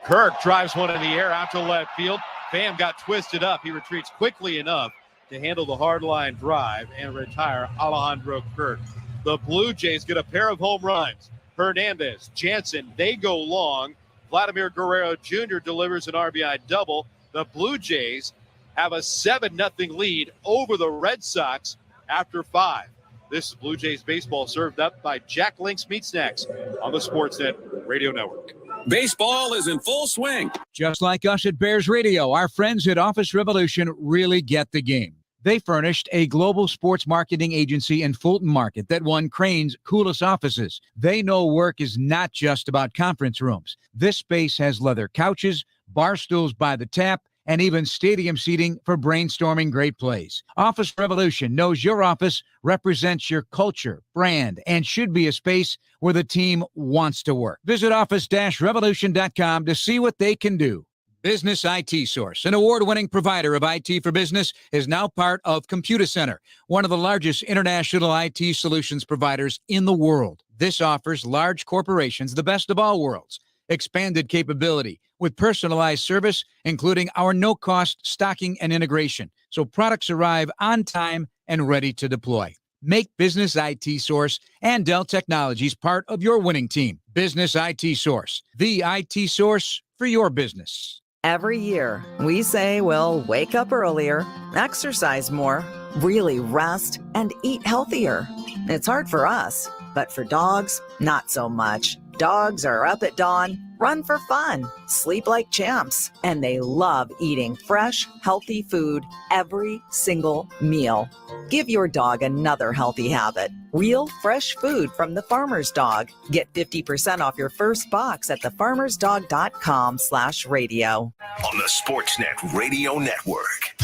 Kirk drives one in the air out to left field. Pham got twisted up. He retreats quickly enough to handle the hard line drive and retire Alejandro Kirk. The Blue Jays get a pair of home runs. Hernandez, Jansen, they go long. Vladimir Guerrero Jr. delivers an RBI double. The Blue Jays have a 7-0 lead over the Red Sox after 5. This is Blue Jays baseball, served up by Jack Link's Meat Snacks on the Sportsnet Radio Network. Baseball is in full swing. Just like us at Bears Radio, our friends at Office Revolution really get the game. They furnished a global sports marketing agency in Fulton Market that won Crane's coolest offices. They know work is not just about conference rooms. This space has leather couches, bar stools by the tap, and even stadium seating for brainstorming great plays. Office Revolution knows your office represents your culture, brand, and should be a space where the team wants to work. Visit office-revolution.com to see what they can do. Business IT Source, an award-winning provider of IT for business, is now part of ComputerCenter, one of the largest international IT solutions providers in the world. This offers large corporations the best of all worlds. Expanded capability with personalized service, including our no-cost stocking and integration, so products arrive on time and ready to deploy. Make Business IT Source and Dell Technologies part of your winning team. Business IT Source, the IT source for your business. Every year, we say we'll wake up earlier, exercise more, really rest, and eat healthier. It's hard for us, but for dogs, not so much. Dogs are up at dawn, run for fun, sleep like champs, and they love eating fresh, healthy food every single meal. Give your dog another healthy habit. Real, fresh food from the Farmer's Dog. Get 50% off your first box at thefarmersdog.com/radio. On the Sportsnet Radio Network.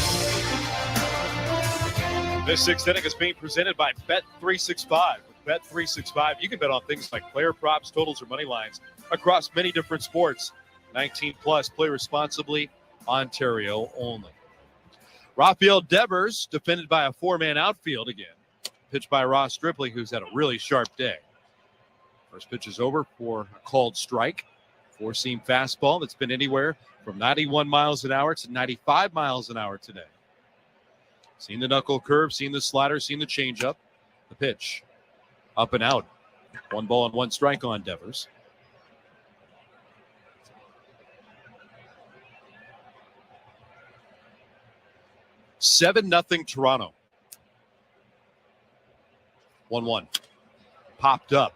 This 6th inning is being presented by Bet365. With Bet365, you can bet on things like player props, totals, or money lines across many different sports. 19 plus, play responsibly, Ontario only. Rafael Devers defended by a 4-man outfield again. Pitched by Ross Stripley, who's had a really sharp day. First pitch is over for a called strike. 4-seam fastball that's been anywhere from 91 miles an hour to 95 miles an hour today. Seen the knuckle curve, seen the slider, seen the changeup. The pitch up and out. 1 ball and 1 strike on Devers. $7-0 Toronto. 1-1. Popped up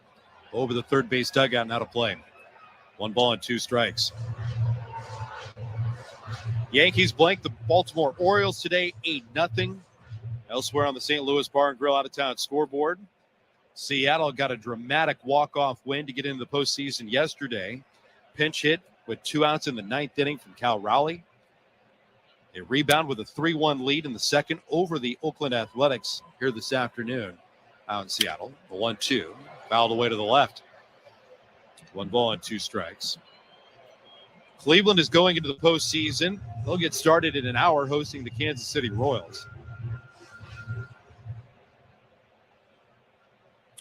over the third base dugout and out of play. 1 ball and 2 strikes. Yankees blank the Baltimore Orioles today, 8-0. Elsewhere on the St. Louis Bar and Grill out-of-town scoreboard, Seattle got a dramatic walk-off win to get into the postseason yesterday. Pinch hit with 2 outs in the 9th inning from Cal Rowley. They rebound with a 3-1 lead in the second over the Oakland Athletics here this afternoon out in Seattle. The 1-2 fouled away to the left. 1 ball and 2 strikes. Cleveland is going into the postseason. They'll get started in an hour hosting the Kansas City Royals.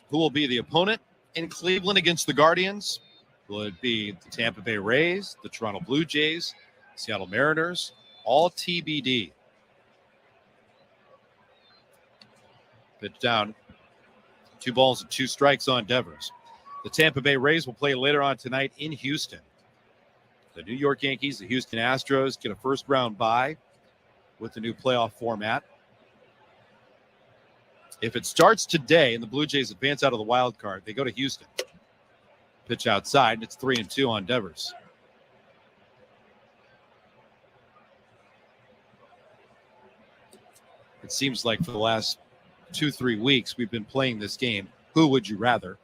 Who will be the opponent in Cleveland against the Guardians? Will it be the Tampa Bay Rays, the Toronto Blue Jays, Seattle Mariners? All TBD. Pitch down. 2 balls and 2 strikes on Devers. The Tampa Bay Rays will play later on tonight in Houston. The New York Yankees, the Houston Astros get a first-round bye with the new playoff format. If it starts today and the Blue Jays advance out of the wild card, they go to Houston. Pitch outside, and it's 3-2 on Devers. It seems like for the last 2-3 weeks, we've been playing this game. Who would you rather?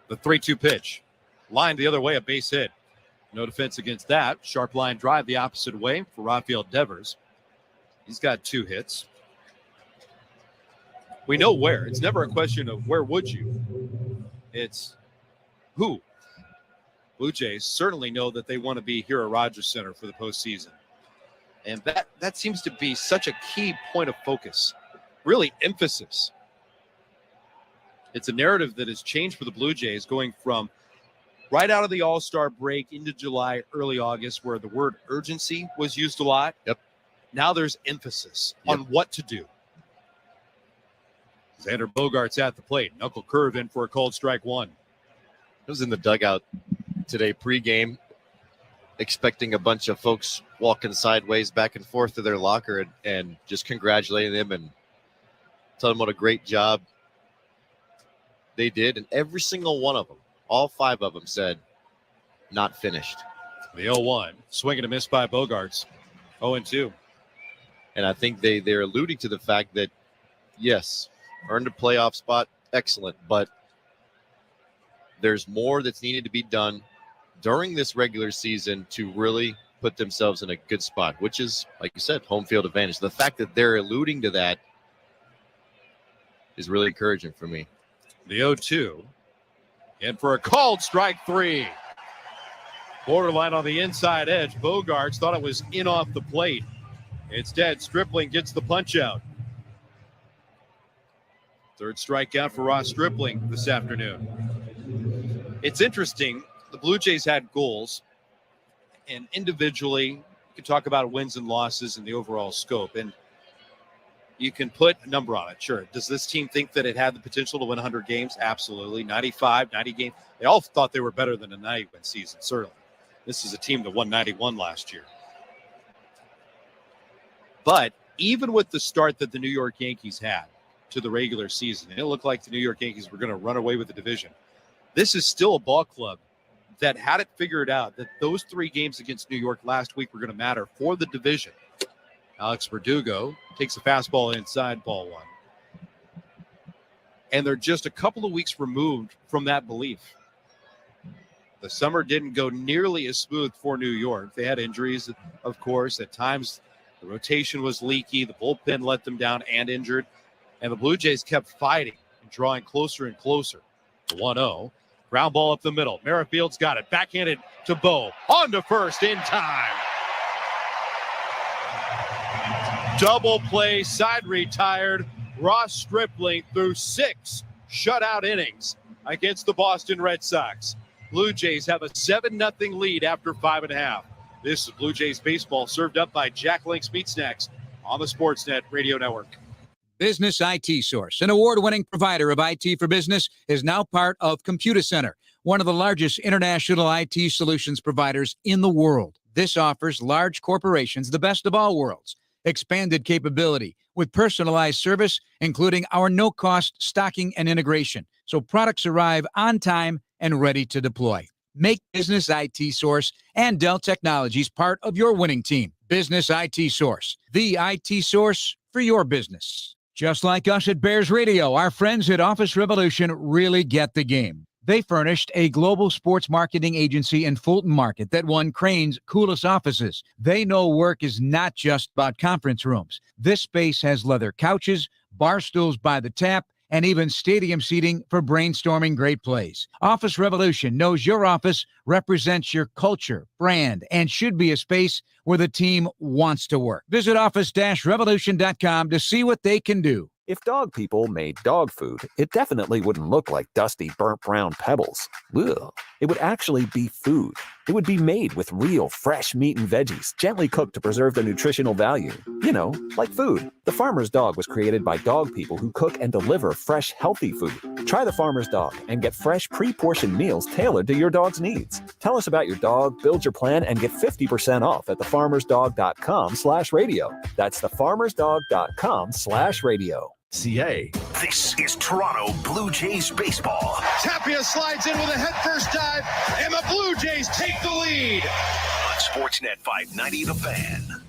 The 3-2 pitch. Lined the other way, a base hit. No defense against that. Sharp line drive the opposite way for Rafael Devers. He's got 2 hits. We know where. It's never a question of where would you. It's who. Blue Jays certainly know that they want to be here at Rogers Center for the postseason. And that seems to be such a key point of focus. Really emphasis. It's a narrative that has changed for the Blue Jays going from right out of the All-Star break into July, early August, where the word urgency was used a lot. Yep. Now there's emphasis on what to do. Xander Bogaerts at the plate. Knuckle curve in for a called strike 1. I was in the dugout today pregame, expecting a bunch of folks walking sideways back and forth to their locker and just congratulating them and telling them what a great job they did. And every single one of them, all 5 of them said, not finished. The 0-1, swing and a miss by Bogaerts. 0-2. And I think they're alluding to the fact that, yes, earned a playoff spot, excellent, but there's more that's needed to be done during this regular season to really put themselves in a good spot, which is, like you said, home field advantage. The fact that they're alluding to that is really encouraging for me. The 0-2, and for a called strike 3. Borderline on the inside edge. Bogaerts thought it was in off the plate. Instead, Stripling gets the punch out. Third strikeout for Ross Stripling this afternoon. It's interesting. The Blue Jays had goals, and individually, you can talk about wins and losses and the overall scope, and you can put a number on it. Sure. Does this team think that it had the potential to win 100 games? Absolutely. 95, 90 games. They all thought they were better than a 90-win season, certainly. This is a team that won 91 last year. But even with the start that the New York Yankees had to the regular season, and it looked like the New York Yankees were going to run away with the division, this is still a ball club that had it figured out that those 3 games against New York last week were going to matter for the division. Alex Verdugo takes a fastball inside, ball 1. And they're just a couple of weeks removed from that belief. The summer didn't go nearly as smooth for New York. They had injuries, of course. At times, the rotation was leaky. The bullpen let them down and injured. And the Blue Jays kept fighting and drawing closer and closer. The 1-0. Ground ball up the middle. Merrifield's got it. Backhanded to Bo. On to first in time. Double play, side retired. Ross Stripling threw 6 shutout innings against the Boston Red Sox. Blue Jays have a 7-0 lead after 5.5. This is Blue Jays baseball, served up by Jack Link's Meat Snacks on the Sportsnet Radio Network. Business IT Source, an award-winning provider of IT for business, is now part of Computer Center, one of the largest international IT solutions providers in the world. This offers large corporations the best of all worlds. Expanded capability with personalized service, including our no-cost stocking and integration, so products arrive on time and ready to deploy. Make Business IT Source and Dell Technologies part of your winning team. Business IT Source, the IT source for your business. Just like us at Bears Radio, our friends at Office Revolution really get the game. They furnished a global sports marketing agency in Fulton Market that won Crane's coolest offices. They know work is not just about conference rooms. This space has leather couches, bar stools by the tap, and even stadium seating for brainstorming great plays. Office Revolution knows your office represents your culture, brand, and should be a space where the team wants to work. Visit office-revolution.com to see what they can do. If dog people made dog food, it definitely wouldn't look like dusty, burnt brown pebbles. Ugh. It would actually be food. It would be made with real, fresh meat and veggies, gently cooked to preserve their nutritional value. You know, like food. The Farmer's Dog was created by dog people who cook and deliver fresh, healthy food. Try the Farmer's Dog and get fresh, pre-portioned meals tailored to your dog's needs. Tell us about your dog, build your plan, and get 50% off at thefarmersdog.com/radio. That's thefarmersdog.com/radio. CA. This is Toronto Blue Jays baseball. Tapia slides in with a headfirst dive, and the Blue Jays take the lead. On Sportsnet 590, The Fan.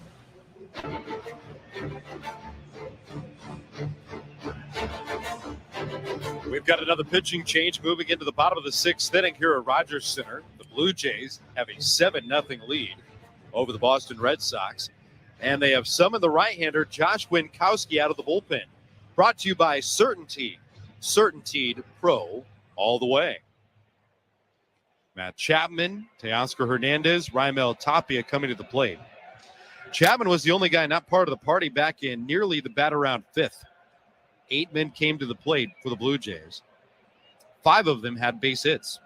We've got another pitching change moving into the bottom of the sixth inning here at Rogers Center. The Blue Jays have a 7-0 lead over the Boston Red Sox, and they have summoned the right-hander Josh Winkowski out of the bullpen. Brought to you by Certainty. Certainteed Pro all the way. Matt Chapman, Teoscar Hernandez, Raimel Tapia coming to the plate. Chapman was the only guy not part of the party back in nearly the bat around fifth. 8 men came to the plate for the Blue Jays. 5 of them had base hits,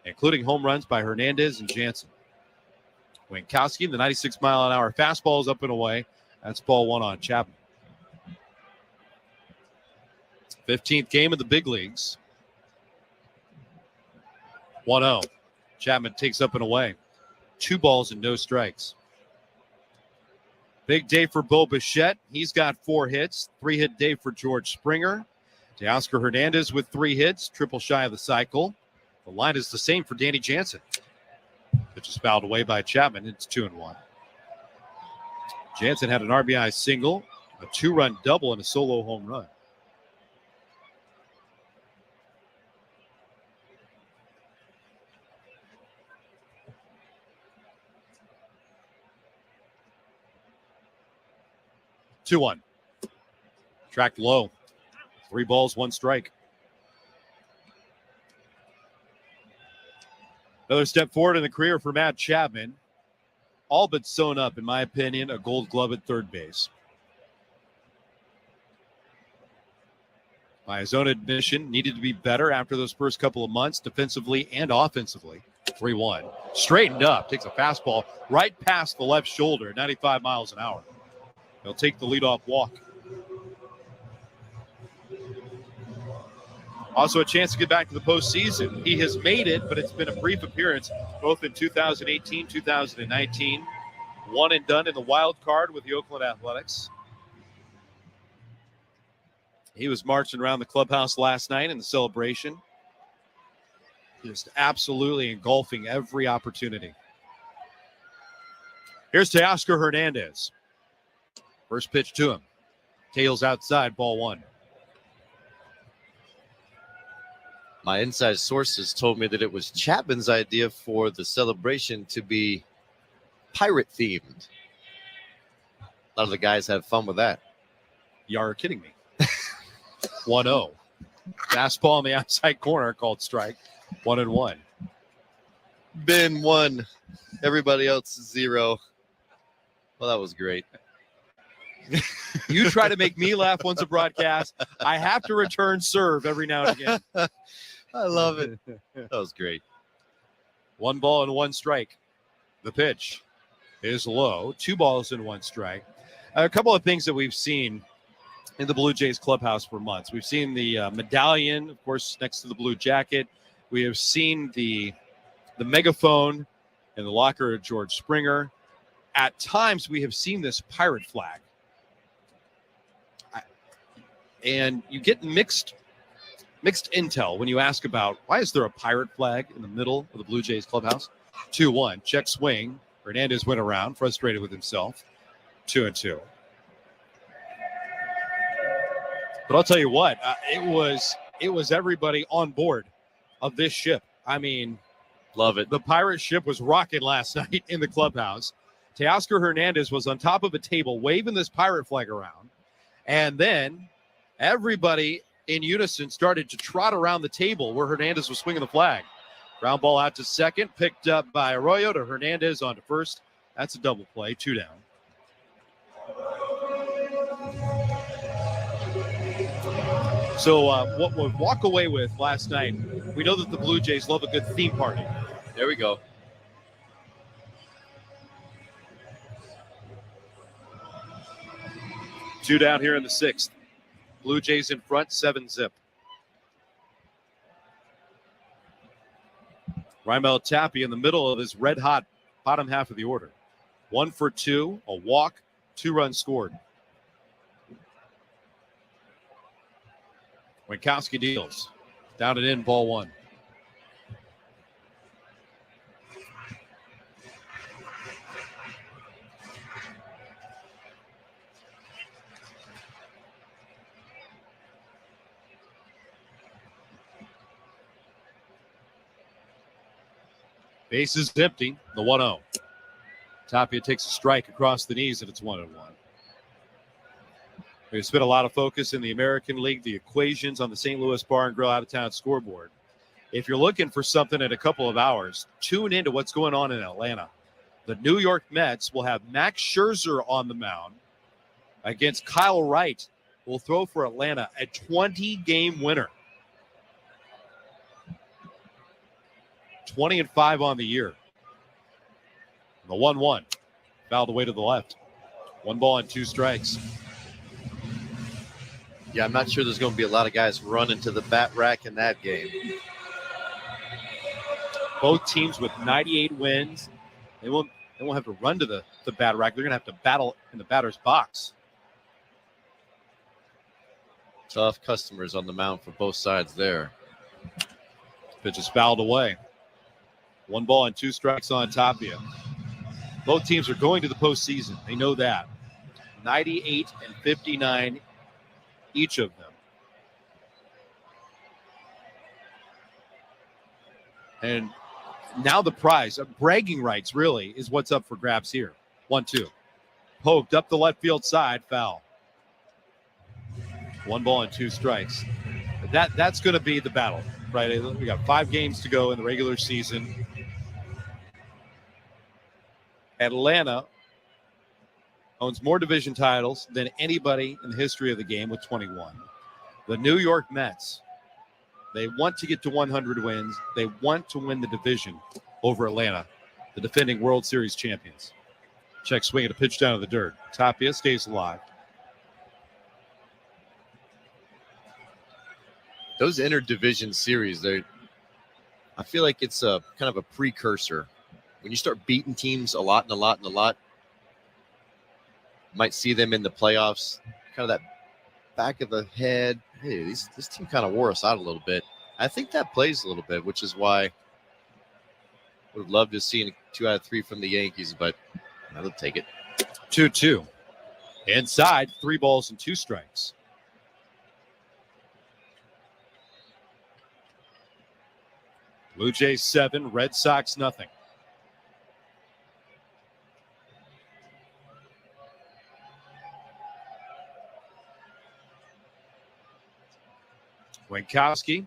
including home runs by Hernandez and Jansen. Winkowski, the 96-mile-an-hour fastball is up and away. That's ball 1 on Chapman. 15th game in the big leagues. 1-0. Chapman takes up and away. 2 balls and no strikes. Big day for Bo Bichette. He's got 4 hits. 3-hit day for George Springer. Teoscar Hernandez with 3 hits, triple shy of the cycle. The line is the same for Danny Jansen. Pitch is fouled away by Chapman. It's 2-1. Jansen had an RBI single, a 2-run double, and a solo home run. Two-1. Tracked low. 3 balls, 1 strike. Another step forward in the career for Matt Chapman. All but sewn up, in my opinion, a Gold Glove at third base. By his own admission, needed to be better after those first couple of months, defensively and offensively. 3-1. Straightened up, takes a fastball right past the left shoulder, 95 miles an hour. He'll take the leadoff walk. Also a chance to get back to the postseason. He has made it, but it's been a brief appearance both in 2018, 2019. 1 and done in the wild card with the Oakland Athletics. He was marching around the clubhouse last night in the celebration. Just absolutely engulfing every opportunity. Here's Teoscar Hernandez. First pitch to him. Tails outside, ball 1. My inside sources told me that it was Chapman's idea for the celebration to be pirate themed. A lot of the guys have fun with that. You are kidding me. 1-0. Fastball on the outside corner called strike. 1-1. Ben 1. Everybody else 0. Well, that was great. You try to make me laugh once a broadcast. I have to return serve every now and again. I love it. That was great. 1 ball and 1 strike. The pitch is low. 2 balls and 1 strike. A couple of things that we've seen in the Blue Jays clubhouse for months. We've seen the medallion, of course, next to the blue jacket. We have seen the megaphone in the locker of George Springer. At times, we have seen this pirate flag. And you get mixed intel when you ask about why is there a pirate flag in the middle of the Blue Jays clubhouse. 2-1, check swing. Hernandez went around, frustrated with himself. 2-2. But I'll tell you what, it was everybody on board of this ship. I mean, love it. The pirate ship was rocking last night in the clubhouse. Teoscar Hernandez was on top of a table waving this pirate flag around, and then everybody in unison started to trot around the table where Hernandez was swinging the flag. Ground ball out to second, picked up by Arroyo to Hernandez on to first. That's a double play, 2 down. So what we'll walk away with last night, we know that the Blue Jays love a good theme party. There we go. 2 down here in the 6th. Blue Jays in front, 7-zip. Raimel Tapia in the middle of his red-hot bottom half of the order. 1 for 2, a walk, 2 runs scored. Winkowski deals. Down and in, ball 1. Base is empty, the 1-0. Tapia takes a strike across the knees, and it's 1-1. We've spent a lot of focus in the American League, the equations on the St. Louis Bar and Grill out-of-town scoreboard. If you're looking for something in a couple of hours, tune into what's going on in Atlanta. The New York Mets will have Max Scherzer on the mound against Kyle Wright, who will throw for Atlanta, a 20-game winner. 20-5 on the year. The 1-1. Fouled away to the left. 1 ball and 2 strikes. Yeah, I'm not sure there's going to be a lot of guys running to the bat rack in that game. Both teams with 98 wins. They won't have to run to the bat rack. They're going to have to battle in the batter's box. Tough customers on the mound for both sides there. Pitch is fouled away. 1 ball and 2 strikes on Tapia. Both teams are going to the postseason. They know that. 98 and 59, each of them. And now the prize, bragging rights really, is what's up for grabs here. 1-2. Poked up the left field side, foul. 1 ball and 2 strikes. That's going to be the battle, right? We got 5 games to go in the regular season. Atlanta owns more division titles than anybody in the history of the game with 21. The New York Mets, they want to get to 100 wins. They want to win the division over Atlanta, the defending World Series champions. Check swing at a pitch down to the dirt. Tapia stays alive. Those interdivision series, I feel like it's a kind of a precursor. When you start beating teams a lot, you might see them in the playoffs, kind of that back of the head. Hey, this team kind of wore us out a little bit. I think that plays a little bit, which is why I would love to see 2 out of 3 from the Yankees, but I'll take it. 2-2. Inside, 3 balls and 2 strikes. Blue Jays 7, Red Sox nothing. Winkowski,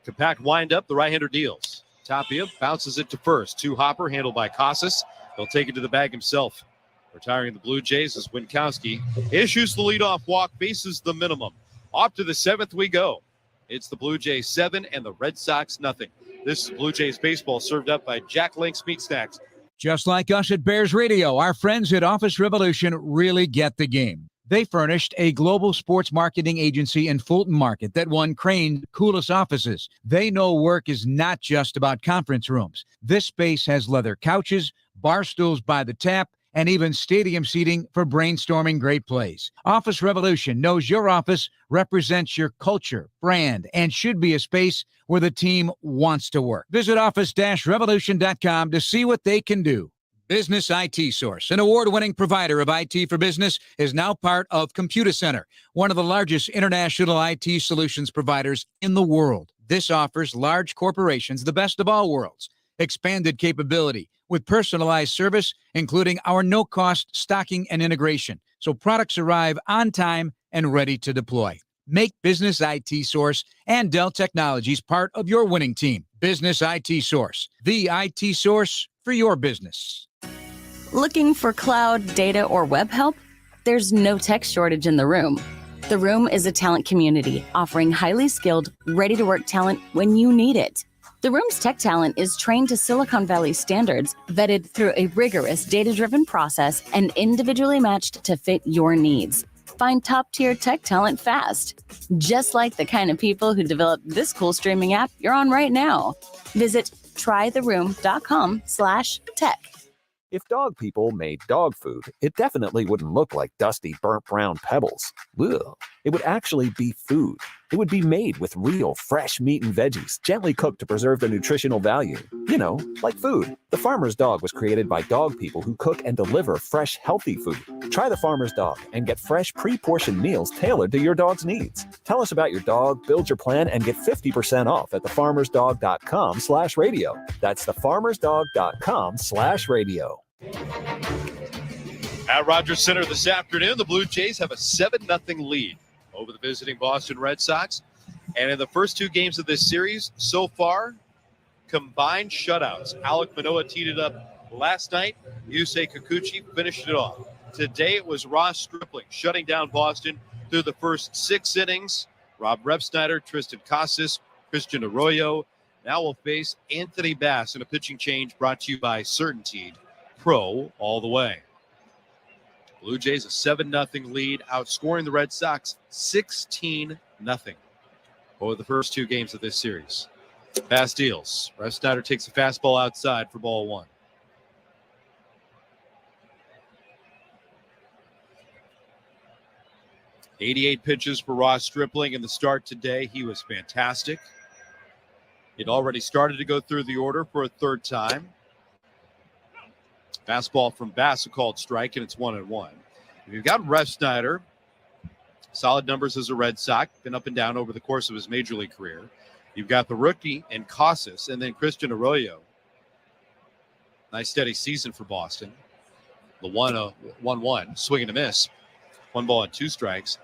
compact windup, the right-hander deals. Tapia bounces it to first. 2 hopper, handled by Casas. He'll take it to the bag himself. Retiring the Blue Jays as Winkowski issues the leadoff walk, faces the minimum. Off to the 7th we go. It's the Blue Jays 7 and the Red Sox nothing. This is Blue Jays baseball, served up by Jack Link's Meat Snacks. Just like us at Bears Radio, our friends at Office Revolution really get the game. They furnished a global sports marketing agency in Fulton Market that won Crane's coolest offices. They know work is not just about conference rooms. This space has leather couches, bar stools by the tap, and even stadium seating for brainstorming great plays. Office Revolution knows your office represents your culture, brand, and should be a space where the team wants to work. Visit office-revolution.com to see what they can do. Business IT Source, an award-winning provider of IT for business, is now part of Computer Center, one of the largest international IT solutions providers in the world. This offers large corporations the best of all worlds. Expanded capability with personalized service, including our no-cost stocking and integration, so products arrive on time and ready to deploy. Make Business IT Source and Dell Technologies part of your winning team. Business IT Source, the IT source for your business. Looking for cloud, data, or web help? There's no tech shortage in the room. The Room is a talent community offering highly skilled, ready-to-work talent when you need it. The Room's tech talent is trained to Silicon Valley standards, vetted through a rigorous data-driven process, and individually matched to fit your needs. Find top-tier tech talent fast, just like the kind of people who developed this cool streaming app you're on right now. Visit trytheroom.com/tech. If dog people made dog food, it definitely wouldn't look like dusty, burnt brown pebbles. Ugh. It would actually be food. It would be made with real, fresh meat and veggies, gently cooked to preserve their nutritional value. You know, like food. The Farmer's Dog was created by dog people who cook and deliver fresh, healthy food. Try the Farmer's Dog and get fresh, pre-portioned meals tailored to your dog's needs. Tell us about your dog, build your plan, and get 50% off at thefarmersdog.com/radio. That's thefarmersdog.com/radio. At Rogers Center this afternoon, the Blue Jays have a 7-0 lead over the visiting Boston Red Sox. And in the first two games of this series so far, combined shutouts. Alek Manoah teed it up last night. Yusei Kikuchi finished it off. Today it was Ross Stripling shutting down Boston through the first 6 innings. Rob Repsnyder, Tristan Casas, Christian Arroyo now will face Anthony Bass in a pitching change brought to you by Certainteed Pro all the way. Blue Jays a 7-0 lead, outscoring the Red Sox 16-0 over the first 2 games of this series. Bass deals. Repsnyder takes a fastball outside for ball 1. "88 pitches for Ross Stripling in the start today. He was fantastic. He'd already started to go through the order for a 3rd time. Fastball from Bass, a called strike, and it's 1-1. You've got Repsnyder, solid numbers as a Red Sox, been up and down over the course of his major league career. You've got the rookie and Casas, and then Christian Arroyo. Nice steady season for Boston. The 1-1, swing and a miss. 1 ball and 2 strikes.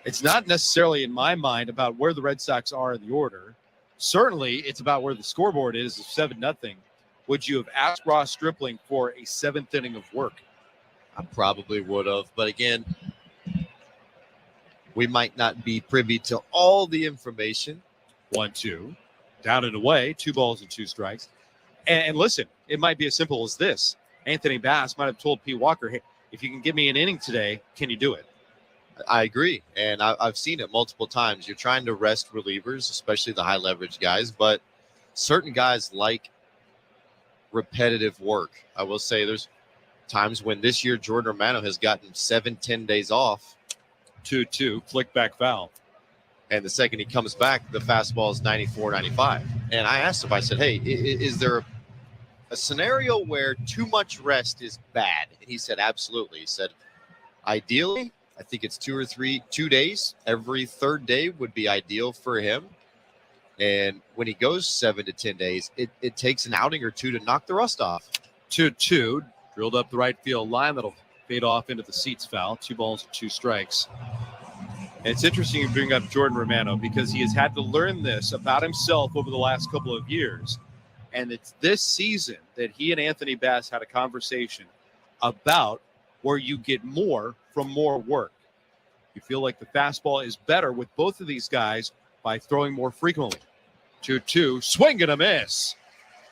It's not necessarily in my mind about where the Red Sox are in the order. Certainly, it's about where the scoreboard is of 7-0. Would you have asked Ross Stripling for a 7th inning of work? I probably would have. But again, we might not be privy to all the information. 1-2. Down and away. 2 balls and 2 strikes. And listen, it might be as simple as this. Anthony Bass might have told Pete Walker, hey, if you can give me an inning today, can you do it? I agree. And I've seen it multiple times. You're trying to rest relievers, especially the high leverage guys. But certain guys like repetitive work. I will say there's times when this year Jordan Romano has gotten 7-10 days off. 2-2, flick back foul. And the second he comes back, the fastball is 94, 95. And I asked him, I said, hey, is there a scenario where too much rest is bad? And he said, absolutely. He said, ideally, I think it's 2 days. Every 3rd day would be ideal for him. And when he goes 7 to 10 days, it takes an outing or 2 to knock the rust off. 2-2, drilled up the right field line. That'll fade off into the seats foul. 2 balls and 2 strikes. And it's interesting you bring up Jordan Romano because he has had to learn this about himself over the last couple of years. And it's this season that he and Anthony Bass had a conversation about where you get more from more work. You feel like the fastball is better with both of these guys by throwing more frequently. 2-2, swing and a miss.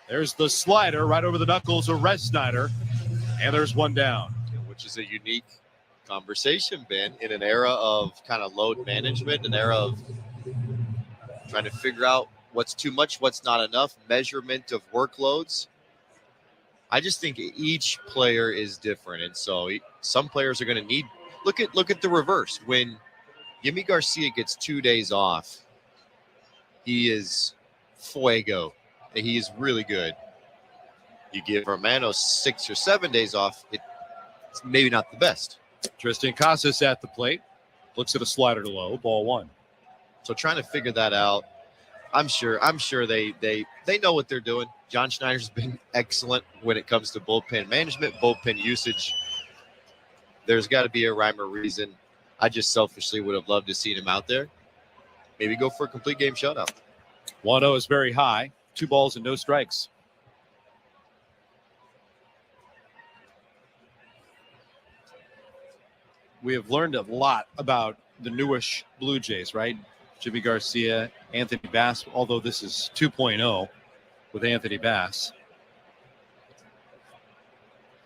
There's the slider right over the knuckles of Repsnyder, and there's 1 down. Which is a unique conversation, Ben, in an era of kind of load management, an era of trying to figure out what's too much, what's not enough, measurement of workloads. I just think each player is different, and so some players are going to need. Look at the reverse. When Yimi Garcia gets 2 days off, he is fuego. He is really good. You give Romano 6 or 7 days off, it's maybe not the best. Tristan Casas at the plate, looks at a slider to low, ball 1. So trying to figure that out. I'm sure they know what they're doing. John Schneider's been excellent when it comes to bullpen management, bullpen usage. There's got to be a rhyme or reason. I just selfishly would have loved to see him out there. Maybe go for a complete game shutout. 1-0 is very high. 2 balls and no strikes. We have learned a lot about the newish Blue Jays, right? Jimmy Garcia, Anthony Bass, although this is 2.0 with Anthony Bass.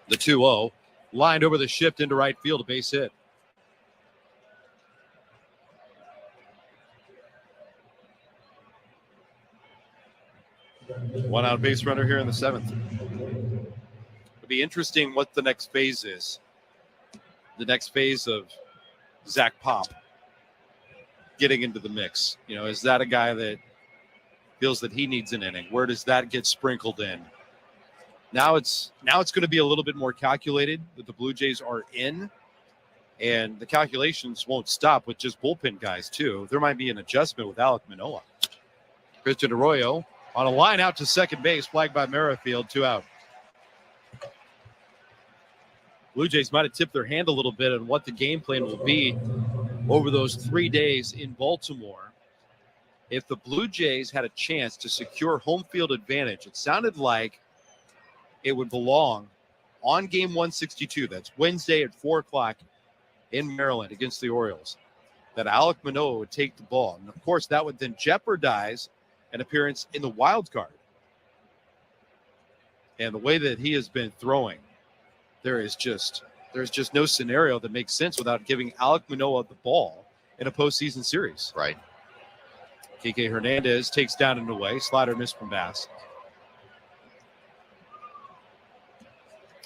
The 2-0 lined over the shift into right field, a base hit. One out base runner here in the 7th. It'll be interesting what the next phase is. The next phase of Zach Pop getting into the mix. You know, is that a guy that feels that he needs an inning? Where does that get sprinkled in? Now it's going to be a little bit more calculated that the Blue Jays are in, and the calculations won't stop with just bullpen guys too. There might be an adjustment with Alek Manoah. Christian Arroyo on a line out to second base, flagged by Merrifield, 2 out. Blue Jays might have tipped their hand a little bit on what the game plan will be over those 3 days in Baltimore. If the Blue Jays had a chance to secure home field advantage, it sounded like it would belong on game 162. That's Wednesday at 4 o'clock in Maryland against the Orioles, that Alek Manoah would take the ball. And, of course, that would then jeopardize an appearance in the wild card. And the way that he has been throwing, there's just no scenario that makes sense without giving Alek Manoah the ball in a postseason series. Right. Kike Hernandez takes down and away. Slider missed from Bass.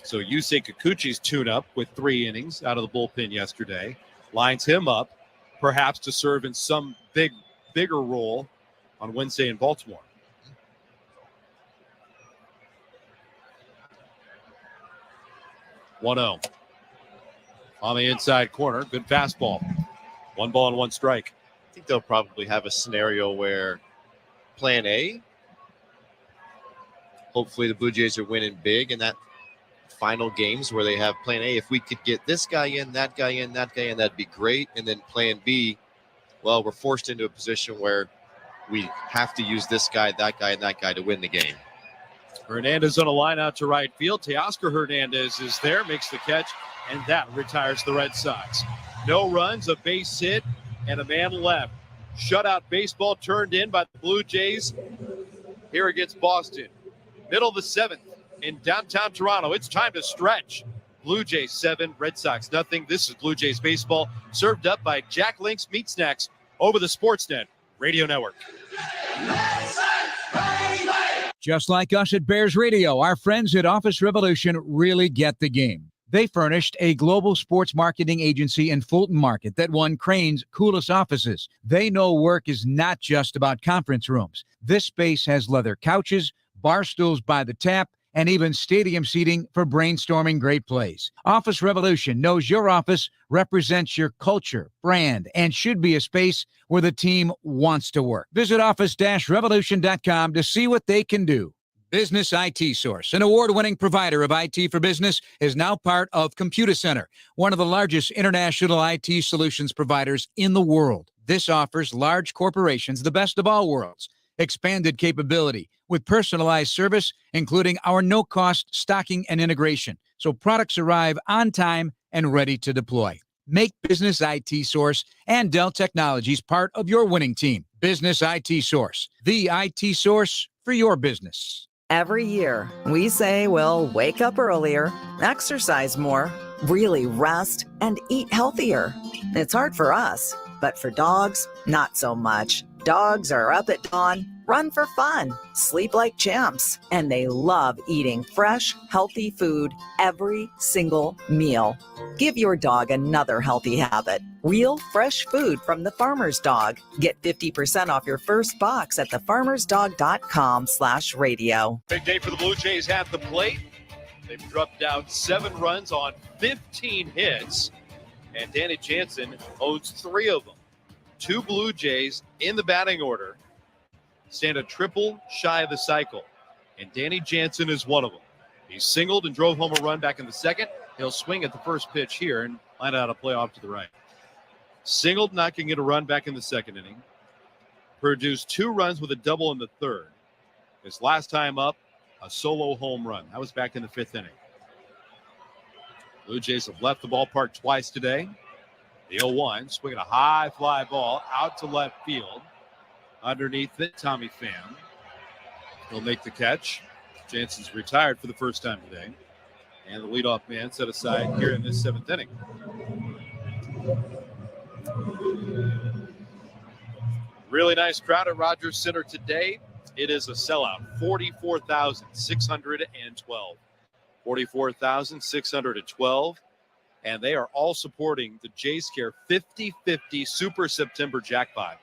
So Yusei Kikuchi's tune-up with 3 innings out of the bullpen yesterday lines him up perhaps to serve in some bigger role on Wednesday in Baltimore. (1-0) on the inside corner. Good fastball. 1 ball and 1 strike. I think they'll probably have a scenario where plan A, hopefully the Blue Jays are winning big in that final games where they have plan A. If we could get this guy in, that guy in, that guy in, that'd be great. And then plan B, well, we're forced into a position where we have to use this guy, that guy, and that guy to win the game. Hernandez on a line out to right field. Teoscar Hernandez is there, makes the catch, and that retires the Red Sox. No runs, a base hit, and a man left. Shutout baseball turned in by the Blue Jays here against Boston. Middle of the 7th in downtown Toronto. It's time to stretch. Blue Jays 7, Red Sox nothing. This is Blue Jays baseball, served up by Jack Link's Meat Snacks over the Sportsnet Radio Network. Just like us at Bears Radio, our friends at Office Revolution really get the game. They furnished a global sports marketing agency in Fulton Market that won Crane's coolest offices. They know work is not just about conference rooms. This space has leather couches, bar stools by the tap, and even stadium seating for brainstorming great plays. Office Revolution knows your office represents your culture, brand, and should be a space where the team wants to work. Visit office-revolution.com to see what they can do. Business IT Source, an award-winning provider of IT for business, is now part of Computer Center, one of the largest international IT solutions providers in the world. This offers large corporations the best of all worlds. Expanded capability with personalized service, including our no-cost stocking and integration, so products arrive on time and ready to deploy. Make Business IT Source and Dell Technologies part of your winning team. Business IT Source, the IT source for your business. Every year, we say we'll wake up earlier, exercise more, really rest, and eat healthier. It's hard for us, but for dogs, not so much. Dogs are up at dawn, run for fun, sleep like champs, and they love eating fresh, healthy food every single meal. Give your dog another healthy habit. Real, fresh food from the Farmer's Dog. Get 50% off your first box at thefarmersdog.com/radio. Big day for the Blue Jays at the plate. They've dropped down 7 runs on 15 hits, and Danny Jansen owns 3 of them. 2 Blue Jays in the batting order stand a triple shy of the cycle, and Danny Jansen is one of them. He singled and drove home a run back in the 2nd. He'll swing at the first pitch here and line out a play off to the right. Singled, knocking in a run back in the 2nd inning. Produced 2 runs with a double in the 3rd. His last time up, a solo home run. That was back in the 5th inning. Blue Jays have left the ballpark twice today. The 0-1, swinging a high fly ball out to left field. Underneath it, Tommy Pham. He'll make the catch. Jansen's retired for the first time today. And the leadoff man set aside here in this 7th inning. Really nice crowd at Rogers Center today. It is a sellout. 44,612. 44,612. And they are all supporting the Jays Care 50-50 Super September Jackpot.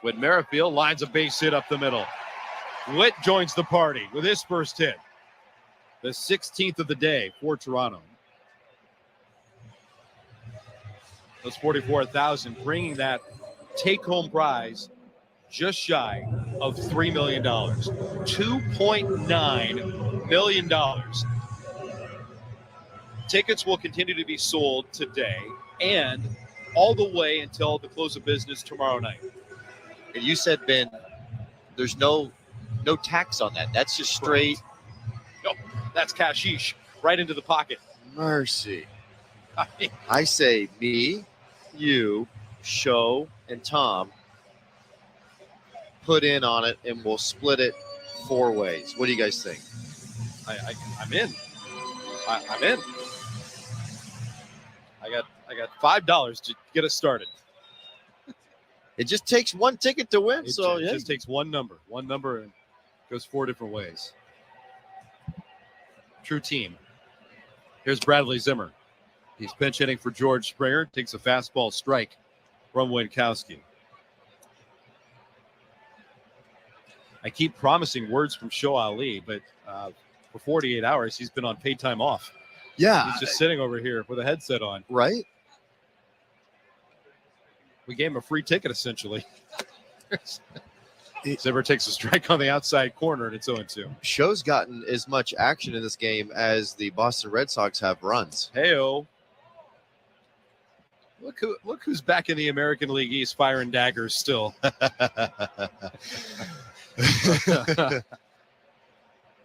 When Merrifield lines a base hit up the middle. Witt joins the party with his first hit. The 16th of the day for Toronto. Those 44,000 bringing that take-home prize just shy of $3 million. $2.9 million. Tickets will continue to be sold today and all the way until the close of business tomorrow night. And you said, Ben, there's no tax on that. That's just straight. Nope, that's cashish right into the pocket. Mercy. I say me, you, Show, and Tom put in on it, and we'll split it 4 ways. What do you guys think? I'm in. I'm in. I got $5 to get us started. It just takes one ticket to win. It just takes one number and goes 4 different ways. True team. Here's Bradley Zimmer. He's pinch hitting for George Springer. Takes a fastball strike from Winkowski. I keep promising words from Show Ali, but for 48 hours, he's been on paid time off. Yeah. He's just sitting over here with a headset on. Right. We gave him a free ticket, essentially. Zimmer takes a strike on the outside corner, and it's 0-2. Show's gotten as much action in this game as the Boston Red Sox have runs. Hey-o. Look who's back in the American League East firing daggers still.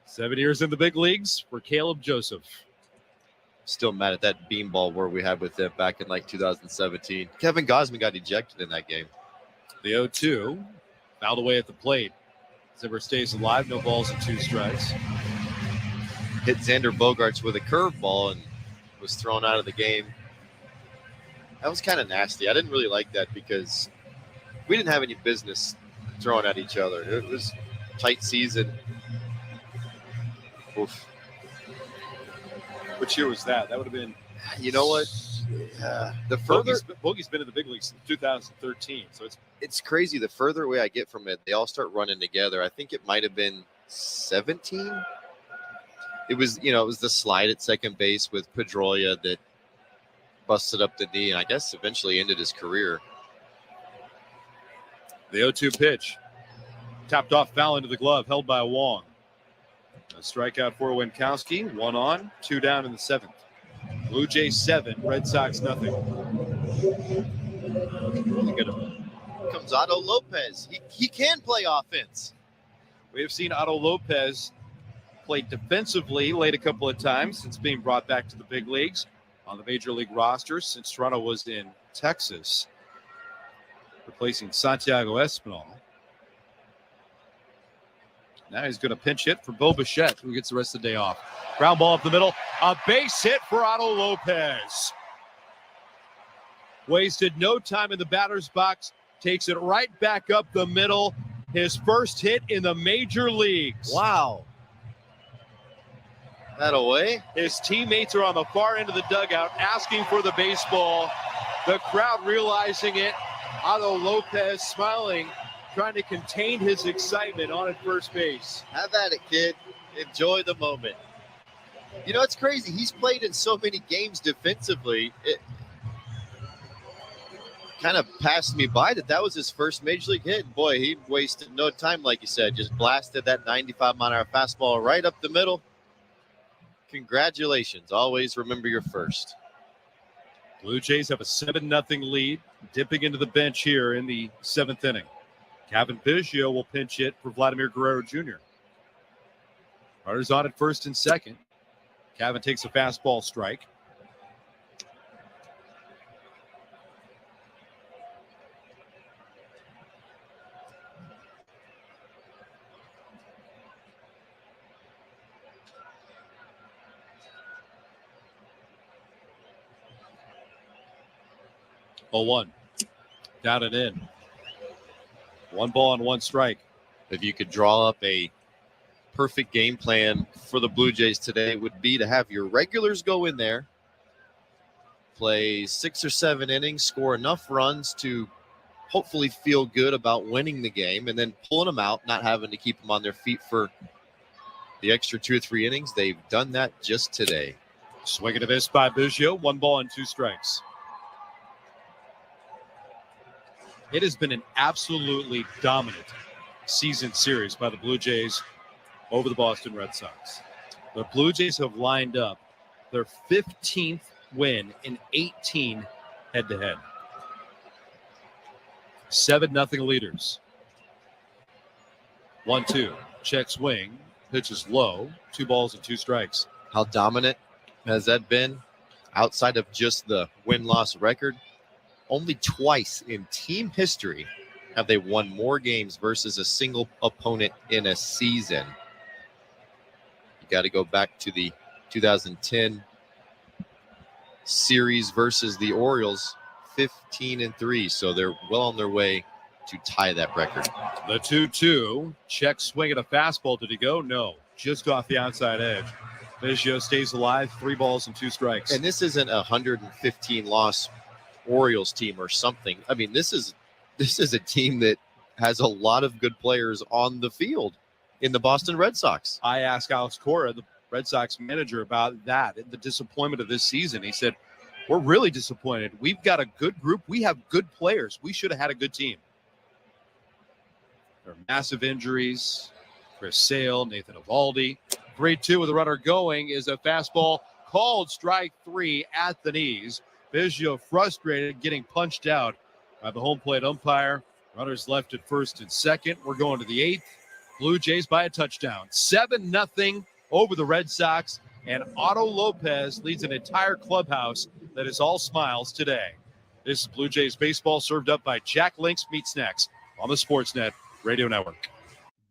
7 years in the big leagues for Caleb Joseph. Still mad at that beanball war we had with them back in like 2017. Kevin Gausman got ejected in that game. The 0-2 fouled away at the plate. Zimmer stays alive, no balls and 2 strikes. Hit Xander Bogaerts with a curveball and was thrown out of the game. That was kind of nasty. I didn't really like that because we didn't have any business throwing at each other. It was a tight season. Oof. Which year was that? That would have been. You know what? The further Bogey's been in the big leagues since 2013, so it's crazy. The further away I get from it, they all start running together. I think it might have been 17. It was the slide at second base with Pedroia that busted up the knee, and I guess eventually ended his career. The 0-2 pitch, tapped off, foul into the glove, held by Wong. A strikeout for Winkowski. 1 on, 2 down in the 7th. Blue Jays 7, Red Sox nothing. Comes Otto Lopez. He can play offense. We have seen Otto Lopez play defensively late a couple of times since being brought back to the big leagues on the major league roster since Toronto was in Texas, replacing Santiago Espinal. Now he's going to pinch hit for Bo Bichette, who gets the rest of the day off. Ground ball up the middle. A base hit for Otto Lopez. Wasted no time in the batter's box. Takes it right back up the middle. His first hit in the major leagues. Wow. That away. His teammates are on the far end of the dugout asking for the baseball. The crowd realizing it. Otto Lopez smiling, trying to contain his excitement on at first base. Have at it, kid. Enjoy the moment. You know, it's crazy. He's played in so many games defensively. It kind of passed me by that was his first major league hit. Boy, he wasted no time, like you said. Just blasted that 95-mile-an-hour fastball right up the middle. Congratulations. Always remember your first. Blue Jays have a 7-0 lead, dipping into the bench here in the 7th inning. Kevin Biggio will pinch hit for Vladimir Guerrero Jr. Runners on at first and second. Kevin takes a fastball strike. Oh, 1. Down and in. 1 ball and 1 strike. If you could draw up a perfect game plan for the Blue Jays today, it would be to have your regulars go in there, play 6 or 7 innings, score enough runs to hopefully feel good about winning the game, and then pulling them out, not having to keep them on their feet for the extra 2 or 3 innings. They've done that just today. Swing and a miss by Biggio. 1 ball and 2 strikes. It has been an absolutely dominant season series by the Blue Jays over the Boston Red Sox. The Blue Jays have lined up their 15th win in 18 head-to-head. 7-0 leaders. 1-2. Check swing. Pitch is low. 2 balls and 2 strikes. How dominant has that been? Outside of just the win-loss record, only twice in team history have they won more games versus a single opponent in a season. You got to go back to the 2010 series versus the Orioles, 15-3. So they're well on their way to tie that record. The 2-2. Check swing at a fastball. Did he go? No. Just off the outside edge. Biggio stays alive. 3 balls and 2 strikes. And this isn't a 115-loss Orioles team or something. I mean, this is a team that has a lot of good players on the field in the Boston Red Sox. I asked Alex Cora, the Red Sox manager, about that, the disappointment of this season. He said, we're really disappointed. We've got a good group. We have good players. We should have had a good team. There are massive injuries. Chris Sale, Nathan Eovaldi. 3-2 with the runner going is a fastball called strike 3 at the knees. Biggio frustrated, getting punched out by the home plate umpire. Runners left at first and second. We're going to the 8th. Blue Jays by a touchdown. 7-0 over the Red Sox. And Otto Lopez leads an entire clubhouse that is all smiles today. This is Blue Jays baseball, served up by Jack Link's Meat Snacks on the Sportsnet Radio Network.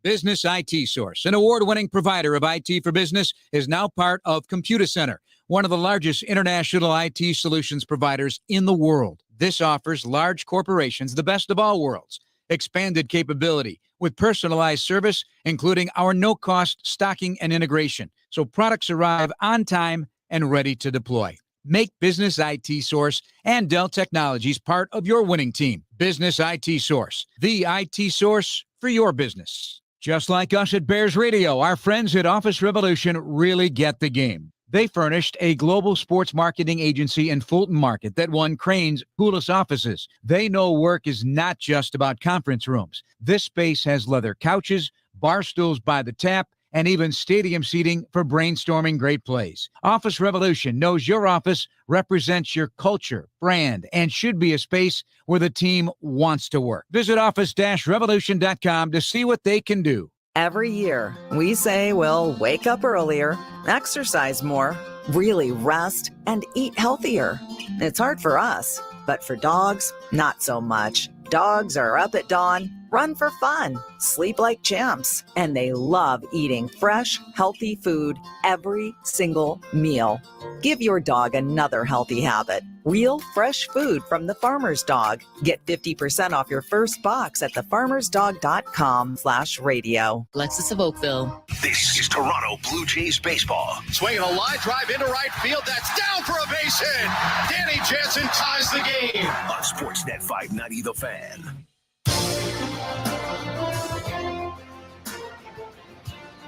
Business IT Source, an award-winning provider of IT for business, is now part of ComputerCenter, one of the largest international IT solutions providers in the world. This offers large corporations the best of all worlds. Expanded capability with personalized service, including our no-cost stocking and integration, so products arrive on time and ready to deploy. Make Business IT Source and Dell Technologies part of your winning team. Business IT Source, the IT source for your business. Just like us at Bears Radio, our friends at Office Revolution really get the game. They furnished a global sports marketing agency in Fulton Market that won Crane's coolest offices. They know work is not just about conference rooms. This space has leather couches, bar stools by the tap, and even stadium seating for brainstorming great plays. Office Revolution knows your office represents your culture, brand, and should be a space where the team wants to work. Visit office-revolution.com to see what they can do. Every year, we say we'll wake up earlier, exercise more, really rest, and eat healthier. It's hard for us, but for dogs, not so much. Dogs are up at dawn, run for fun, sleep like champs, and they love eating fresh, healthy food every single meal. Give your dog another healthy habit. Real, fresh food from the Farmer's Dog. Get 50% off your first box at thefarmersdog.com/radio. Lexus of Oakville. This is Toronto Blue Jays baseball. Swinging a line drive into right field. That's down for a base hit. Danny Jansen ties the game. On Sportsnet 590 The Fan.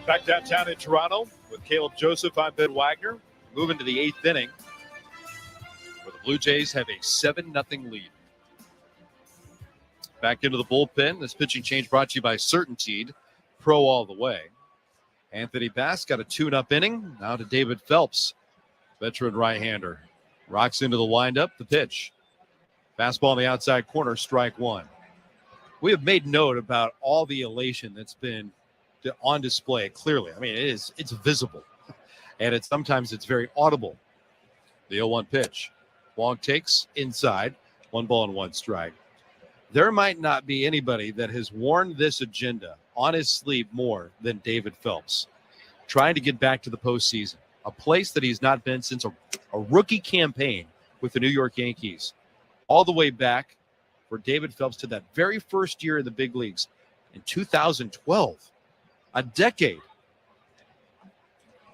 Back downtown in Toronto with Caleb Joseph. I'm Ben Wagner. Moving to the 8th inning, where the Blue Jays have a 7-0 lead. Back into the bullpen. This pitching change brought to you by Certainteed, pro all the way. Anthony Bass got a tune-up inning. Now to David Phelps, veteran right-hander. Rocks into the windup. The pitch. Fastball on the outside corner, strike 1. We have made note about all the elation that's been on display. Clearly, I mean, it's visible, and sometimes it's very audible. The 0-1 pitch, long takes inside, 1 ball and 1 strike. There might not be anybody that has worn this agenda on his sleeve more than David Phelps, trying to get back to the postseason, a place that he's not been since a rookie campaign with the New York Yankees, all the way back for David Phelps to that very first year in the big leagues. in 2012. A decade.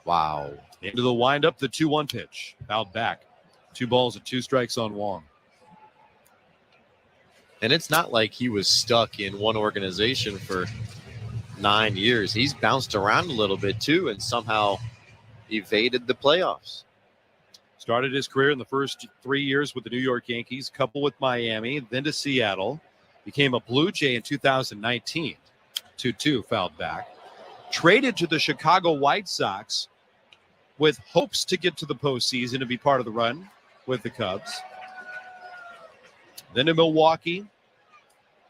Wow. Into the windup, the 2-1 pitch. Fouled back. 2 balls and 2 strikes on Wong. And it's not like he was stuck in one organization for 9 years. He's bounced around a little bit too and somehow evaded the playoffs. Started his career in the first 3 years with the New York Yankees, couple with Miami, then to Seattle. Became a Blue Jay in 2019. 2-2 fouled back. Traded to the Chicago White Sox with hopes to get to the postseason and be part of the run with the Cubs. Then to Milwaukee.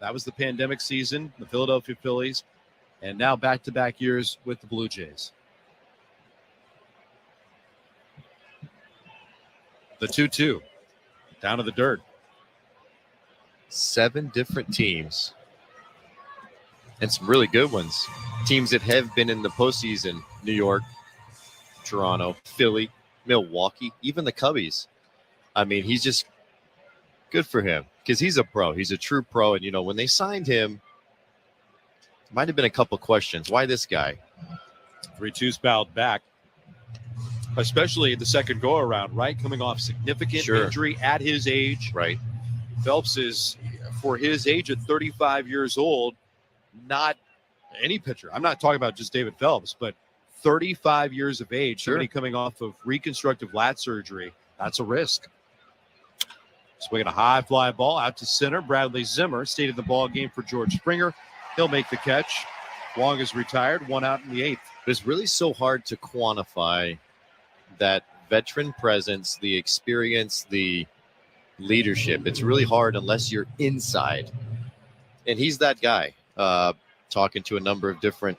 That was the pandemic season, the Philadelphia Phillies. And now back-to-back years with the Blue Jays. The 2-2. Down to the dirt. 7 different teams. And some really good ones. Teams that have been in the postseason. New York, Toronto, Philly, Milwaukee, even the Cubbies. I mean, he's just good for him because he's a pro. He's a true pro. And, you know, when they signed him, might have been a couple questions. Why this guy? 3-2 fouled back, especially the second go-around, right? Coming off significant injury at his age. Right. Phelps is, for his age at 35 years old, not any pitcher. I'm not talking about just David Phelps, but 35 years of age, somebody coming off of reconstructive lat surgery, that's a risk. Swinging a high fly ball out to center. Bradley Zimmer stayed in the ball game for George Springer. He'll make the catch. Wong is retired, 1 out in the 8th. It's really so hard to quantify that veteran presence, the experience, the leadership. It's really hard unless you're inside. And he's that guy. Talking to a number of different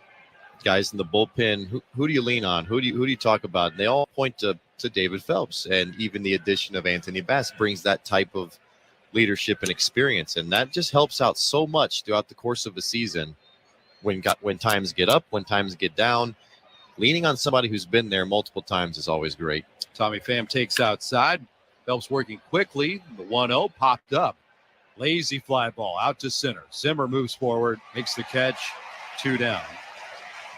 guys in the bullpen. Who do you lean on? Who do you talk about? And they all point to David Phelps. And even the addition of Anthony Bass brings that type of leadership and experience. And that just helps out so much throughout the course of a season when times get up, when times get down. Leaning on somebody who's been there multiple times is always great. Tommy Pham takes outside. Phelps working quickly. The 1-0 popped up. Lazy fly ball out to center. Zimmer moves forward, makes the catch, 2 down.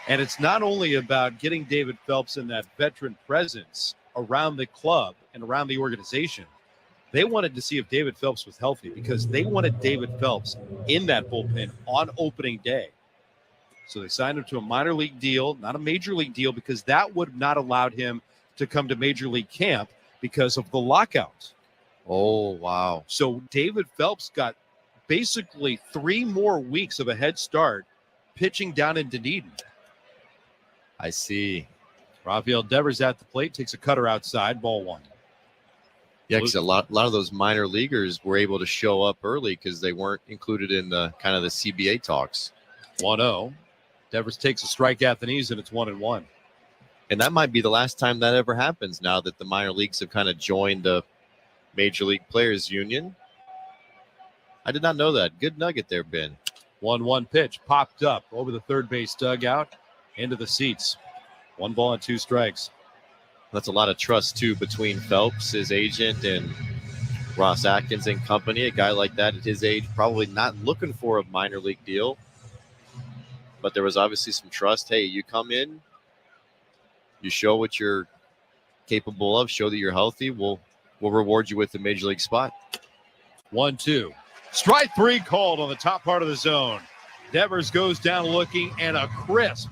And it's not only about getting David Phelps in that veteran presence around the club and around the organization. They wanted to see if David Phelps was healthy because they wanted David Phelps in that bullpen on opening day. So they signed him to a minor league deal, not a major league deal, because that would have not allowed him to come to major league camp because of the lockout. Oh, wow. So David Phelps got basically 3 more weeks of a head start pitching down in Dunedin. I see. Rafael Devers at the plate, takes a cutter outside, ball 1. Yeah, because a lot of those minor leaguers were able to show up early because they weren't included in the kind of the CBA talks. 1-0. Devers takes a strike at the knees, and it's 1-1. And that might be the last time that ever happens now that the minor leagues have kind of joined the Major League Players Union. I did not know that. Good nugget there, Ben. 1-1 pitch popped up over the third base dugout into the seats. 1 ball and 2 strikes. That's a lot of trust, too, between Phelps, his agent, and Ross Atkins and company. A guy like that at his age, probably not looking for a minor league deal. But there was obviously some trust. Hey, you come in, you show what you're capable of, show that you're healthy, we'll reward you with the major league spot. 1-2. Strike 3 called on the top part of the zone. Devers goes down looking, and a crisp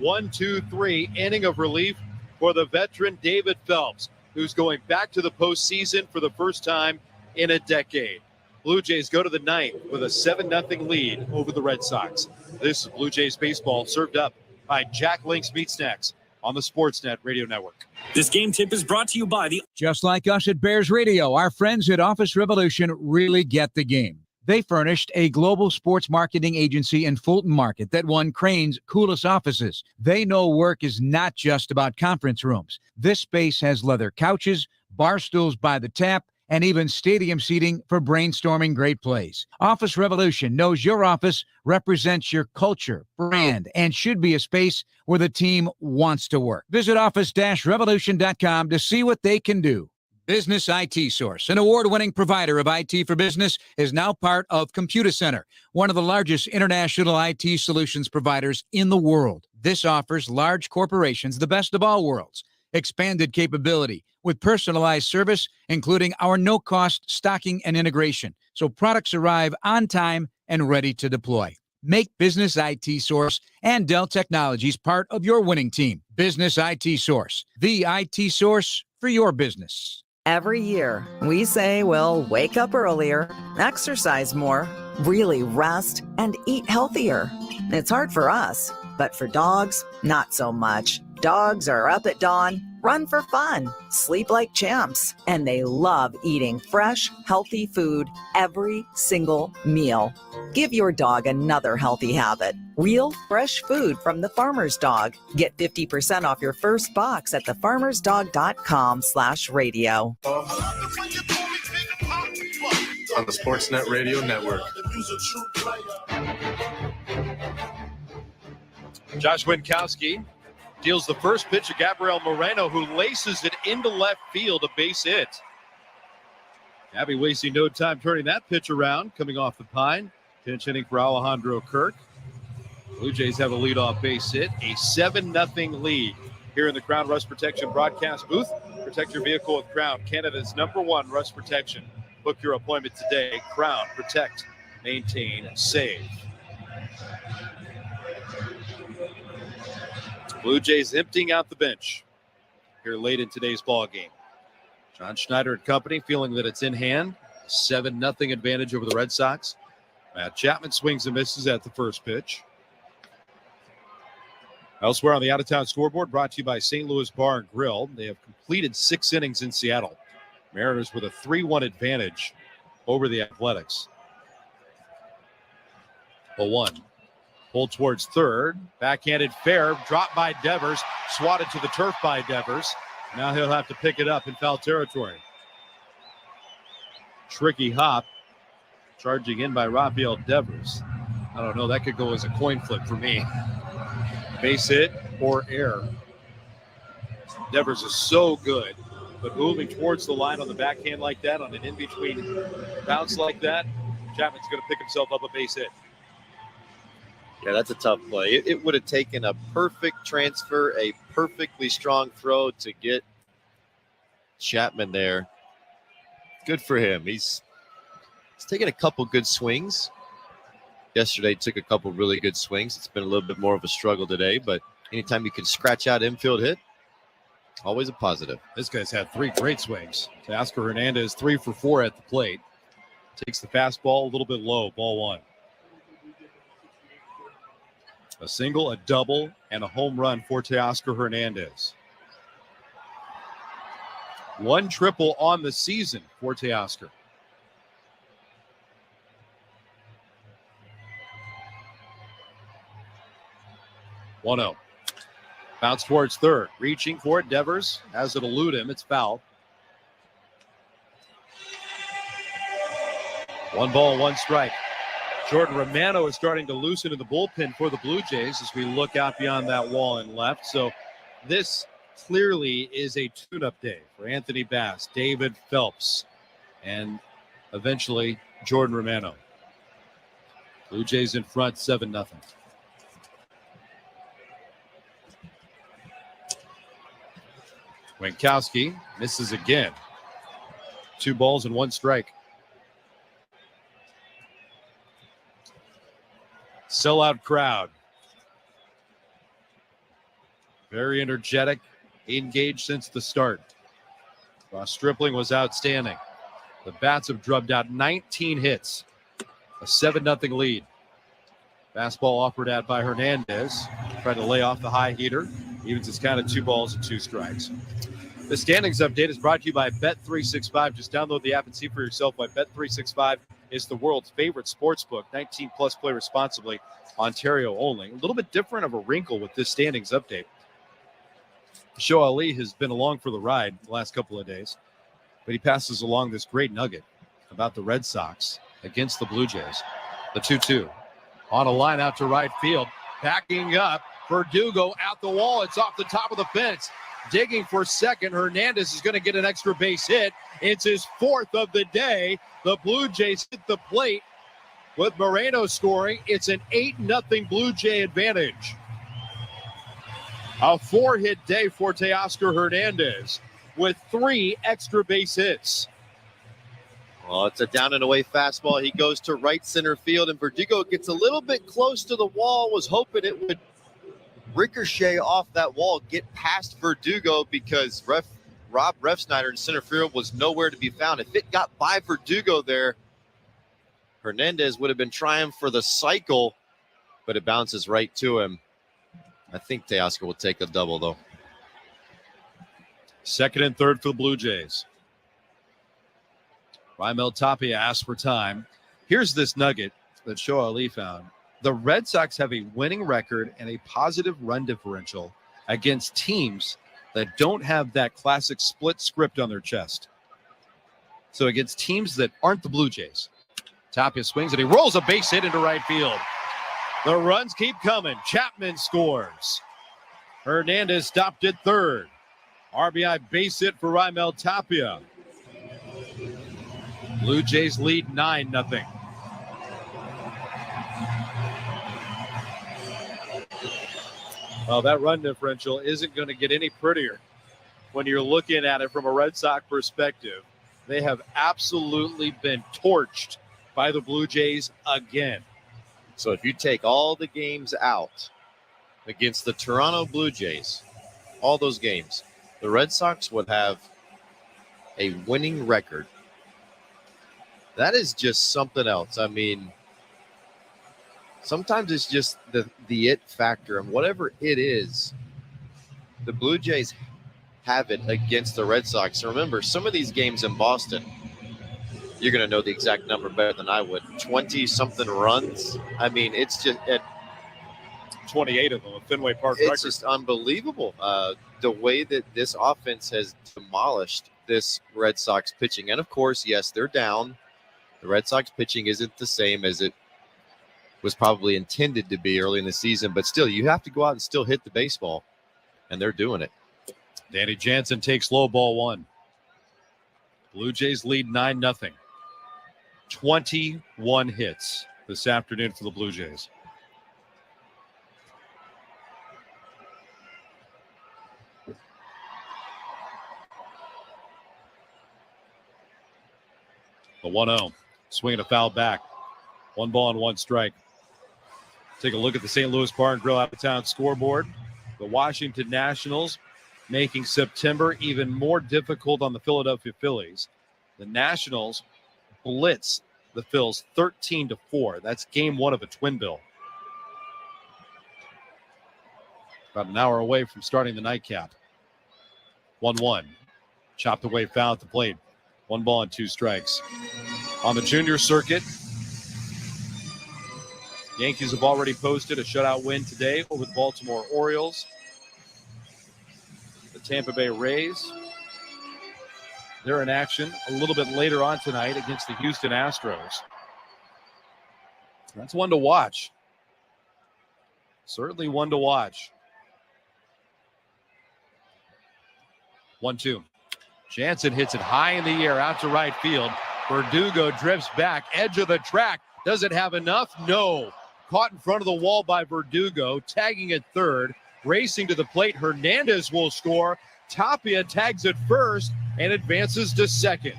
1-2-3 inning of relief for the veteran David Phelps, who's going back to the postseason for the first time in a decade. Blue Jays go to the 9th with a 7-0 lead over the Red Sox. This is Blue Jays baseball, served up by Jack Link's Meat Snacks on the Sportsnet Radio Network. This game tip is brought to you by the... Just like us at Bears Radio, our friends at Office Revolution really get the game. They furnished a global sports marketing agency in Fulton Market that won Crane's coolest offices. They know work is not just about conference rooms. This space has leather couches, bar stools by the tap, and even stadium seating for brainstorming great plays. Office Revolution knows your office represents your culture, brand, and should be a space where the team wants to work. Visit office-revolution.com to see what they can do. Business IT Source, an award-winning provider of IT for business, is now part of ComputerCenter, one of the largest international IT solutions providers in the world. This offers large corporations the best of all worlds. Expanded capability with personalized service, including our no-cost stocking and integration, so products arrive on time and ready to deploy. Make Business IT Source and Dell Technologies part of your winning team. Business IT Source, the IT source for your business. Every year, we say we'll wake up earlier, exercise more, really rest, and eat healthier. It's hard for us, but for dogs, not so much. Dogs are up at dawn, run for fun, sleep like champs, and they love eating fresh, healthy food every single meal. Give your dog another healthy habit. Real, fresh food from the Farmer's Dog. Get 50% off your first box at thefarmersdog.com/radio. On the Sportsnet Radio Network. Josh Winkowski deals the first pitch to Gabriel Moreno, who laces it into left field, a base hit. Gabby wasting no time turning that pitch around, coming off the pine. Pinch hitting for Alejandro Kirk. Blue Jays have a leadoff base hit, a 7-0 lead here in the Crown Rust Protection broadcast booth. Protect your vehicle with Crown, Canada's #1 rust protection. Book your appointment today. Crown, protect, maintain, save. Blue Jays emptying out the bench here late in today's ball game. John Schneider and company feeling that it's in hand. 7-0 advantage over the Red Sox. Matt Chapman swings and misses at the first pitch. Elsewhere on the out-of-town scoreboard, brought to you by St. Louis Bar and Grill. They have completed 6 innings in Seattle. Mariners with a 3-1 advantage over the Athletics. 0-1. Pulled towards third. Backhanded fair. Dropped by Devers. Swatted to the turf by Devers. Now he'll have to pick it up in foul territory. Tricky hop. Charging in by Rafael Devers. I don't know. That could go as a coin flip for me. Base hit or error. Devers is so good. But moving towards the line on the backhand like that, on an in-between bounce like that, Chapman's going to pick himself up a base hit. Yeah, that's a tough play. It would have taken a perfect transfer, a perfectly strong throw to get Chapman there. Good for him. He's taken a couple good swings. Yesterday took a couple really good swings. It's been a little bit more of a struggle today, but anytime you can scratch out infield hit, always a positive. This guy's had 3 great swings. Oscar Hernandez 3 for 4 at the plate. Takes the fastball a little bit low, ball 1. A single, a double, and a home run for Teoscar Hernandez. 1 triple on the season for Teoscar. One-0. Bounce towards third. Reaching for it. Devers has it elude him. It's foul. 1 ball, 1 strike. Jordan Romano is starting to loosen in the bullpen for the Blue Jays as we look out beyond that wall and left. So this clearly is a tune-up day for Anthony Bass, David Phelps, and eventually Jordan Romano. Blue Jays in front, 7-0. Winkowski misses again. 2 balls and 1 strike. Sellout crowd. Very energetic, engaged since the start. Ross Stripling was outstanding. The Bats have drubbed out 19 hits. A 7-0 lead. Fastball offered at by Hernandez. Tried to lay off the high heater. Evens his count at 2 balls and 2 strikes. The standings update is brought to you by Bet365. Just download the app and see for yourself why Bet365 is the world's favorite sports book. 19 plus, play responsibly. Ontario only. A little bit different of a wrinkle with this standings update. Show Ali has been along for the ride the last couple of days, but he passes along this great nugget about the Red Sox against the Blue Jays. The 2-2 on a line out to right field. Backing up. Verdugo out the wall. It's off the top of the fence. digging for second. Hernandez is going to get an extra base hit. It's his 4th of the day. The Blue Jays hit the plate with Moreno scoring. It's an 8-0 Blue Jay advantage. A 4-hit day for Teoscar Hernandez with 3 extra base hits. Well, it's a down and away fastball. He goes to right center field, and Verdugo gets a little bit close to the wall, was hoping it would ricochet off that wall, get past Verdugo, because Rob Refsnyder in center field was nowhere to be found. If it got by Verdugo there, Hernandez would have been trying for the cycle, but it bounces right to him. I think Teoscar will take a double, though. Second and third for the Blue Jays. Raimel Tapia asked for time. Here's this nugget that Shohei Ali found. The Red Sox have a winning record and a positive run differential against teams that don't have that classic split script on their chest. So against teams that aren't the Blue Jays. Tapia swings and he rolls a base hit into right field. The runs keep coming. Chapman scores. Hernandez stopped at third. RBI base hit for Raimel Tapia. Blue Jays lead 9-0. Well, that run differential isn't going to get any prettier when you're looking at it from a Red Sox perspective. They have absolutely been torched by the Blue Jays again. So if you take all the games out against the Toronto Blue Jays, all those games, the Red Sox would have a winning record. That is just something else. I mean, sometimes it's just the it factor, and whatever it is, the Blue Jays have it against the Red Sox. And remember, some of these games in Boston, you're going to know the exact number better than I would. 20-something runs. I mean, it's just at 28 of them at Fenway Park. It's record. just unbelievable the way that this offense has demolished this Red Sox pitching. And, of course, yes, they're down. The Red Sox pitching isn't the same as it was probably intended to be early in the season, but still, you have to go out and still hit the baseball, and they're doing it. Danny Jansen takes low ball 1. Blue Jays lead 9-0. 21 hits this afternoon for the Blue Jays. The 1-0. Swinging a foul back. 1 ball and 1 strike. Take a look at the St. Louis Bar and Grill out of town scoreboard. The Washington Nationals making September even more difficult on the Philadelphia Phillies. The Nationals blitz the Phils 13-4. That's game 1 of a twin bill. About an hour away from starting the nightcap. 1-1. Chopped away foul at the plate. 1 ball and 2 strikes. On the junior circuit, Yankees have already posted a shutout win today over the Baltimore Orioles. The Tampa Bay Rays, they're in action a little bit later on tonight against the Houston Astros. That's one to watch. Certainly one to watch. 1-2. Jansen hits it high in the air out to right field. Verdugo drifts back, edge of the track. Does it have enough? No. Caught in front of the wall by Verdugo, tagging at third. Racing to the plate, Hernandez will score. Tapia tags at first and advances to second.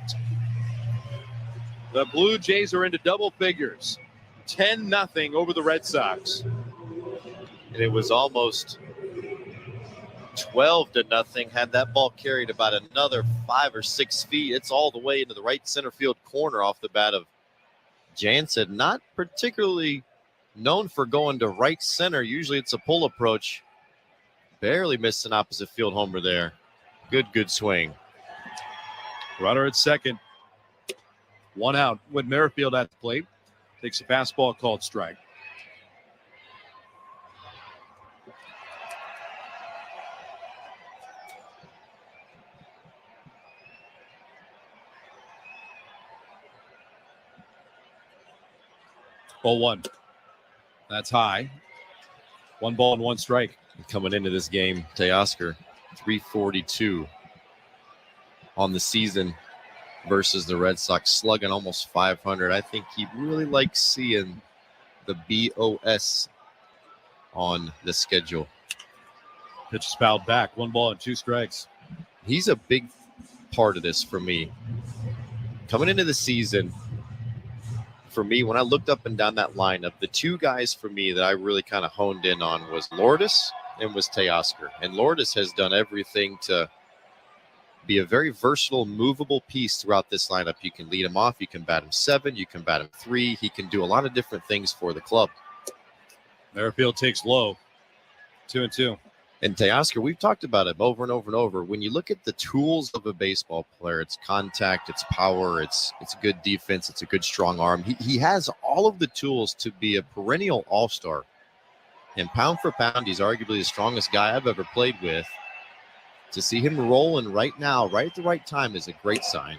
The Blue Jays are into double figures. 10-0 over the Red Sox. And it was almost 12-0. Had that ball carried about another 5 or 6 feet, it's all the way into the right center field corner off the bat of Jansen. Not particularly known for going to right center. Usually it's a pull approach. Barely missed an opposite field homer there. Good swing. Runner at second. 1 out with Merrifield at the plate. Takes a fastball called strike. Ball 1. That's high. 1 ball and 1 strike. Coming into this game, Teoscar 342 on the season versus the Red Sox, slugging almost 500. I think he really likes seeing the BOS on the schedule. Pitch is fouled back. 1 ball and 2 strikes. He's a big part of this for me. Coming into the season, for me, when I looked up and down that lineup, the 2 guys for me that I really kind of honed in on was Lourdes and was Teoscar. And Lourdes has done everything to be a very versatile, movable piece throughout this lineup. You can lead him off. You can bat him 7. You can bat him 3. He can do a lot of different things for the club. Merrifield takes low. 2-2. And Teoscar, we've talked about him over and over and over. When you look at the tools of a baseball player, it's contact, it's power, it's good defense, it's a good strong arm. He has all of the tools to be a perennial all-star. And pound for pound, he's arguably the strongest guy I've ever played with. To see him rolling right now, right at the right time, is a great sign.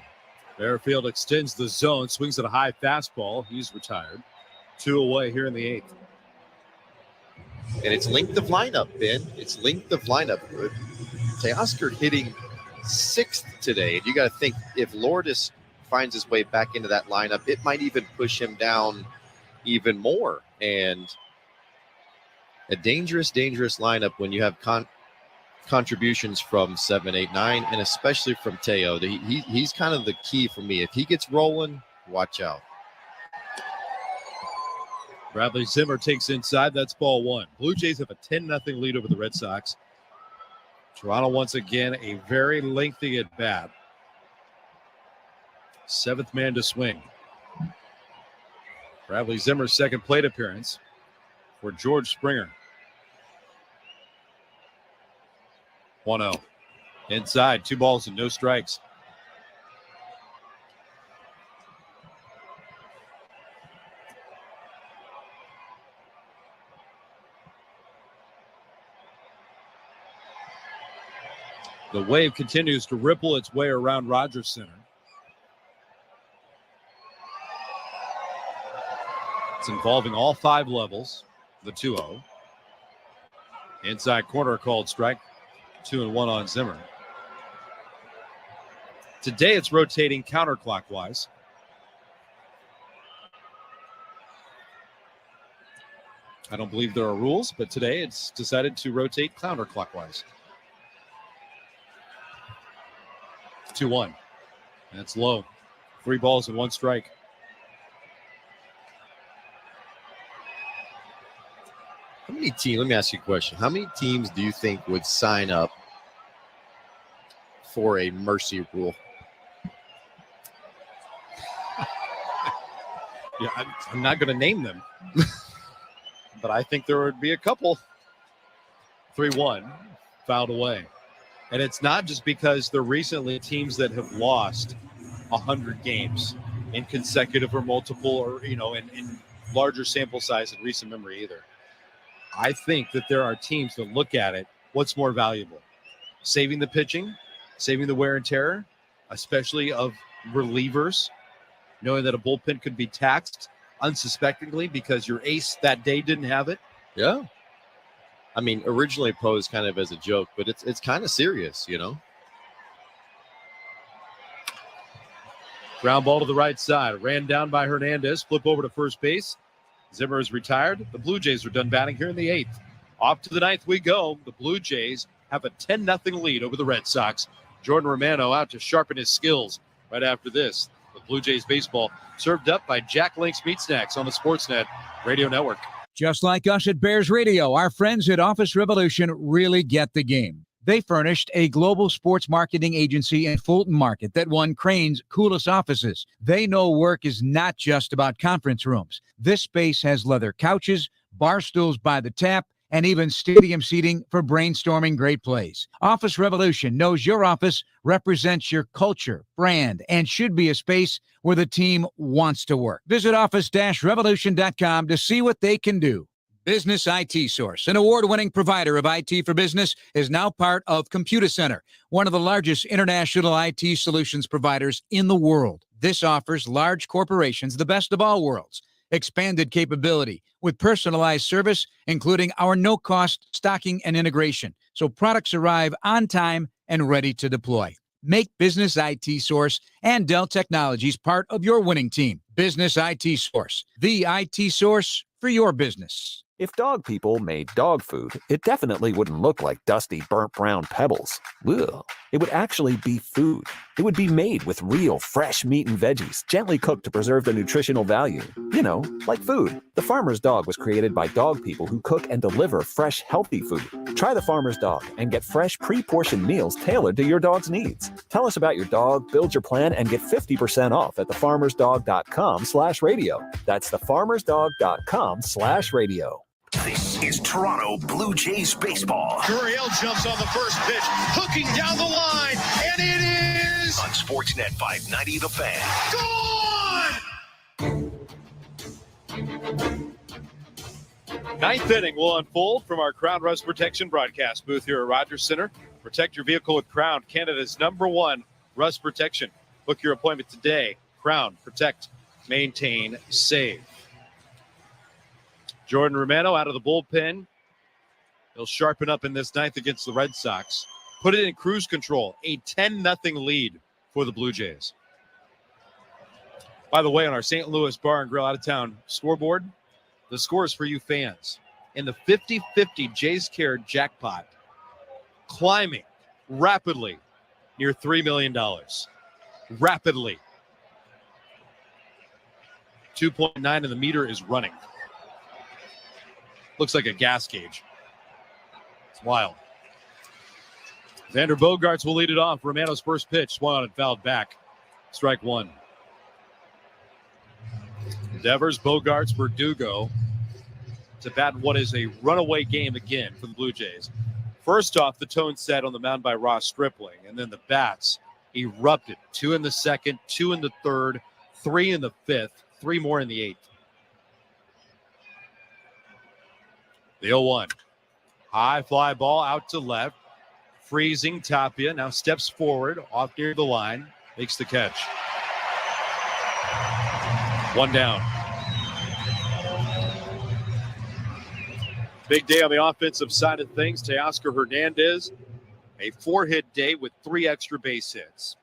Merrifield extends the zone, swings at a high fastball. He's retired. 2 away here in the 8th. And it's length of lineup, Ben. It's length of lineup. Teoscar hitting 6th today. And you got to think, if Lourdes finds his way back into that lineup, it might even push him down even more. And a dangerous, dangerous lineup when you have contributions from 7, 8, 9, and especially from Teo. He's kind of the key for me. If he gets rolling, watch out. Bradley Zimmer takes inside. That's ball 1. Blue Jays have a 10-0 lead over the Red Sox. Toronto once again a very lengthy at bat. 7th man to swing. Bradley Zimmer's second plate appearance for George Springer. 1-0. Inside, 2 balls and no strikes. The wave continues to ripple its way around Rogers Center. It's involving all 5 levels. The 2-0. Inside corner called strike. 2-1 on Zimmer. Today it's rotating counterclockwise. I don't believe there are rules, but today it's decided to rotate counterclockwise. 2-1. That's low. 3 balls and 1 strike. How many teams, let me ask you a question. How many teams do you think would sign up for a mercy rule? Yeah, I'm not going to name them, but I think there would be a couple. 3-1, fouled away. And it's not just because they're recently teams that have lost 100 games in consecutive or multiple or, in larger sample size in recent memory either. I think that there are teams that look at it, what's more valuable? Saving the pitching, saving the wear and tear, especially of relievers, knowing that a bullpen could be taxed unsuspectingly because your ace that day didn't have it. Yeah. I mean, originally posed kind of as a joke, but it's kind of serious, Ground ball to the right side. Ran down by Hernandez. Flip over to first base. Zimmer is retired. The Blue Jays are done batting here in the 8th. Off to the 9th we go. The Blue Jays have a 10-0 lead over the Red Sox. Jordan Romano out to sharpen his skills right after this. The Blue Jays baseball served up by Jack Link's Meat Snacks on the Sportsnet Radio Network. Just like us at Bears Radio, our friends at Office Revolution really get the game. They furnished a global sports marketing agency in Fulton Market that won Crane's coolest offices. They know work is not just about conference rooms. This space has leather couches, bar stools by the tap, and even stadium seating for brainstorming great plays. Office Revolution knows your office represents your culture, brand, and should be a space where the team wants to work. Visit office-revolution.com to see what they can do. Business IT Source, an award-winning provider of IT for business, is now part of Computer Center, one of the largest international IT solutions providers in the world. This offers large corporations the best of all worlds. expanded capability with personalized service, including our no-cost stocking and integration, so products arrive on time and ready to deploy. Make Business IT Source and Dell Technologies part of your winning team. Business IT Source, the IT source for your business. If dog people made dog food, it definitely wouldn't look like dusty, burnt brown pebbles. Ugh. It would actually be food. It would be made with real, fresh meat and veggies, gently cooked to preserve the nutritional value. You know, like food. The Farmer's Dog was created by dog people who cook and deliver fresh, healthy food. Try the Farmer's Dog and get fresh, pre-portioned meals tailored to your dog's needs. Tell us about your dog, build your plan, and get 50% off at thefarmersdog.com/radio. That's thefarmersdog.com/radio. This is Toronto Blue Jays baseball. Gurriel jumps on the first pitch, hooking down the line, and it is on Sportsnet 590 The Fan. Ninth inning will unfold from our Crown Rust Protection broadcast booth here at Rogers Center. Protect your vehicle with Crown, Canada's #1 rust protection. Book your appointment today. Crown, protect, maintain, save. Jordan Romano out of the bullpen. He'll sharpen up in this ninth against the Red Sox. Put it in cruise control. A 10-0 lead for the Blue Jays. By the way, on our St. Louis Bar and Grill out-of-town scoreboard, the scores for you fans. In the 50-50 Jays Care jackpot, climbing rapidly near $3 million. Rapidly. 2.9 and the meter is running. Looks like a gas gauge. It's wild. Xander Bogaerts will lead it off. Romano's first pitch swung on and fouled back. Strike one. Devers, Bogaerts, Verdugo to bat what is a runaway game again for the Blue Jays. First off, the tone set on the mound by Ross Stripling, and then the bats erupted. 2 in the second, 2 in the third, 3 in the fifth, 3 more in the eighth. The 0-1. High fly ball out to left. Freezing Tapia now steps forward off near the line. Makes the catch. 1 down. Big day on the offensive side of things. Teoscar Hernandez, a 4-hit day with 3 extra base hits.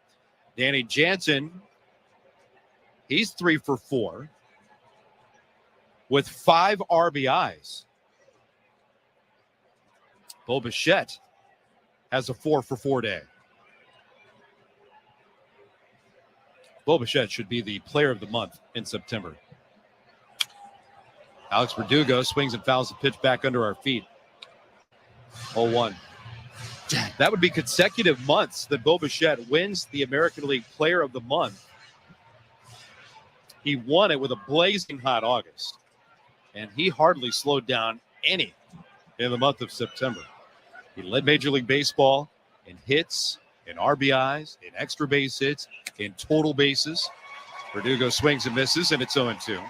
Danny Jansen, he's 3 for 4 with 5 RBIs. Bo Bichette has a 4 for 4 day. Bo Bichette should be the player of the month in September. Alex Verdugo swings and fouls the pitch back under our feet. 0-1. That would be consecutive months that Bo Bichette wins the American League Player of the Month. He won it with a blazing hot August, and he hardly slowed down any in the month of September. He led Major League Baseball in hits, in RBIs, in extra base hits, in total bases. Verdugo swings and misses, and it's 0-2.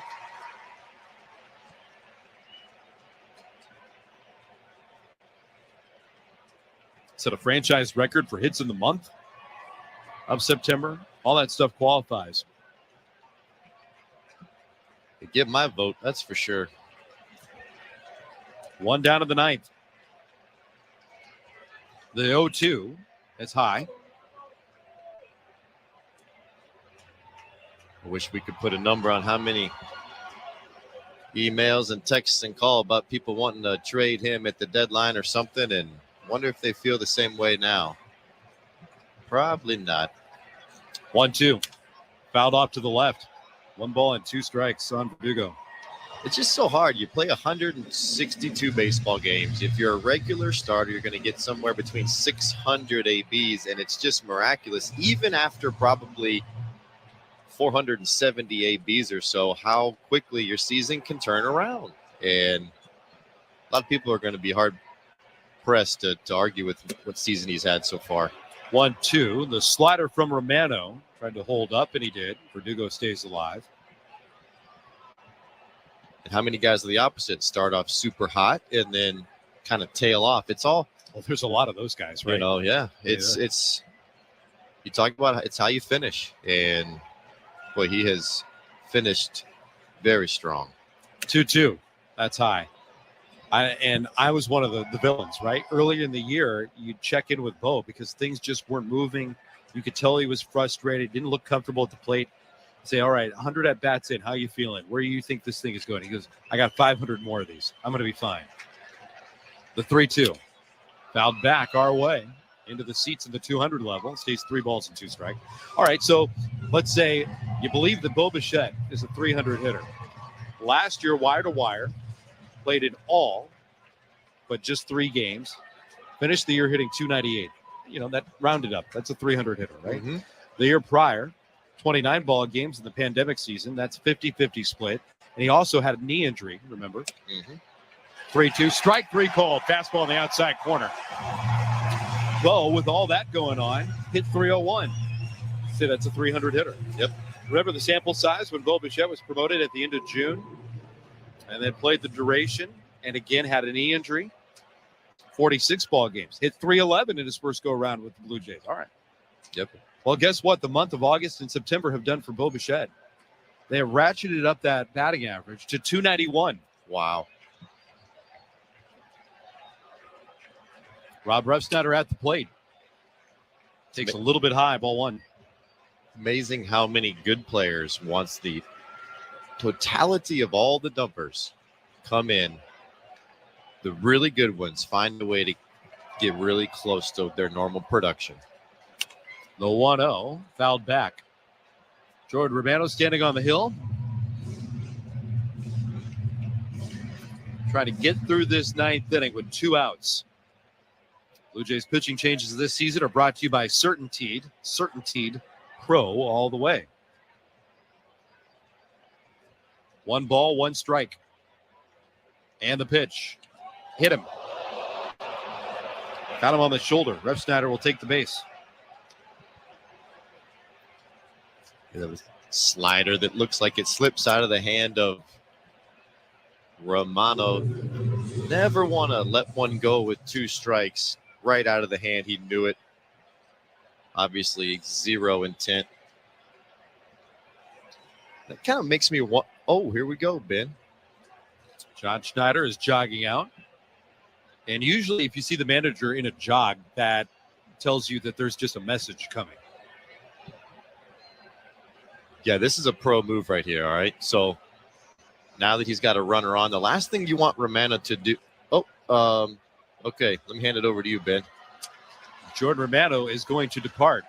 Set a franchise record for hits in the month of September. All that stuff qualifies. They get my vote, that's for sure. 1 down in the ninth. The 0-2, that's high. I wish we could put a number on how many emails and texts and call about people wanting to trade him at the deadline or something, and wonder if they feel the same way now. Probably not. 1-2. Fouled off to the left. 1 ball and 2 strikes on Verdugo. It's just so hard. You play 162 baseball games. If you're a regular starter, you're going to get somewhere between 600 ABs, and it's just miraculous. Even after probably 470 ABs or so, how quickly your season can turn around. And a lot of people are going to be hard-pressed to argue with what season he's had so far. 1-2. The slider from Romano tried to hold up, and he did. Verdugo stays alive. And how many guys are the opposite? Start off super hot and then kind of tail off. It's all. Well, there's a lot of those guys, right? You know, yeah. It's. You talk about it's how you finish, and boy, he has finished Very strong. 2-2. That's high. I was one of the villains, right? Earlier in the year, you'd check in with Bo because things just weren't moving. You could tell he was frustrated, didn't look comfortable at the plate. Say, all right, 100 at-bats in. How you feeling? Where do you think this thing is going? He goes, I got 500 more of these. I'm going to be fine. The 3-2. Fouled back our way into the seats in the 200 level. Stays 3 balls and 2 strikes. All right, so let's say you believe that Bo Bichette is a 300 hitter. Last year, wire to wire, played in all but just 3 games. Finished the year hitting 298. That rounded up. That's a 300 hitter, right? Mm-hmm. The year prior, 29 ball games in the pandemic season. That's 50-50 split. And he also had a knee injury, remember? 3-2. Strike 3 called. Fastball on the outside corner. Bo, with all that going on, hit 301. Say that's a 300 hitter. Yep. Remember the sample size when Bo Bichette was promoted at the end of June? And then played the duration and again had a knee injury. 46 ball games. Hit 311 in his first go-around with the Blue Jays. All right. Yep. Well, guess what? The month of August and September have done for Bo Bichette. They have ratcheted up that batting average to 291. Wow. Rob Refsnyder at the plate. Takes a little bit high, ball 1. Amazing how many good players, once the totality of all the numbers come in, the really good ones find a way to get really close to their normal production. The 1-0, fouled back. Jordan Romano standing on the hill. Trying to get through this 9th inning with 2 outs. Blue Jays pitching changes this season are brought to you by Certainteed. Certainteed Pro all the way. 1 ball, 1 strike. And the pitch. Hit him. Got him on the shoulder. Refsnyder will take the base. That was a slider that looks like it slips out of the hand of Romano. Never want to let one go with 2 strikes right out of the hand. He knew it. Obviously, 0 intent. That kind of makes me want. Oh, here we go, Ben. John Schneider is jogging out. And usually if you see the manager in a jog, that tells you that there's just a message coming. Yeah, this is a pro move right here, all right? So now that he's got a runner on, the last thing you want Romano to do. Okay, let me hand it over to you, Ben. Jordan Romano is going to depart.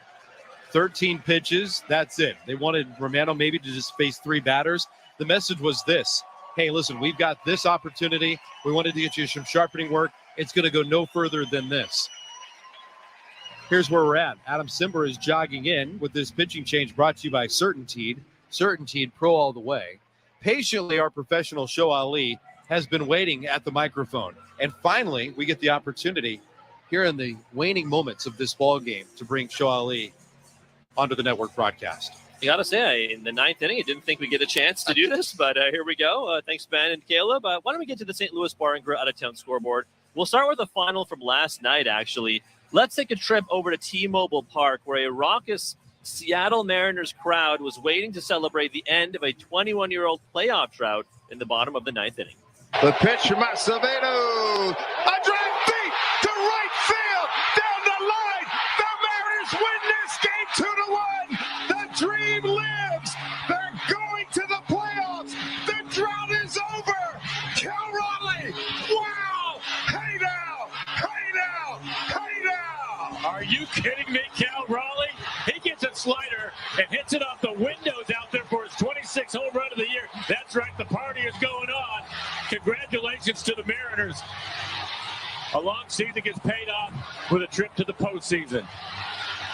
13 pitches, that's it. They wanted Romano maybe to just face 3 batters. The message was this. Hey, listen, we've got this opportunity. We wanted to get you some sharpening work. It's going to go no further than this. Here's where we're at. Adam Simber is jogging in with this pitching change brought to you by Certainteed. Certainteed Pro all the way. Patiently, our professional Show Ali has been waiting at the microphone. And finally, we get the opportunity here in the waning moments of this ball game to bring Show Ali onto the network broadcast. You got to say, in the 9th inning, I didn't think we'd get a chance to do this, but here we go. Thanks, Ben and Caleb. Why don't we get to the St. Louis Bar and Grill out-of-town scoreboard? We'll start with the final from last night, actually. Let's take a trip over to T-Mobile Park, where a raucous Seattle Mariners crowd was waiting to celebrate the end of a 21-year-old playoff drought in the bottom of the 9th inning. The pitch from Acevedo. A drive deep to right field. Down the line. The Mariners win this game 2-1. The dream lives. They're going to the playoffs. The drought is over. Cal Raleigh. Wow. Hey now. Hey now. Hey now. Are you kidding me, Cal Raleigh? He gets a slider and hits it off the windows out there for his 26th home run of the year. That's right. The party is going on. Congratulations to the Mariners. A long season gets paid off with a trip to the postseason.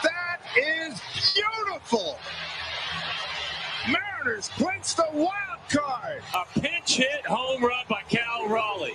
That is beautiful. Mariners clinch the wild card. A pinch hit home run by Cal Raleigh.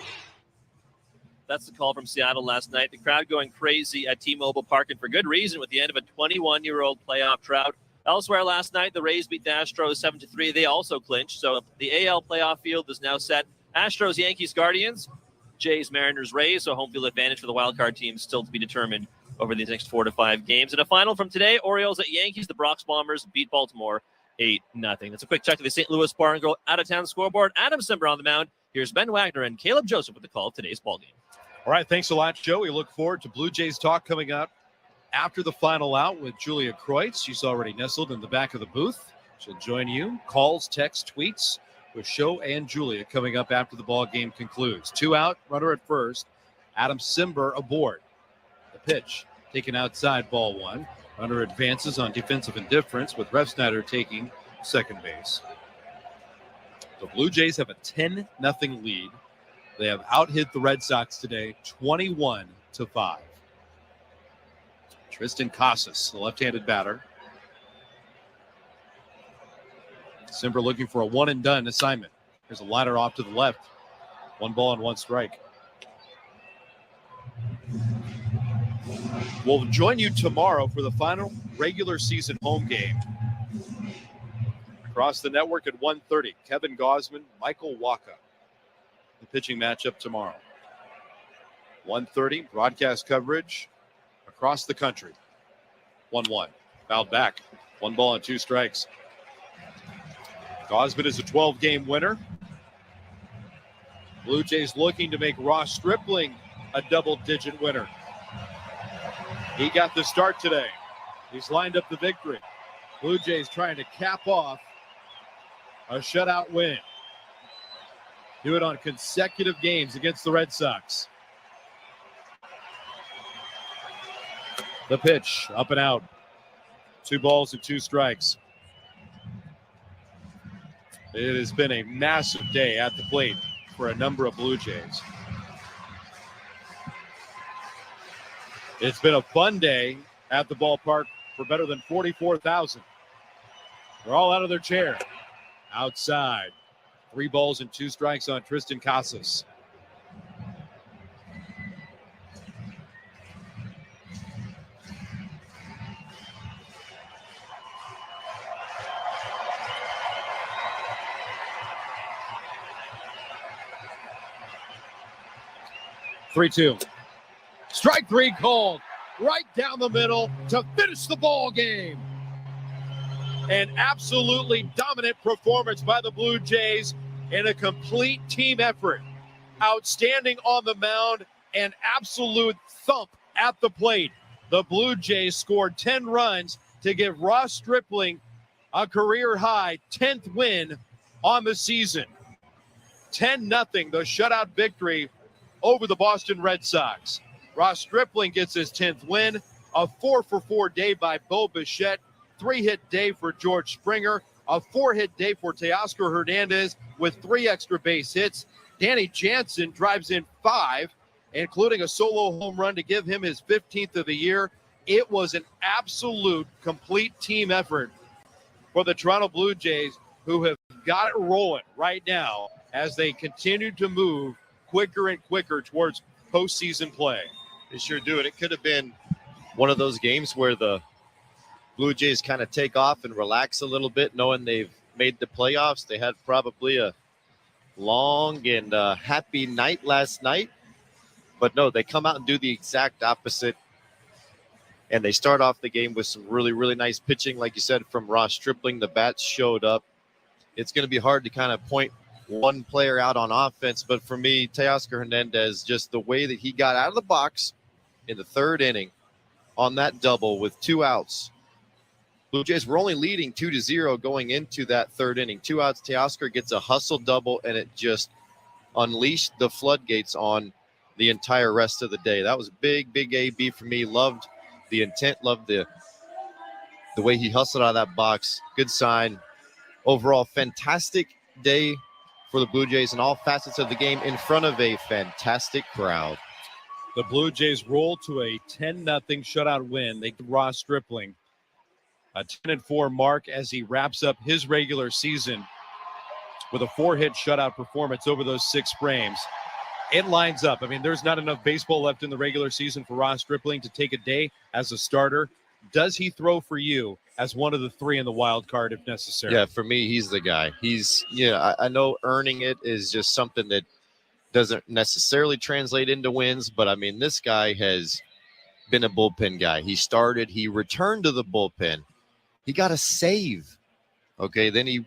That's the call from Seattle last night. The crowd going crazy at T-Mobile Park, and for good reason, with the end of a 21-year-old playoff drought. Elsewhere last night, the Rays beat the Astros 7-3. They also clinched, so the AL playoff field is now set. Astros, Yankees, Guardians, Jays, Mariners, Rays, so home field advantage for the wildcard teams still to be determined over these next 4 to 5 games. And a final from today, Orioles at Yankees. The Bronx Bombers beat Baltimore 8-0. That's a quick check to the St. Louis Bar and Grill out-of-town scoreboard. Adam Simber on the mound. Here's Ben Wagner and Caleb Joseph with the call of today's ballgame. All right, thanks a lot, Joe. We look forward to Blue Jays talk coming up after the final out with Julia Kreutz. She's already nestled in the back of the booth. She'll join you. Calls, texts, tweets with Show and Julia coming up after the ball game concludes. 2 out, runner at first. Adam Simber aboard. The pitch taken outside, ball 1. Runner advances on defensive indifference with Refsnyder taking second base. The Blue Jays have a 10-0 lead. They have out-hit the Red Sox today 21-5. Tristan Casas, the left-handed batter. Simber looking for a one-and-done assignment. There's a liner off to the left. 1 ball and 1 strike. We'll join you tomorrow for the final regular season home game. Across the network at 1:30, Kevin Gausman, Michael Wacha. The pitching matchup tomorrow. 1:30, broadcast coverage across the country. 1-1, fouled back. 1 ball and 2 strikes. Gausman is a 12-game winner. Blue Jays looking to make Ross Stripling a double-digit winner. He got the start today. He's lined up the victory. Blue Jays trying to cap off a shutout win. Do it on consecutive games against the Red Sox. The pitch, up and out. 2 balls and 2 strikes. It has been a massive day at the plate for a number of Blue Jays. It's been a fun day at the ballpark for better than 44,000. They're all out of their chair. Outside. 3 balls and 2 strikes on Tristan Casas. Three-two. Strike 3 called right down the middle to finish the ball game. An absolutely dominant performance by the Blue Jays in a complete team effort. Outstanding on the mound, an absolute thump at the plate. The Blue Jays scored 10 runs to give Ross Stripling a career-high 10th win on the season. 10-0, the shutout victory over the Boston Red Sox. Ross Stripling gets his 10th win, a 4-for-4 day by Bo Bichette, 3-hit day for George Springer, a 4-hit day for Teoscar Hernandez with 3 extra base hits. Danny Jansen drives in 5, including a solo home run to give him his 15th of the year. It was an absolute complete team effort for the Toronto Blue Jays, who have got it rolling right now as they continue to move quicker and quicker towards postseason play. They sure do. And it could have been one of those games where the Blue Jays kind of take off and relax a little bit, knowing they've made the playoffs. They had probably a long and happy night last night. But no, they come out and do the exact opposite. And they start off the game with some really, really nice pitching. Like you said, from Ross Stripling, the bats showed up. It's going to be hard to kind of point one player out on offense. But for me, Teoscar Hernandez, just the way that he got out of the box in the 3rd inning on that double with 2 outs. Blue Jays were only leading 2-0 going into that 3rd inning. 2 outs, Teoscar gets a hustle double, and it just unleashed the floodgates on the entire rest of the day. That was big, big AB for me. Loved the intent, loved the way he hustled out of that box. Good sign. Overall, fantastic day for the Blue Jays in all facets of the game in front of a fantastic crowd. The Blue Jays roll to a 10-0 shutout win. They give Ross Stripling a 10-4 mark as he wraps up his regular season with a 4-hit shutout performance over those 6 frames. It lines up. I mean, there's not enough baseball left in the regular season for Ross Stripling to take a day as a starter. Does he throw for you as one of the 3 in the wild card if necessary? Yeah, for me, he's the guy. He's, I know earning it is just something that doesn't necessarily translate into wins, but I mean, this guy has been a bullpen guy. He started, he returned to the bullpen. He got a save. Okay, then he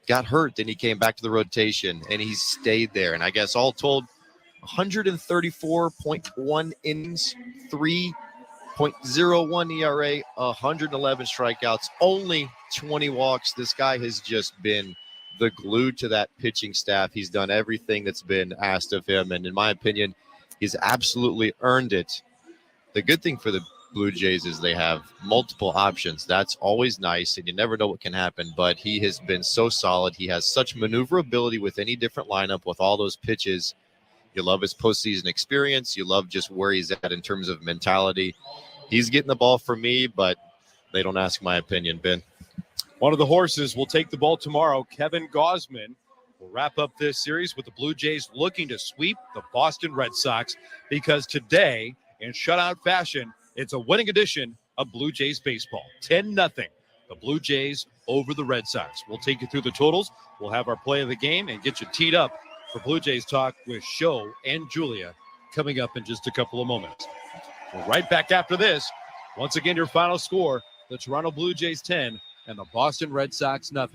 got hurt. Then he came back to the rotation, and he stayed there. And I guess all told, 134.1 innings, 3.01 ERA, 111 strikeouts, only 20 walks. This guy has just been the glue to that pitching staff. He's done everything that's been asked of him, and in my opinion, he's absolutely earned it. The good thing for the Blue Jays is they have multiple options. That's always nice, and you never know what can happen, but he has been so solid. He has such maneuverability with any different lineup with all those pitches. You love his postseason experience. You love just where he's at in terms of mentality. He's getting the ball from me, but they don't ask my opinion, Ben. One of the horses will take the ball tomorrow. Kevin Gausman will wrap up this series with the Blue Jays looking to sweep the Boston Red Sox, because today, in shutout fashion, it's a winning edition of Blue Jays baseball. 10-0. The Blue Jays over the Red Sox. We'll take you through the totals. We'll have our play of the game and get you teed up for Blue Jays talk with Sho and Julia coming up in just a couple of moments. We're right back after this. Once again, your final score, the Toronto Blue Jays 10 and the Boston Red Sox 0.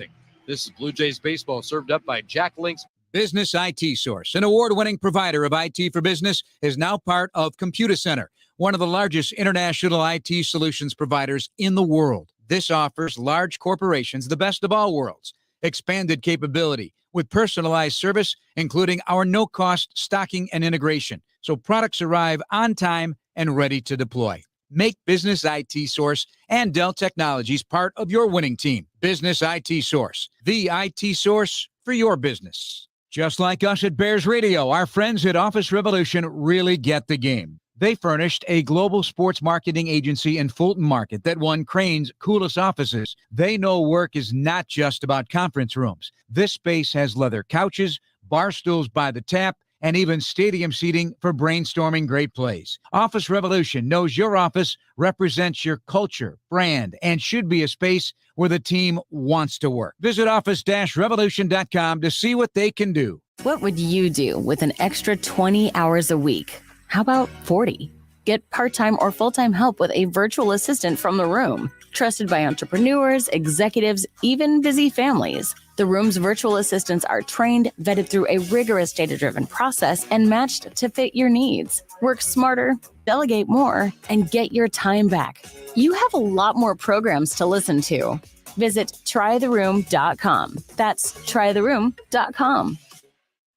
This is Blue Jays baseball, served up by Jack Link's Business IT Source, an award-winning provider of IT for business, is now part of ComputerCenter, one of the largest international IT solutions providers in the world. This offers large corporations the best of all worlds. Expanded capability with personalized service, including our no-cost stocking and integration, so products arrive on time and ready to deploy. Make Business IT Source and Dell Technologies part of your winning team. Business IT Source, the IT source for your business. Just like us at Bears Radio, our friends at Office Revolution really get the game. They furnished a global sports marketing agency in Fulton Market that won Crane's coolest offices. They know work is not just about conference rooms. This space has leather couches, bar stools by the tap, and even stadium seating for brainstorming great plays. Office Revolution knows your office represents your culture, brand, and should be a space where the team wants to work. Visit office-revolution.com to see what they can do. What would you do with an extra 20 hours a week? How about 40? Get part-time or full-time help with a virtual assistant from The Room. Trusted by entrepreneurs, executives, even busy families. The Room's virtual assistants are trained, vetted through a rigorous data-driven process, and matched to fit your needs. Work smarter, delegate more, and get your time back. You have a lot more programs to listen to. Visit trytheroom.com. That's trytheroom.com.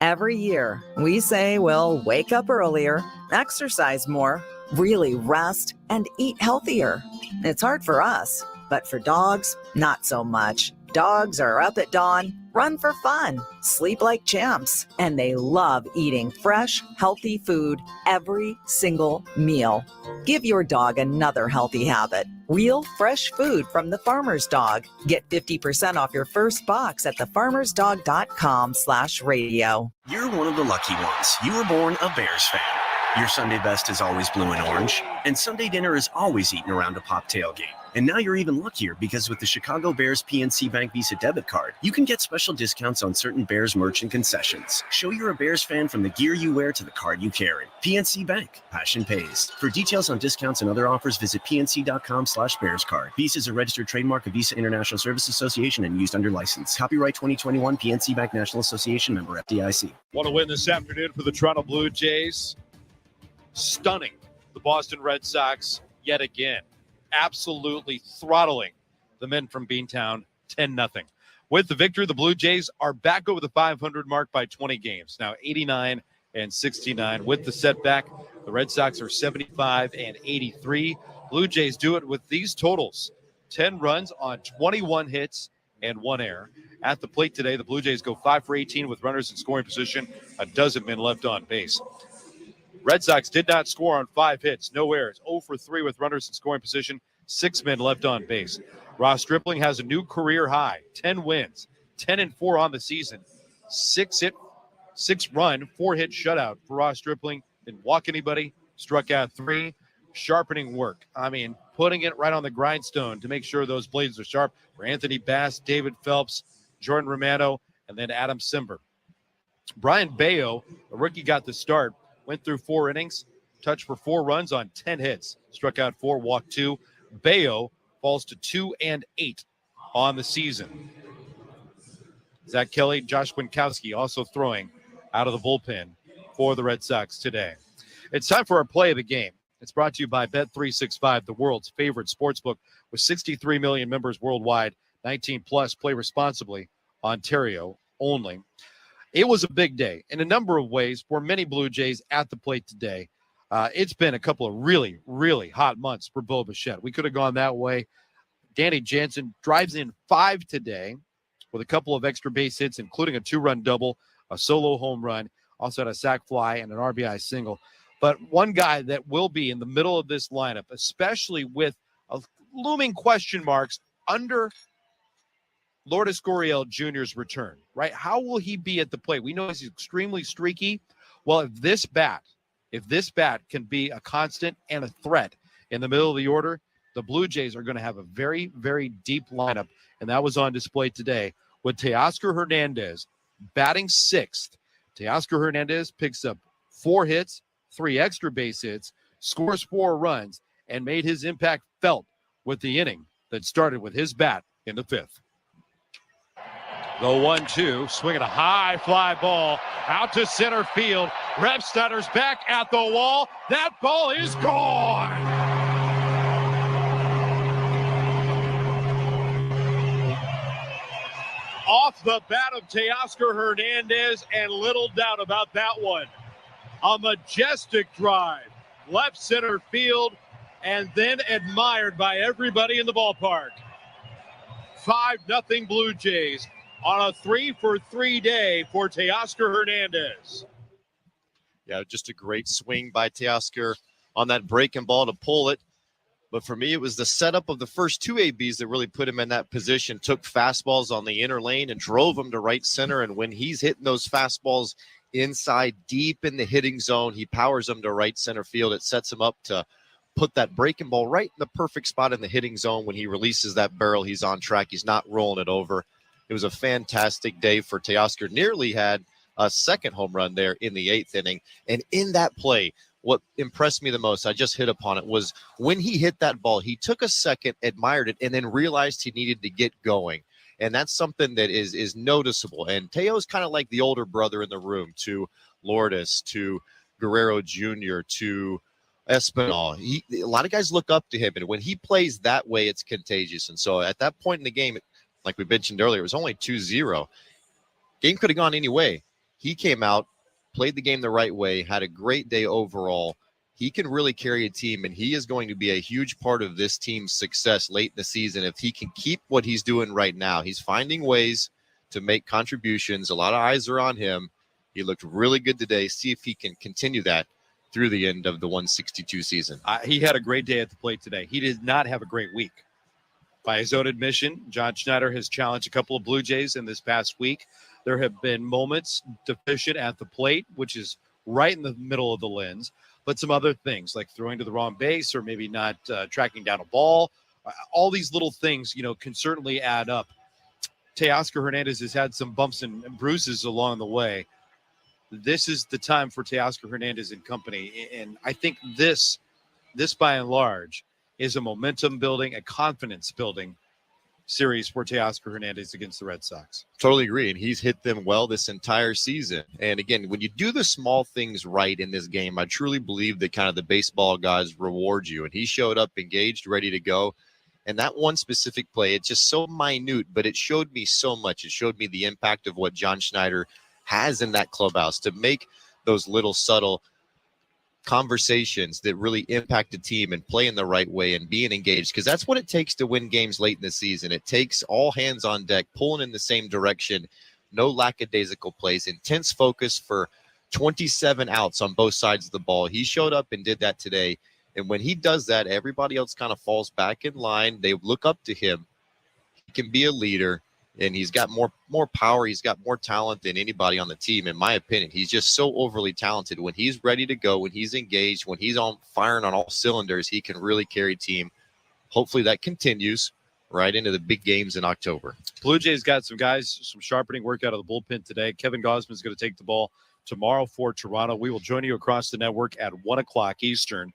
Every year, we say we'll wake up earlier, exercise more, really rest, and eat healthier. It's hard for us, but for dogs, not so much. Dogs are up at dawn, run for fun, sleep like champs, and they love eating fresh, healthy food every single meal. Give your dog another healthy habit. Real, fresh food from the Farmer's Dog. Get 50% off your first box at thefarmersdog.com/radio. You're one of the lucky ones. You were born a Bears fan. Your Sunday best is always blue and orange, and Sunday dinner is always eaten around a pop tailgate. And now you're even luckier because with the Chicago Bears PNC Bank Visa debit card, you can get special discounts on certain Bears merch and concessions. Show you're a Bears fan from the gear you wear to the card you carry. PNC Bank. Passion pays. For details on discounts and other offers, visit pnc.com/BearsCard. Visa is a registered trademark of Visa International Service Association and used under license. Copyright 2021 PNC Bank National Association, member FDIC. Want to win this afternoon for the Toronto Blue Jays? Stunning the Boston Red Sox yet again. Absolutely throttling the men from Beantown, 10-0. With the victory, the Blue Jays are back over the 500 mark by 20 games. Now 89-69. With the setback, the Red Sox are 75-83. Blue Jays do it with these totals: 10 runs on 21 hits and 1 error. At the plate today, the Blue Jays go 5 for 18 with runners in scoring position, a dozen men left on base. Red Sox did not score on 5 hits, no errors, 0 for 3 with runners in scoring position, 6 men left on base. Ross Stripling has a new career high, 10 wins, 10-4 on the season, 6-run, 4-hit shutout for Ross Stripling. Didn't walk anybody, struck out 3, sharpening work. I mean, putting it right on the grindstone to make sure those blades are sharp for Anthony Bass, David Phelps, Jordan Romano, and then Adam Simber. Brian Bayo, a rookie, got the start. Went through 4 innings, touched for 4 runs on 10 hits, struck out 4, walked 2. Bayo falls to 2-8 on the season. Zach Kelly, Josh Winkowski also throwing out of the bullpen for the Red Sox today. It's time for our play of the game. It's brought to you by Bet365, the world's favorite sportsbook with 63 million members worldwide, 19 plus. Play responsibly. Ontario only. It was a big day in a number of ways for many Blue Jays at the plate today. It's been a couple of really, really hot months for Bo Bichette. We could have gone that way. Danny Jansen drives in 5 today with a couple of extra base hits, including a 2-run double, a solo home run, also had a sac fly and an RBI single. But one guy that will be in the middle of this lineup, especially with looming question marks under Lourdes Gurriel Jr.'s return, right? How will he be at the plate? We know he's extremely streaky. Well, if this bat can be a constant and a threat in the middle of the order, the Blue Jays are going to have a very, very deep lineup, and that was on display today with Teoscar Hernandez batting 6th. Teoscar Hernandez picks up 4 hits, 3 extra base hits, scores 4 runs, and made his impact felt with the inning that started with his bat in the 5th. The 1-2, swinging a high fly ball out to center field. Repsnyder's back at the wall. That ball is gone. Off the bat of Teoscar Hernandez, and little doubt about that one. A majestic drive, left center field, and then admired by everybody in the ballpark. 5-0 Blue Jays on a 3-for-3 day for Teoscar Hernandez. Yeah, just a great swing by Teoscar on that breaking ball to pull it. But for me, it was the setup of the first 2 ABs that really put him in that position, took fastballs on the inner lane and drove him to right center. And when he's hitting those fastballs inside deep in the hitting zone, he powers them to right center field. It sets him up to put that breaking ball right in the perfect spot in the hitting zone. When he releases that barrel, he's on track. He's not rolling it over. It was a fantastic day for Teoscar. Nearly had a second home run there in the 8th inning. And in that play, what impressed me the most, I just hit upon it, was when he hit that ball, he took a second, admired it, and then realized he needed to get going. And that's something that is noticeable. And Teo's kind of like the older brother in the room to Lourdes, to Guerrero Jr., to Espinal. A lot of guys look up to him, and when he plays that way, it's contagious. And so at that point in the game, like we mentioned earlier, it was only 2-0. Game could have gone any way. He came out, played the game the right way, had a great day overall. He can really carry a team, and he is going to be a huge part of this team's success late in the season if he can keep what he's doing right now. He's finding ways to make contributions. A lot of eyes are on him. He looked really good today. See if he can continue that through the end of the 162 season. He had a great day at the plate today. He did not have a great week. By his own admission, John Schneider has challenged a couple of Blue Jays in this past week. There have been moments deficient at the plate, which is right in the middle of the lens, but some other things like throwing to the wrong base or maybe not tracking down a ball. All these little things, can certainly add up. Teoscar Hernandez has had some bumps and bruises along the way. This is the time for Teoscar Hernandez and company. And I think this by and large is a momentum building, a confidence building series for Teoscar Hernandez against the Red Sox. Totally agree. And he's hit them well this entire season. And again, when you do the small things right in this game, I truly believe that kind of the baseball guys reward you. And he showed up engaged, ready to go. And that one specific play, it's just so minute, but it showed me so much. It showed me the impact of what John Schneider has in that clubhouse to make those little subtle conversations that really impact the team and play in the right way and being engaged, because that's what it takes to win games late in the season. It takes all hands on deck, pulling in the same direction, no lackadaisical plays, intense focus for 27 outs on both sides of the ball. He showed up and did that today. And when he does that, everybody else kind of falls back in line. They look up to him. He can be a leader, and he's got more power. He's got more talent than anybody on the team, in my opinion. He's just so overly talented. When he's ready to go, when he's engaged, when he's on firing on all cylinders, he can really carry a team. Hopefully that continues right into the big games in October. Blue Jays got some guys, some sharpening work out of the bullpen today. Kevin Gausman is going to take the ball tomorrow for Toronto. We will join you across the network at 1 o'clock Eastern.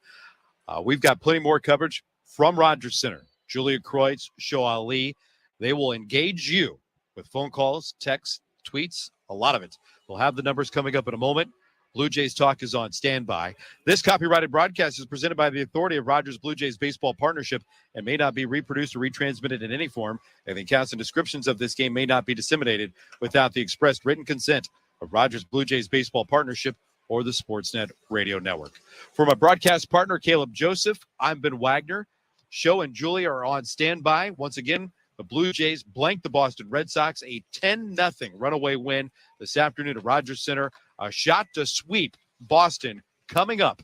We've got plenty more coverage from Rogers Center. Julia Kreutz, Show Ali. They will engage you with phone calls, texts, tweets, a lot of it. We'll have the numbers coming up in a moment. Blue Jays Talk is on standby. This copyrighted broadcast is presented by the authority of Rogers Blue Jays Baseball Partnership and may not be reproduced or retransmitted in any form. And the accounts and descriptions of this game may not be disseminated without the expressed written consent of Rogers Blue Jays Baseball Partnership or the Sportsnet Radio Network. For my broadcast partner, Caleb Joseph, I'm Ben Wagner. Show and Julia are on standby. Once again, the Blue Jays blanked the Boston Red Sox, a 10-0 runaway win this afternoon at Rogers Center. A shot to sweep Boston coming up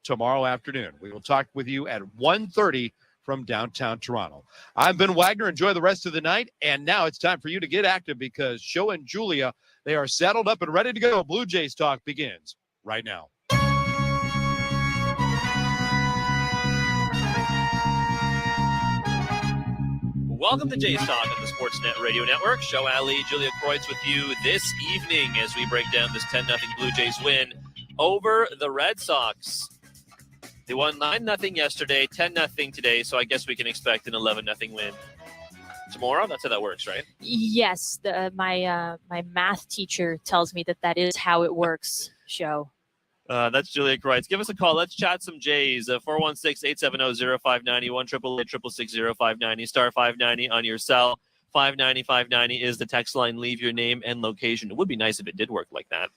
tomorrow afternoon. We will talk with you at 1:30 from downtown Toronto. I'm Ben Wagner. Enjoy the rest of the night. And now it's time for you to get active because Show and Julia, they are saddled up and ready to go. Blue Jays Talk begins right now. Welcome to Jays Talk on the Sportsnet Radio Network. Show Ali, Julia Kreutz with you this evening as we break down this 10-0 Blue Jays win over the Red Sox. They won 9-0 yesterday, 10-0 today, so I guess we can expect an 11-0 win tomorrow. That's how that works, right? Yes, my math teacher tells me that is how it works. Show. That's Julia Kreutz. Give us a call. Let's chat some Jays. 416-870-0590, 1-888-660-590, star 590 on your cell. 590 is the text line. Leave your name and location. It would be nice if it did work like that.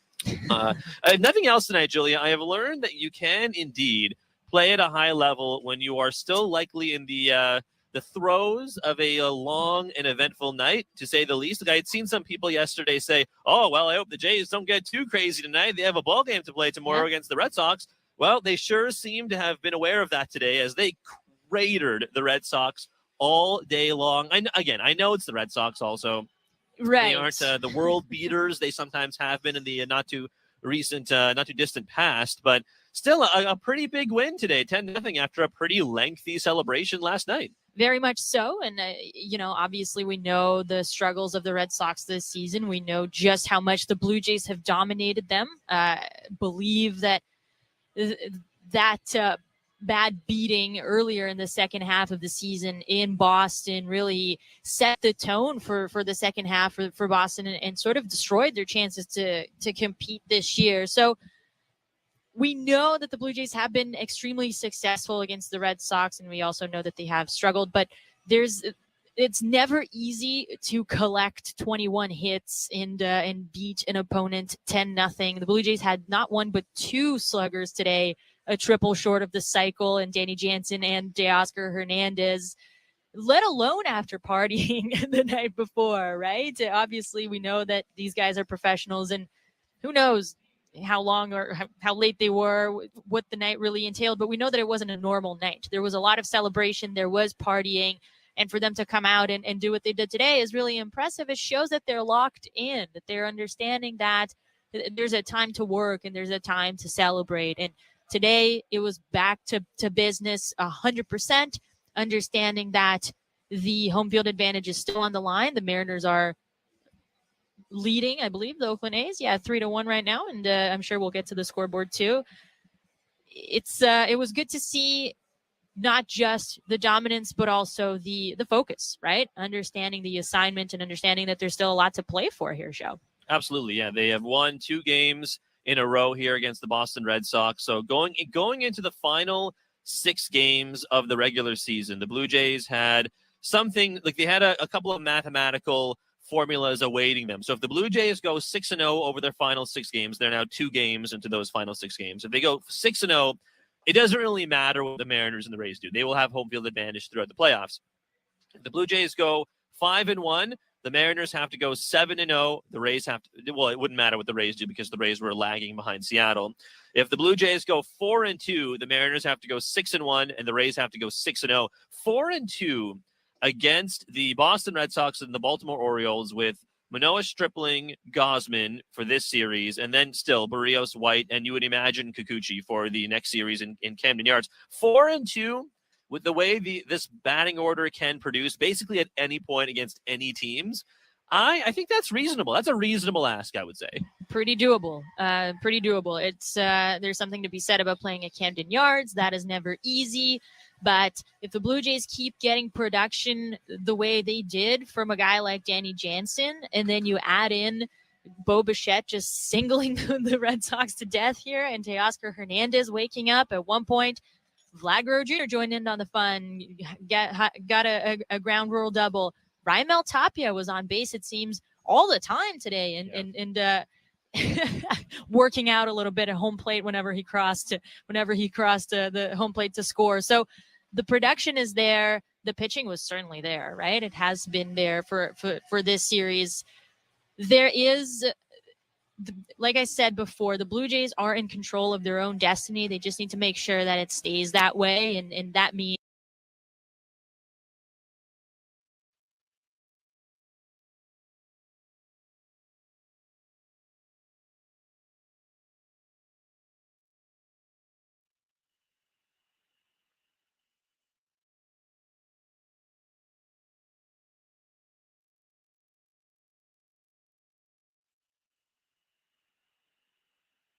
Nothing else tonight, Julia. I have learned that you can indeed play at a high level when you are still likely in the throes of a long and eventful night, to say the least. Like I had seen some people yesterday say, oh, well, I hope the Jays don't get too crazy tonight. They have a ball game to play tomorrow against the Red Sox. Well, they sure seem to have been aware of that today as they cratered the Red Sox all day long. I know it's the Red Sox also. Right. They aren't the world beaters. They sometimes have been in the not too distant past, but still a pretty big win today, 10-0 after a pretty lengthy celebration last night. Very much so. And, obviously we know the struggles of the Red Sox this season. We know just how much the Blue Jays have dominated them. Believe that bad beating earlier in the second half of the season in Boston really set the tone for the second half for Boston and sort of destroyed their chances to compete this year. So we know that the Blue Jays have been extremely successful against the Red Sox, and we also know that they have struggled, but it's never easy to collect 21 hits and beat an opponent 10-0. The Blue Jays had not one but two sluggers today, a triple short of the cycle, and Danny Jansen and Teoscar Hernandez, let alone after partying the night before, right? Obviously, we know that these guys are professionals, and who knows how long or how late they were, what the night really entailed, but we know that it wasn't a normal night. There was a lot of celebration, there was partying, and for them to come out and do what they did today is really impressive. It shows that they're locked in, that they're understanding that there's a time to work and there's a time to celebrate. And today it was back to business 100%, understanding that the home field advantage is still on the line. The Mariners are leading, I believe, the Oakland A's. 3-1 right now, and I'm sure we'll get to the scoreboard too. It was good to see not just the dominance, but also the focus, right? Understanding the assignment and understanding that there's still a lot to play for here, Joe. Absolutely, yeah. They have won 2 games in a row here against the Boston Red Sox. So going into the final 6 games of the regular season, the Blue Jays had something like they had a couple of mathematical formulas awaiting them. So if the Blue Jays go 6-0 over their final 6 games, they're now 2 games into those final 6 games. If they go 6-0, it doesn't really matter what the Mariners and the Rays do. They will have home field advantage throughout the playoffs. If the Blue Jays go 5-1, the Mariners have to go 7-0. The Rays have to, well, it wouldn't matter what the Rays do because the Rays were lagging behind Seattle. If the Blue Jays go 4-2, the Mariners have to go 6-1, and the Rays have to go 6-0. 4-2 against the Boston Red Sox and the Baltimore Orioles with Manoah, Stripling, Gosman for this series, and then still Barrios, White, and you would imagine Kikuchi for the next series in Camden Yards. 4-2 with the way this batting order can produce basically at any point against any teams. I think that's reasonable. That's a reasonable ask, I would say. Pretty doable. It's there's something to be said about playing at Camden Yards. That is never easy. But if the Blue Jays keep getting production the way they did from a guy like Danny Jansen, and then you add in Bo Bichette just singling the Red Sox to death here, and Teoscar Hernandez waking up at one point, Vlad Guerrero Jr. joined in on the fun, got a ground rule double. Raimel Tapia was on base, it seems, all the time today, and working out a little bit at home plate whenever he crossed the home plate to score. So the production is there. The pitching was certainly there, right? It has been there for this series. There is, like I said before, the Blue Jays are in control of their own destiny. They just need to make sure that it stays that way, and that means